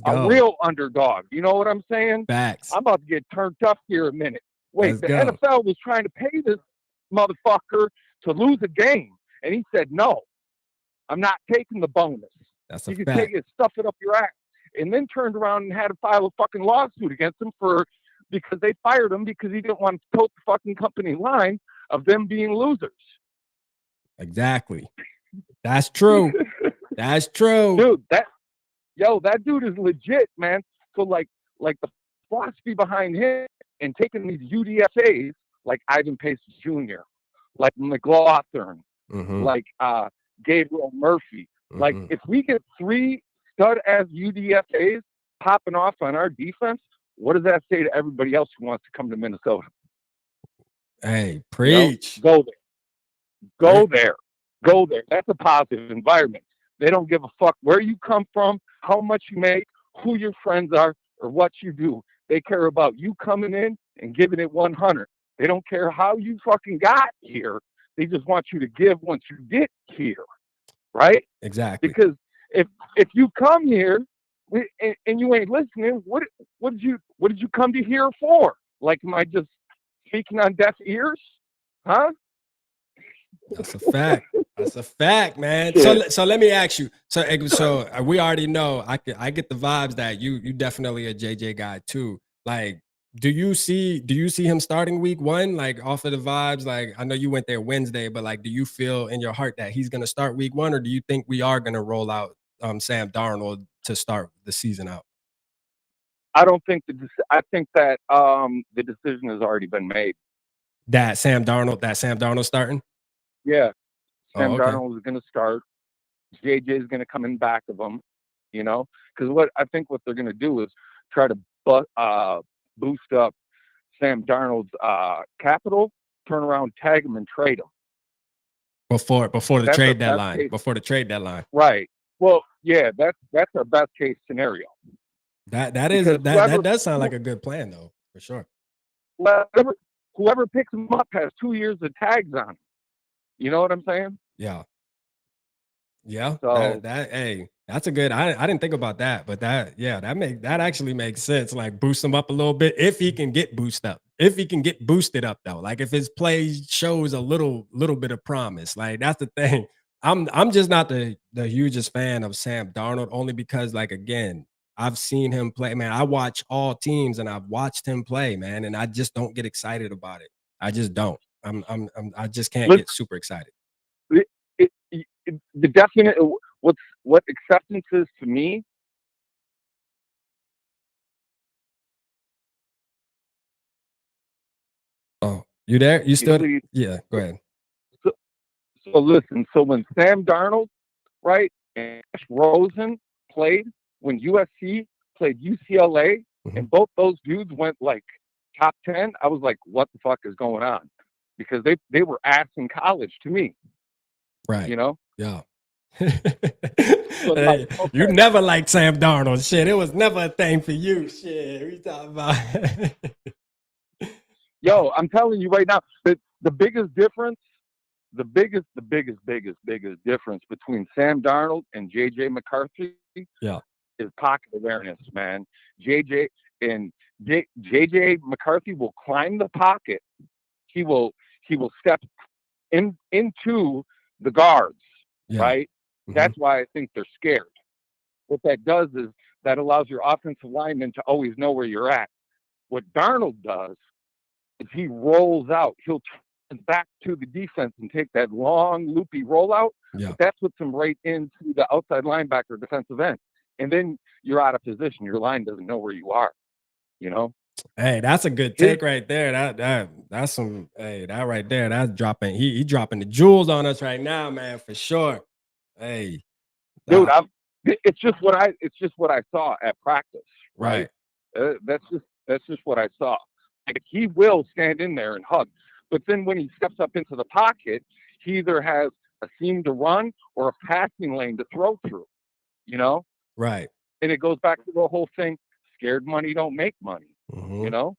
a real underdog. You know what I'm saying? Facts. I'm about to get turned up here a minute. Wait, the NFL was trying to pay this motherfucker to lose a game. And he said, no, I'm not taking the bonus. That's a you can fact. take it, stuff it up your ass. And then turned around and had to file a fucking lawsuit against him because they fired him because he didn't want to tote the fucking company line of them being losers. Exactly. That's true. That's true. Dude, that dude is legit, man. So like the philosophy behind him and taking these UDFAs like Ivan Pace Jr., like McLaughlin, like Gabriel Murphy. Like, if we get 3 stud-ass UDFAs popping off on our defense, what does that say to everybody else who wants to come to Minnesota? Hey, preach. You know, go there. Go there. That's a positive environment. They don't give a fuck where you come from, how much you make, who your friends are, or what you do. They care about you coming in and giving it 100. They don't care how you fucking got here. They just want you to give once you get here. Right? Exactly. Because if you come here and you ain't listening, what did you come to here for? Like, am I just speaking on deaf ears? Huh? That's a fact. That's a fact, man. So let me ask you. So we already know. I get the vibes that you definitely a JJ guy too. Like, do you see him starting week 1? Like, off of the vibes, like, I know you went there Wednesday, but like, do you feel in your heart that he's gonna start week 1, or do you think we are gonna roll out Sam Darnold to start the season out? I don't think I think that the decision has already been made. That Sam Darnold starting? Yeah. Sam Darnold is gonna start. JJ is gonna come in back of him, you know? Because what they're gonna do is try to boost up Sam Darnold's capital, turn around, tag him, and trade him before the trade deadline. Before the trade deadline, right? Well, yeah, that's our best case scenario. That does sound like a good plan, though, for sure. Whoever picks him up has 2 years of tags on him. You know what I'm saying? Yeah. Yeah. So that's a good. I didn't think about that, but that actually makes sense. Like, boost him up a little bit if he can get boosted up. If he can get boosted up, though, like, if his play shows a little bit of promise, like, that's the thing. I'm just not the hugest fan of Sam Darnold, only because, like, again, I've seen him play, man. I watch all teams and I've watched him play, man, and I just don't get excited about it. I just don't. I just can't get super excited. The definite what acceptance is to me. Oh, you there? You still? Yeah, go ahead. So listen. So when Sam Darnold, right, and Josh Rosen played, when USC played UCLA, and both those dudes went like top 10, I was like, what the fuck is going on? Because they were ass in college to me. Right. You know? Yeah. So hey, okay. You never liked Sam Darnold. Shit, it was never a thing for you. Shit, we talking about. Yo, I'm telling you right now, the biggest difference, the biggest difference between Sam Darnold and JJ McCarthy, is pocket awareness, man. JJ McCarthy will climb the pocket. He will step into the guards, right? That's why I think they're scared. What that does is that allows your offensive lineman to always know where you're at. What Darnold does is he rolls out. He'll turn back to the defense and take that long, loopy rollout. But that puts him right into the outside linebacker defensive end. And then you're out of position. Your line doesn't know where you are, you know? Hey, that's a good take right there. That's some, hey, that right there, that's dropping. He dropping the jewels on us right now, man, for sure. Hey. Dude, it's just what I saw at practice. Right. That's just what I saw. Like, he will stand in there and hug. But then when he steps up into the pocket, he either has a seam to run or a passing lane to throw through, you know? Right. And it goes back to the whole thing, scared money don't make money, you know?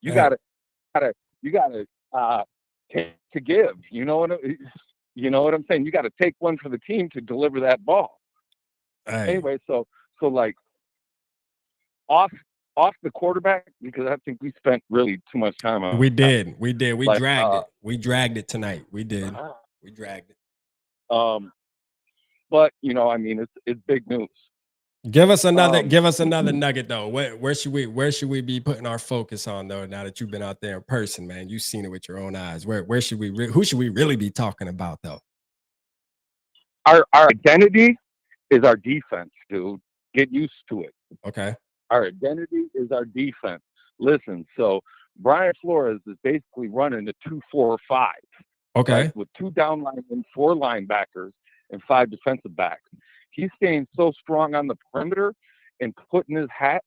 You gotta take to give, you know what I'm saying? You gotta take one for the team to deliver that ball. Anyway, so like off the quarterback, because I think we spent really too much time on We did. We like, dragged it. We dragged it tonight. We did. We dragged it. But you know, I mean, it's big news. Give us another nugget though. Where should we be putting our focus on though? Now that you've been out there in person, man, you've seen it with your own eyes. Who should we really be talking about though? Our identity is our defense, dude. Get used to it. Okay. Our identity is our defense. Listen, so Brian Flores is basically running a 2-4-5. Okay. Right? With 2 down linemen, 4 linebackers, and 5 defensive backs. He's staying so strong on the perimeter and putting his hat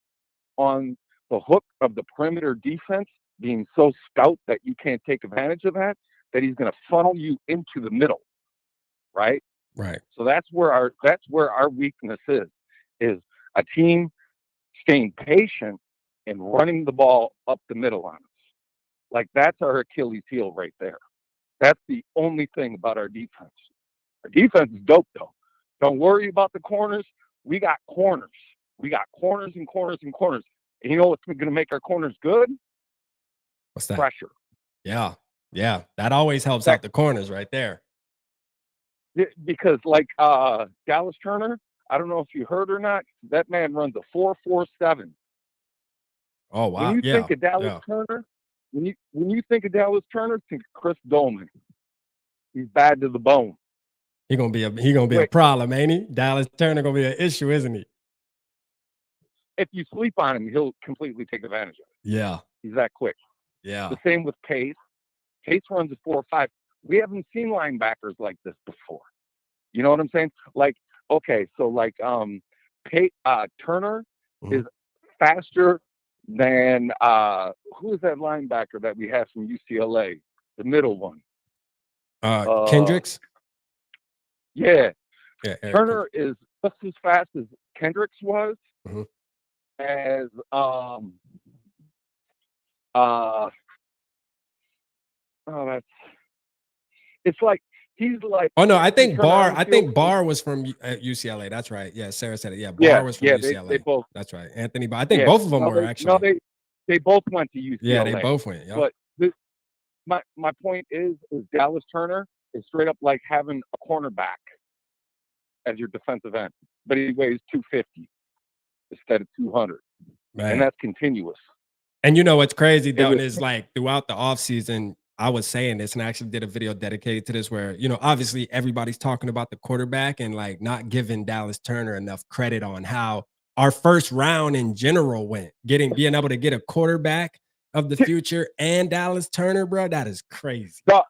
on the hook of the perimeter defense, being so stout that you can't take advantage of that he's going to funnel you into the middle, right? Right. So that's where our weakness is a team staying patient and running the ball up the middle on us. Like, that's our Achilles heel right there. That's the only thing about our defense. Our defense is dope, though. Don't worry about the corners. We got corners. We got corners and corners and corners. And you know what's going to make our corners good? What's that? Pressure. Yeah. Yeah. That always helps out the corners right there. Because like Dallas Turner, I don't know if you heard or not, that man runs a 4.47. Oh, wow. When you think of Dallas Turner, when you think of Dallas Turner, think of Chris Dolman. He's bad to the bone. He gonna be a problem, ain't he? Dallas Turner gonna be an issue, isn't he? If you sleep on him, he'll completely take advantage of it. Yeah. He's that quick. Yeah. The same with Pace. Pace runs a 4.5. We haven't seen linebackers like this before. You know what I'm saying? Like, okay, so like Turner is faster than who is that linebacker that we have from UCLA? The middle one. Kendricks? Yeah. Eric Turner is just as fast as Kendricks was. As it's like he's like. Oh no, I think Barr was from UCLA. That's right. Yeah, Sarah said it. Yeah, Barr was from UCLA. They both. That's right. Anthony Barr. I think both of them were actually. No, they both went to UCLA. Yeah, they both went. Yep. But my point is Dallas Turner is straight up like having a cornerback as your defensive end, but he weighs 250. instead of 200. Man. And that's continuous. And you know what's crazy, Delton, is like throughout the offseason, I was saying this, and I actually did a video dedicated to this where, you know, obviously everybody's talking about the quarterback and like not giving Dallas Turner enough credit on how our first round in general went. Being able to get a quarterback of the future and Dallas Turner, bro, that is crazy. Dog,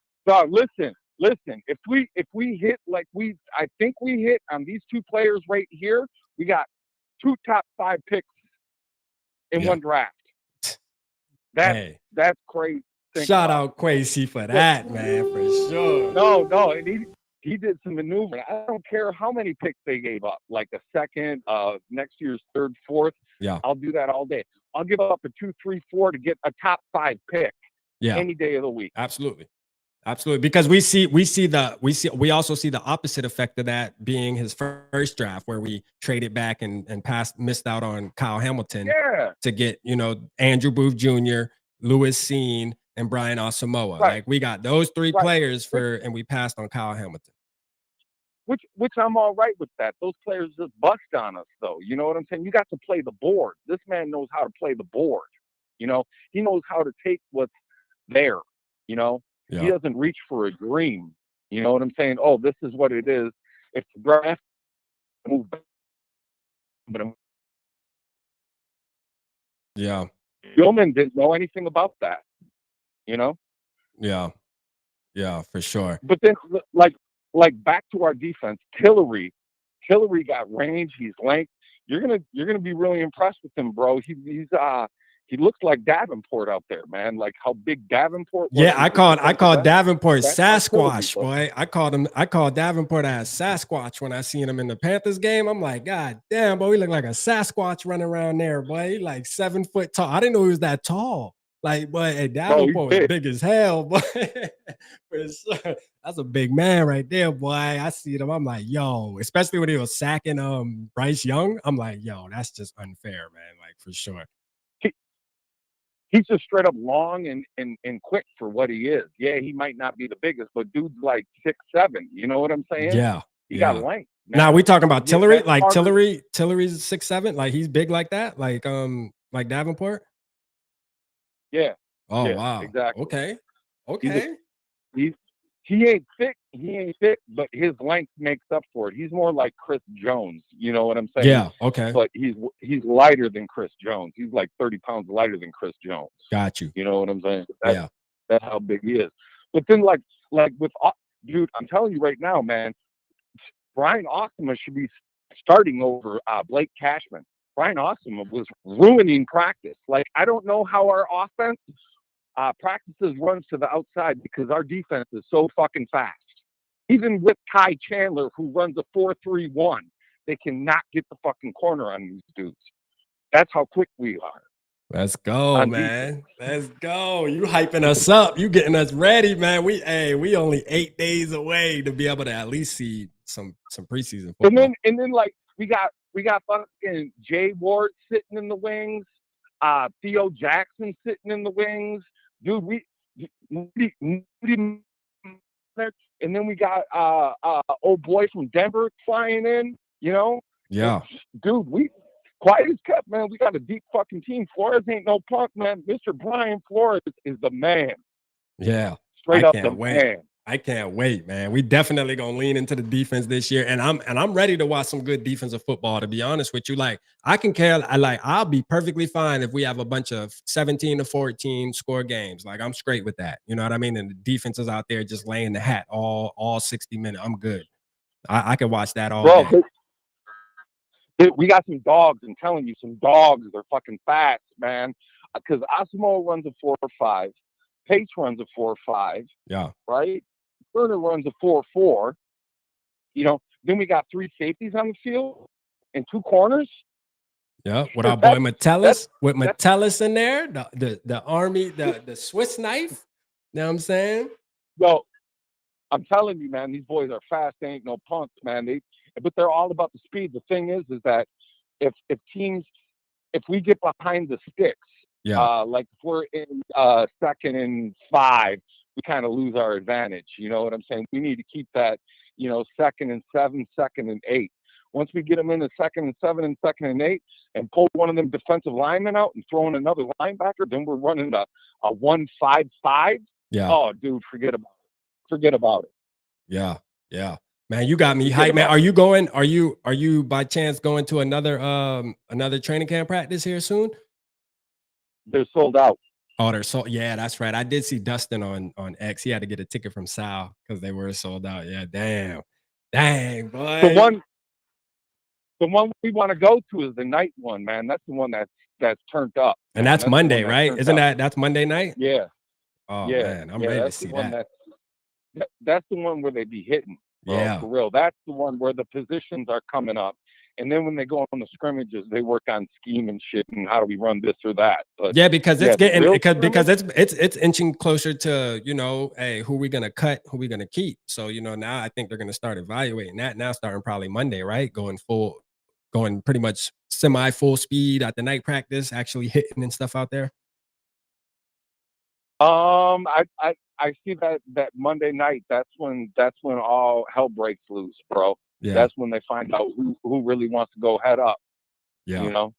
listen. If we hit like I think we hit on these two players right here, we got 2 top 5 picks in one draft. That's crazy. Shout out Quasi for that, man, for sure. No, and he did some maneuvering. I don't care how many picks they gave up, like a second, next year's 3rd, 4th. Yeah, I'll do that all day. I'll give up a 2, 3, 4 to get a top 5 pick. Yeah, any day of the week. Absolutely. Because we also see the opposite effect of that being his first draft, where we traded back and missed out on Kyle Hamilton to get, you know, Andrew Booth Jr., Lewis Seen, and Brian Asamoah. Right. Like we got those 3 players and we passed on Kyle Hamilton. Which I'm all right with that. Those players just bust on us, though. You know what I'm saying? You got to play the board. This man knows how to play the board. You know, he knows how to take what's there. You know, he doesn't reach for a dream. You know what I'm saying? Oh, this is what it is. It's the draft. Move back. Yeah. Gilman didn't know anything about that. You know? Yeah. Yeah, for sure. But then, like back to our defense, Tillery got range. He's length. You're gonna be really impressed with him, bro. He looks like Davenport out there, man. Like how big Davenport was. Yeah, I called Davenport Sasquatch, boy. I called Davenport as Sasquatch when I seen him in the Panthers game. I'm like, God damn, boy, he looked like a Sasquatch running around there, boy. He like 7 foot tall. I didn't know he was that tall. Like, boy, Davenport was big as hell, boy. For sure. That's a big man right there, boy. I see him. I'm like, yo, especially when he was sacking Bryce Young. I'm like, yo, that's just unfair, man. Like, for sure. He's just straight up long and quick for what he is. Yeah, he might not be the biggest, but dude's like 6'7". You know what I'm saying? Yeah. He got length. Man. Now we talking about Tillery, like Tillery's 6'7", like he's big like that, like Davenport. Yeah. Oh yeah, wow. Exactly. Okay. He ain't thick, but his length makes up for it. He's more like Chris Jones. You know what I'm saying? Yeah. Okay. But he's lighter than Chris Jones. He's like 30 pounds lighter than Chris Jones. Got you. You know what I'm saying? That's how big he is. But then like with dude, I'm telling you right now, man, Brian Asamoah should be starting over Blake Cashman. Brian Asamoah was ruining practice. Like I don't know how our offense practices runs to the outside because our defense is so fucking fast. Even with Ty Chandler, who runs a 4-3-1, they cannot get the fucking corner on these dudes. That's how quick we are. Let's go, man. Let's go. You hyping us up. You getting us ready, man. We only 8 days away to be able to at least see some preseason football. And then like we got fucking Jay Ward sitting in the wings, Theo Jackson sitting in the wings. Dude, and then we got old boy from Denver flying in, you know? Yeah. Dude, we quiet as kept, man. We got a deep fucking team. Flores ain't no punk, man. Mr. Brian Flores is the man. Yeah. Straight up the man. I can't wait, man. We definitely gonna lean into the defense this year, and I'm ready to watch some good defensive football. To be honest with you, like I'll be perfectly fine if we have a bunch of 17-14 score games. Like I'm straight with that. You know what I mean? And the defense is out there just laying the hat all 60 minutes. I'm good. I can watch that all day. We got some dogs. I'm telling you, some dogs. They're fucking fast, man. Because Asamoah runs a 4.5. Pace runs a 4.5. Yeah. Right. Turner runs a 4.4. You know, then we got 3 safeties on the field and 2 corners. Yeah, with our boy Metellus, Metellus in there, the Army, the Swiss knife. You know what I'm saying? Yo, I'm telling you, man, these boys are fast. They ain't no punks, man. But they're all about the speed. The thing is that if we get behind the sticks, like if we're in 2nd and 5, we kind of lose our advantage. You know what I'm saying? We need to keep that, you know, 2nd and 7, 2nd and 8. once we get them in the 2nd and 7 and 2nd and 8 and pull one of them defensive linemen out and throw in another linebacker, then we're running a 1-5-5. Yeah. Oh, dude, forget about it. Forget about it. Yeah. Yeah. Man, you got me hyped, man. Are you going? Are you by chance going to another training camp practice here soon? They're sold out. Oh, they're sold. Yeah, that's right. I did see Dustin on X. He had to get a ticket from Sal because they were sold out. Yeah, dang, boy. The one we want to go to is the night one, man. That's the one that's turned up. And that's Monday, right? Isn't that's Monday night? Yeah. Oh yeah. man, I'm ready to see that. That's the one where they be hitting. Bro, yeah, for real. That's the one where the positions are coming up. And then when they go on the scrimmages, they work on scheme and shit and how do we run this or that. But yeah, because it's getting because it's inching closer to, you know, hey, who we gonna cut, who we gonna keep. So, you know, now I think they're gonna start evaluating that now, starting probably Monday, right? Going pretty much semi full speed at the night practice, actually hitting and stuff out there. I see that Monday night. That's when all hell breaks loose, bro. Yeah. That's when they find out who really wants to go head up. Yeah. You know?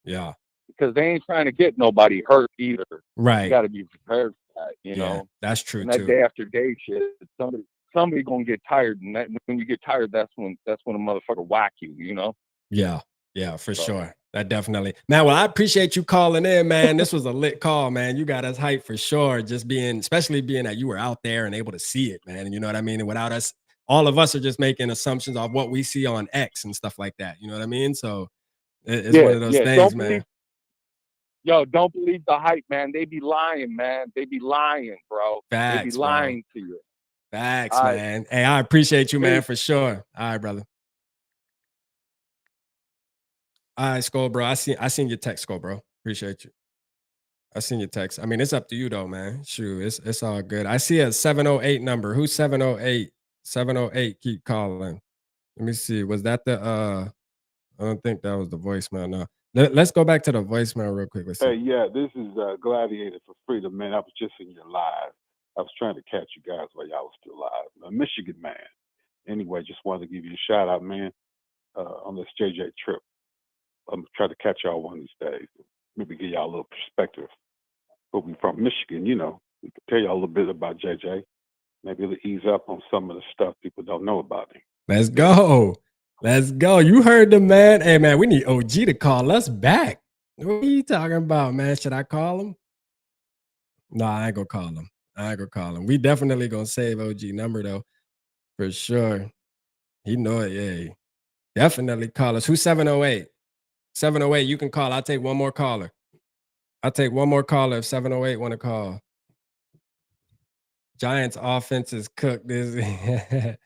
Yeah. Because they ain't trying to get nobody hurt either. Right. You got to be prepared for that, you know? That's true, and that too. day after day shit, somebody gonna get tired. And when you get tired, that's when a motherfucker whack you, you know? Yeah. Yeah, for sure. That definitely, man. Well, I appreciate you calling in, man. This was a lit call, man. You got us hyped for sure. Especially being that you were out there and able to see it, man. And you know what I mean? And without us, all of us are just making assumptions of what we see on X and stuff like that. You know what I mean? So it's one of those things, man. Don't believe the hype, man. They be lying, man. They be lying, bro. Facts, they be lying to you. Facts, man. Hey, I appreciate you, man, for sure. All right, brother. All right, SKOL, bro. I seen your text, SKOL, bro. Appreciate you. I seen your text. I mean, it's up to you though, man. Shoot, it's all good. I see a 708 number. Who's 708? 708, keep calling. Let me see. Was that the I don't think that was the voicemail. No. Let's go back to the voicemail real quick. Hey, yeah, this is Gladiator for Freedom, man. I was just in your live. I was trying to catch you guys while y'all was still live. Michigan man. Anyway, just wanted to give you a shout out, man, on this JJ trip. I'm trying to catch y'all one of these days. Maybe give y'all a little perspective. But we from Michigan, you know. We can tell y'all a little bit about JJ. Maybe it'll ease up on some of the stuff people don't know about him. Let's go. Let's go. You heard the man. Hey, man, we need OG to call us back. What are you talking about, man? Should I call him? No, I ain't gonna call him. We definitely gonna save OG number, though. For sure. He know it, yeah. Definitely call us. Who's 708? 708, you can call. I'll take one more caller. I'll take one more caller if 708 want to call. Giants offense is cooked. Hey,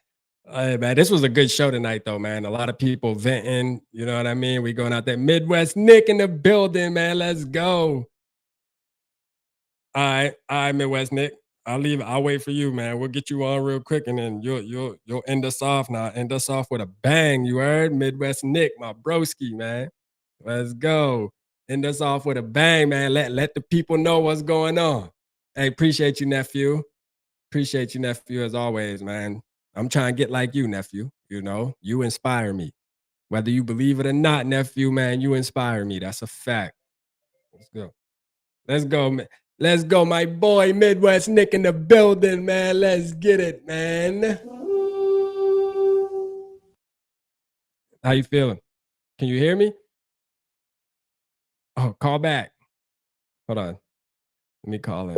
man, this was a good show tonight, though, man. A lot of people venting. You know what I mean? We going out there. Midwest Nick in the building, man. Let's go. All right, Midwest Nick. I'll wait for you, man. We'll get you on real quick, and then you'll end us off now. End us off with a bang. You heard? Midwest Nick, my broski, man. Let's go. End us off with a bang, man. Let the people know what's going on. Hey, appreciate you, nephew. Appreciate you, nephew, as always, man. I'm trying to get like you, nephew. You know, you inspire me. Whether you believe it or not, nephew, man, you inspire me. That's a fact. Let's go. Let's go, man. Let's go, my boy, Midwest Nick in the building, man. Let's get it, man. How you feeling? Can you hear me? Oh, call back. Hold on. Let me call in.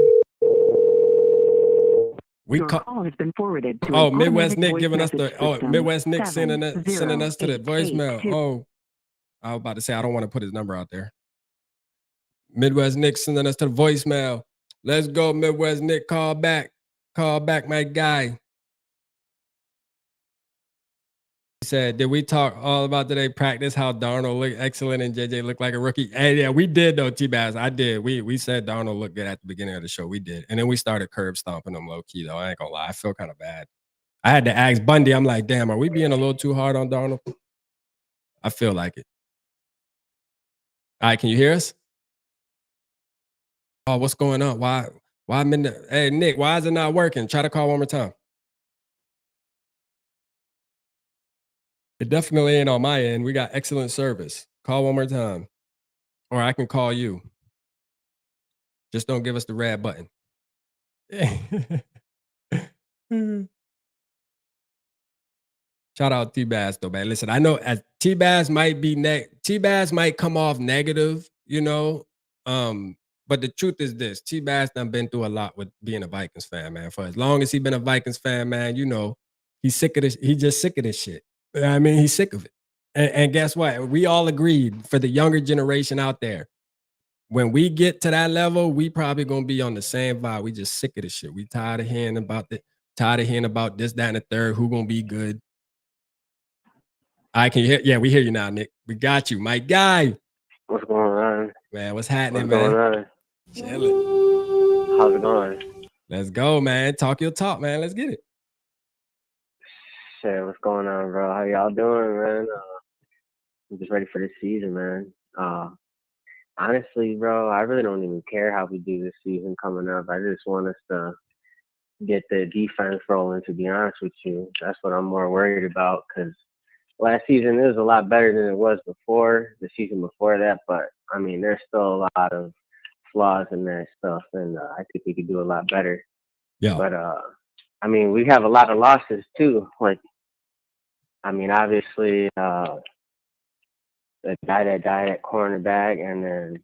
Your call has been forwarded to Midwest Nick giving us the Midwest Nick sending us to the voicemail. Oh, I was about to say I don't want to put his number out there. Midwest Nick sending us to the voicemail. Let's go, Midwest Nick. Call back. Call back, my guy. He said, did we talk all about today practice, how Darnold looked excellent and JJ looked like a rookie? Hey, yeah, we did, though, T-Bass. I did. We said Darnold looked good at the beginning of the show. We did. And then we started curb stomping him low-key, though. I ain't gonna lie. I feel kind of bad. I had to ask Bundy. I'm like, damn, are we being a little too hard on Darnold? I feel like it. All right, can you hear us? Oh, what's going on? Why I'm in the, hey, Nick, why is it not working? Try to call one more time. It definitely ain't on my end. We got excellent service. Call one more time. Or I can call you. Just don't give us the red button. Shout out T-Bass though, man. Listen, I know as T-Bass might be T-Bass might come off negative, you know. But the truth is this: T-Bass done been through a lot with being a Vikings fan, man. For as long as he been a Vikings fan, man, you know, he's sick of this. He just sick of this shit. I mean, he's sick of it. And guess what? We all agreed for the younger generation out there. When we get to that level, we probably gonna be on the same vibe. We just sick of this shit. We tired of hearing about this, that, and the third. Who gonna be good? I can hear. Yeah, we hear you now, Nick. We got you, my guy. What's going on? Man, what's happening, What's man? going on? Chilling. How's it going? Let's go, man. Talk your talk, man. Let's get it. Shit, what's going on, bro? How y'all doing, man? I'm just ready for this season, man. Honestly, bro, I really don't even care how we do this season coming up. I just want us to get the defense rolling, to be honest with you. That's what I'm more worried about, because last season it was a lot better than it was before, the season before that. But, I mean, there's still a lot of flaws in that stuff, and I think we could do a lot better. Yeah. But, I mean, we have a lot of losses, too. Like, I mean, obviously, the guy that died at cornerback, and then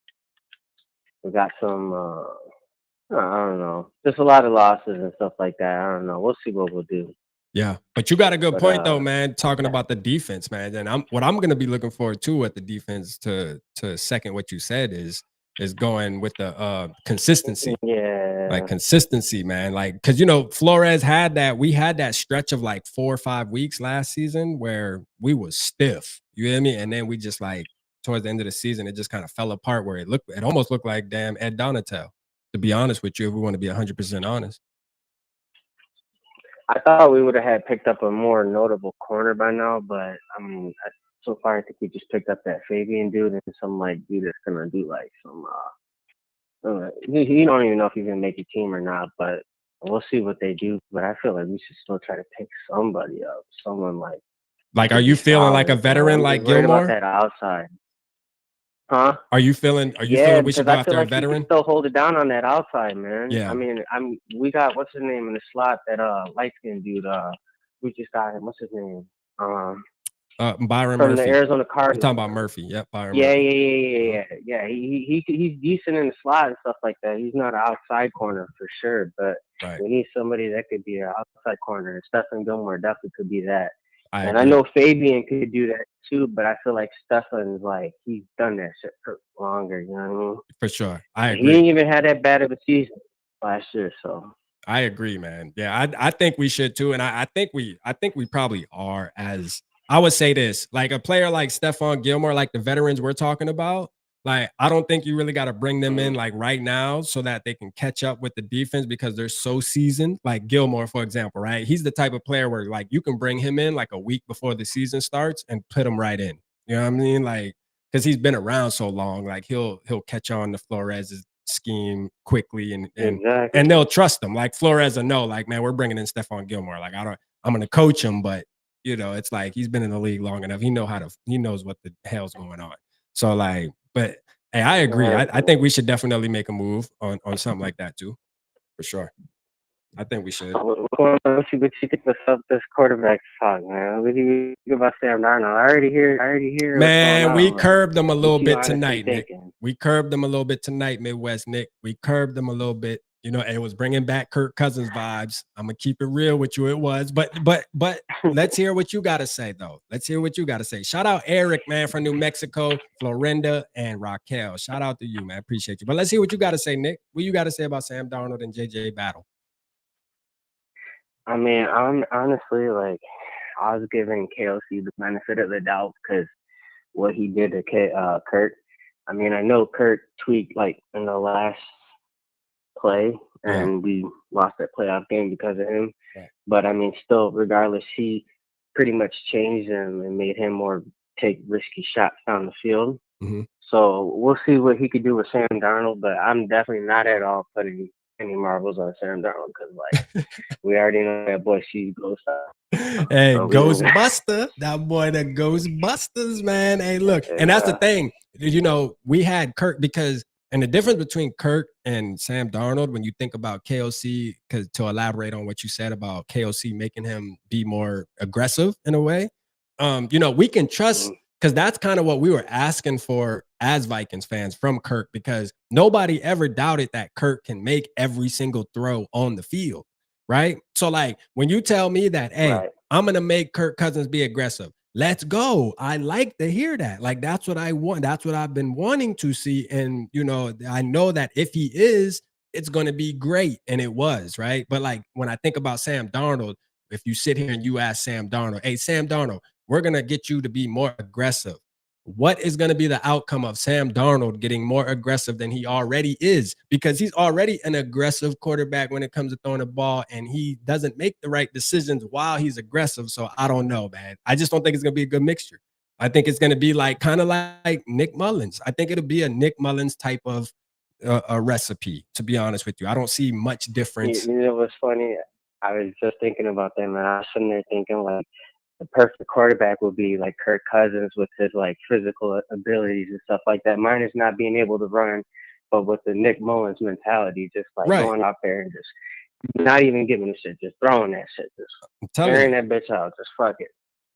we got some, I don't know, just a lot of losses and stuff like that. I don't know. We'll see what we'll do. Yeah, but you got a good point though, man. Talking about the defense, man. And what I'm going to be looking forward to at the defense to second what you said is going with the consistency. Yeah, like consistency, man. Like, because you know Flores had that. We had that stretch of like 4 or 5 weeks last season where we was stiff. You hear me? And then we just like towards the end of the season, it just kind of fell apart. Where it almost looked like damn Ed Donatel. To be honest with you, if we want to be 100% honest. I thought we would have had picked up a more notable corner by now, but I mean, so far I think we just picked up that Fabian dude and some like dude that's gonna do like some. You don't even know if he's gonna make a team or not, but we'll see what they do. But I feel like we should still try to pick somebody up, someone like. Like, are you feeling like a veteran like Gilmore? About that outside. Huh? Are you feeling we should go after a veteran? Still hold it down on that outside, man. Yeah. I mean, we got what's his name in the slot, that light skinned dude. We just got him. What's his name? Byron from Murphy. The Arizona Cardinals. You're talking about Murphy. Yep, Byron Murphy. Murphy. Yeah. He's decent in the slot and stuff like that. He's not an outside corner for sure, but we need somebody that could be an outside corner. Stephen Gilmore definitely could be that. I know Fabian could do that too, but I feel like Stefan's like, he's done that shit for longer, you know what I mean? For sure. I agree. He didn't even have that bad of a season last year, so. I agree, man. Yeah, I think we should too. And I think we probably are. As I would say this, like a player like Stephon Gilmore, like the veterans we're talking about, like I don't think you really got to bring them in like right now so that they can catch up with the defense because they're so seasoned. Like Gilmore, for example, right? He's the type of player where like you can bring him in like a week before the season starts and put him right in. You know what I mean? Like, because he's been around so long, like he'll catch on to Flores' scheme quickly and they'll trust him. Like Flores will know, like, man, we're bringing in Stephon Gilmore. Like I'm gonna coach him, but you know, it's like he's been in the league long enough. He knows what the hell's going on. So like, but hey, I agree. I think we should definitely make a move on something like that too, for sure. I think we should. What you think of this quarterback talk, man? What do you think about Sam Darnold? I already hear. Man, we curbed them a little bit tonight, Nick. We curbed them a little bit tonight, Midwest Nick. We curbed them a little bit. You know, it was bringing back Kirk Cousins vibes. I'm gonna keep it real with you. It was, but let's hear what you gotta say though. Let's hear what you gotta say. Shout out Eric, man, from New Mexico, Florinda, and Raquel. Shout out to you, man. Appreciate you. But let's hear what you gotta say, Nick. What you gotta say about Sam Darnold and JJ battle? I mean, I'm honestly like, I was giving KOC the benefit of the doubt because what he did to Kurt. I mean, I know Kurt tweaked like in the last play and we lost that playoff game because of him. Yeah. But I mean, still, regardless, he pretty much changed him and made him more take risky shots down the field. Mm-hmm. So we'll see what he could do with Sam Darnold, but I'm definitely not at all putting any marbles on Sam Darnold because, like, we already know that boy sees ghosts. Hey, so Ghostbuster, that boy, the Ghostbusters, man. Hey, look, and that's the thing. You know, we had Kirk because, and the difference between Kirk and Sam Darnold, when you think about KOC, because to elaborate on what you said about KOC making him be more aggressive in a way, you know, we can trust. Because that's kind of what we were asking for as Vikings fans from Kirk, because nobody ever doubted that Kirk can make every single throw on the field, right? So, like, when you tell me that, hey, I'm going to make Kirk Cousins be aggressive, let's go. I like to hear that. Like, that's what I want. That's what I've been wanting to see. And, you know, I know that if he is, it's going to be great. And it was, right? But, like, when I think about Sam Darnold, if you sit here and you ask Sam Darnold, hey, Sam Darnold, we're going to get you to be more aggressive. What is going to be the outcome of Sam Darnold getting more aggressive than he already is? Because he's already an aggressive quarterback when it comes to throwing the ball, and he doesn't make the right decisions while he's aggressive. So I don't know, man. I just don't think it's going to be a good mixture. I think it's going to be like kind of like Nick Mullins. I think it'll be a Nick Mullins type of a recipe, to be honest with you. I don't see much difference. You know what's funny? I was just thinking about that, man. I was sitting there thinking, like, the perfect quarterback would be like Kirk Cousins with his like physical abilities and stuff like that. Mine is not being able to run, but with the Nick Mullins mentality, just like going out there and just not even giving a shit, just throwing that shit, just tearing that bitch out, just fuck it.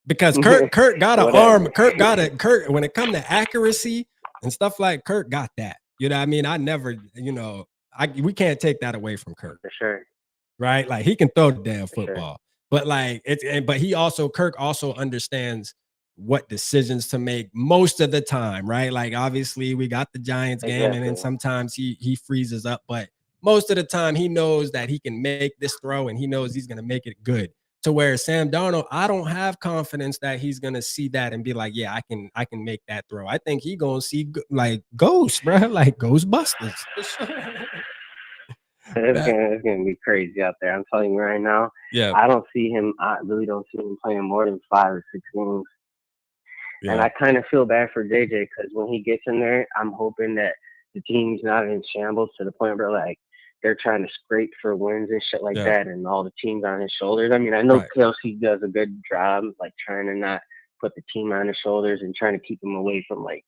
Because Kirk got an arm. Kirk when it comes to accuracy and stuff, like Kirk got that. You know what I mean? I never, you know, we can't take that away from Kirk. For sure. Right? Like, he can throw the damn football. Sure. But like but Kirk also understands what decisions to make most of the time, right? Like, obviously we got the Giants game and then sometimes he freezes up, but most of the time he knows that he can make this throw and he knows he's going to make it good. To where Sam Darnold, I don't have confidence that he's going to see that and be like, yeah, I can make that throw. I think he going to see like ghosts, bro, like Ghostbusters. It's gonna be crazy out there. I'm telling you right now. Yeah. I really don't see him playing more than 5 or 6 games. Yeah. And I kind of feel bad for JJ because when he gets in there, I'm hoping that the team's not in shambles to the point where like they're trying to scrape for wins and shit like that, and all the teams on his shoulders. I mean, I know KLC does a good job like trying to not put the team on his shoulders and trying to keep him away from like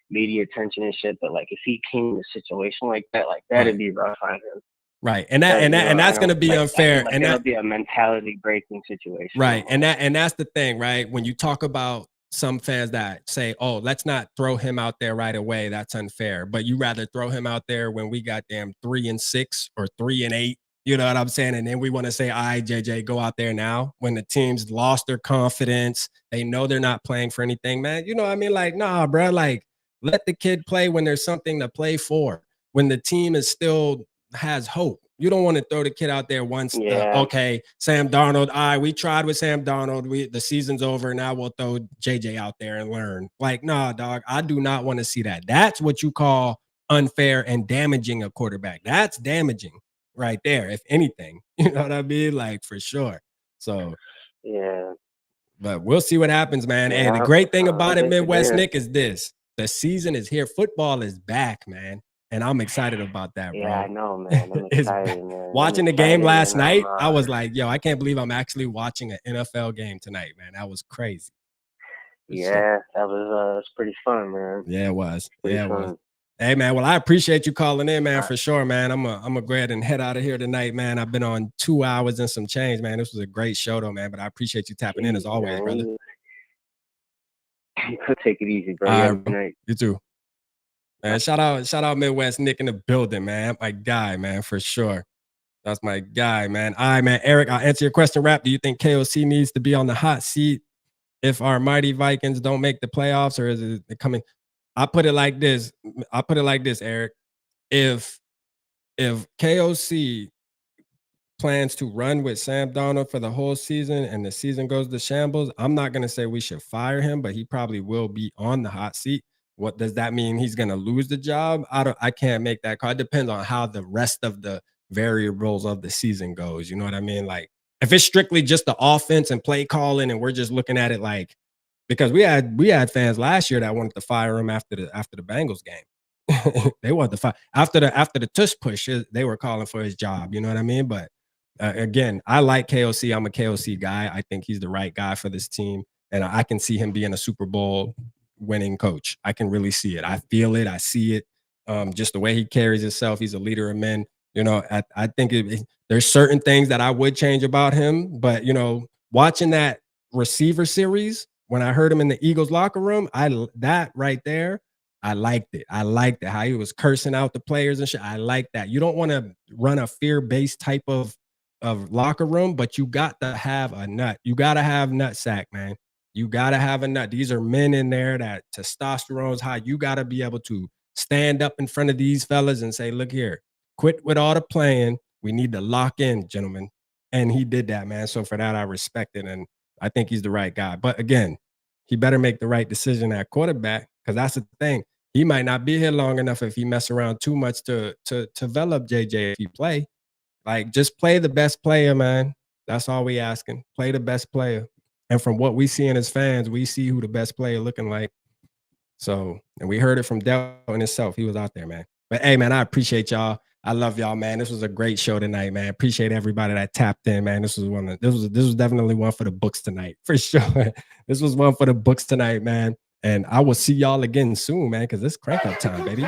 media attention and shit. But like if he came in a situation like that'd be rough on him. Right. And that's going to be unfair. And that'll be a mentality breaking situation. Right. And that's the thing, right? When you talk about some fans that say, oh, let's not throw him out there right away, that's unfair. But you rather throw him out there when we got them 3-6 or 3-8. You know what I'm saying? And then we want to say, all right, JJ, go out there now when the team's lost their confidence. They know they're not playing for anything, man. You know what I mean? Like, nah, bro, like let the kid play when there's something to play for, when the team is still has hope. You don't want to throw the kid out there once. Okay, Sam Darnold. We tried with Sam Darnold. The season's over. Now we'll throw JJ out there and learn. Like, nah, dog. I do not want to see that. That's what you call unfair and damaging a quarterback. That's damaging right there. If anything, you know what I mean? Like, for sure. So, yeah. But we'll see what happens, man. Yeah, and the great thing about it, Midwest Nick, is this: the season is here. Football is back, man. And I'm excited about that, bro. Yeah, I know, man. I'm excited, man. Watching the game last night, I was like, yo, I can't believe I'm actually watching an NFL game tonight, man. That was crazy. Yeah, that was pretty fun, man. Yeah, it was. Yeah, it was. Hey, man, well, I appreciate you calling in, man, for sure, man. I'm gonna go ahead and head out of here tonight, man. I've been on 2 hours and some change, man. This was a great show, though, man. But I appreciate you tapping in as always, brother. Take it easy, bro. Good night. You too. Man, shout out Midwest Nick in the building, man. My guy, man, for sure. That's my guy, man. All right, man. Eric, I'll answer your question, Rap. Do you think KOC needs to be on the hot seat if our mighty Vikings don't make the playoffs, or is it coming? I put it like this, Eric. If KOC plans to run with Sam Darnold for the whole season and the season goes to shambles, I'm not going to say we should fire him, but he probably will be on the hot seat. What does that mean? He's going to lose the job? I can't make that call. It depends on how the rest of the variables of the season goes. You know what I mean? Like, if it's strictly just the offense and play calling and we're just looking at it like, because we had fans last year that wanted to fire him after the Bengals game. They want the fight after the tush push. They were calling for his job. You know what I mean? But again, I like KOC. I'm a KOC guy. I think he's the right guy for this team, and I can see him being a Super Bowl winning coach. I can really see it. I feel it. I see it. Just the way he carries himself. He's a leader of men. You know, I think there's certain things that I would change about him, but you know, watching that receiver series when I heard him in the Eagles locker room, that right there. I liked it. I liked it. How he was cursing out the players and shit. I like that. You don't want to run a fear-based type of locker room, but you got to have a nut. You got to have nut sack, man. You got to have a nut. These are men in there that testosterone's high. You got to be able to stand up in front of these fellas and say, look here, quit with all the playing. We need to lock in, gentlemen. And he did that, man. So for that, I respect it. And I think he's the right guy. But again, he better make the right decision at quarterback, because that's the thing. He might not be here long enough if he mess around too much to develop JJ if he play. Like, just play the best player, man. That's all we asking. Play the best player. And from what we see in his fans, we see who the best player looking like. So, and we heard it from Delton himself. He was out there, man. But hey, man, I appreciate y'all. I love y'all, man. This was a great show tonight, man. Appreciate everybody that tapped in, man. This was definitely one for the books tonight, for sure. This was one for the books tonight, man. And I will see y'all again soon, man, because it's crank up time, baby.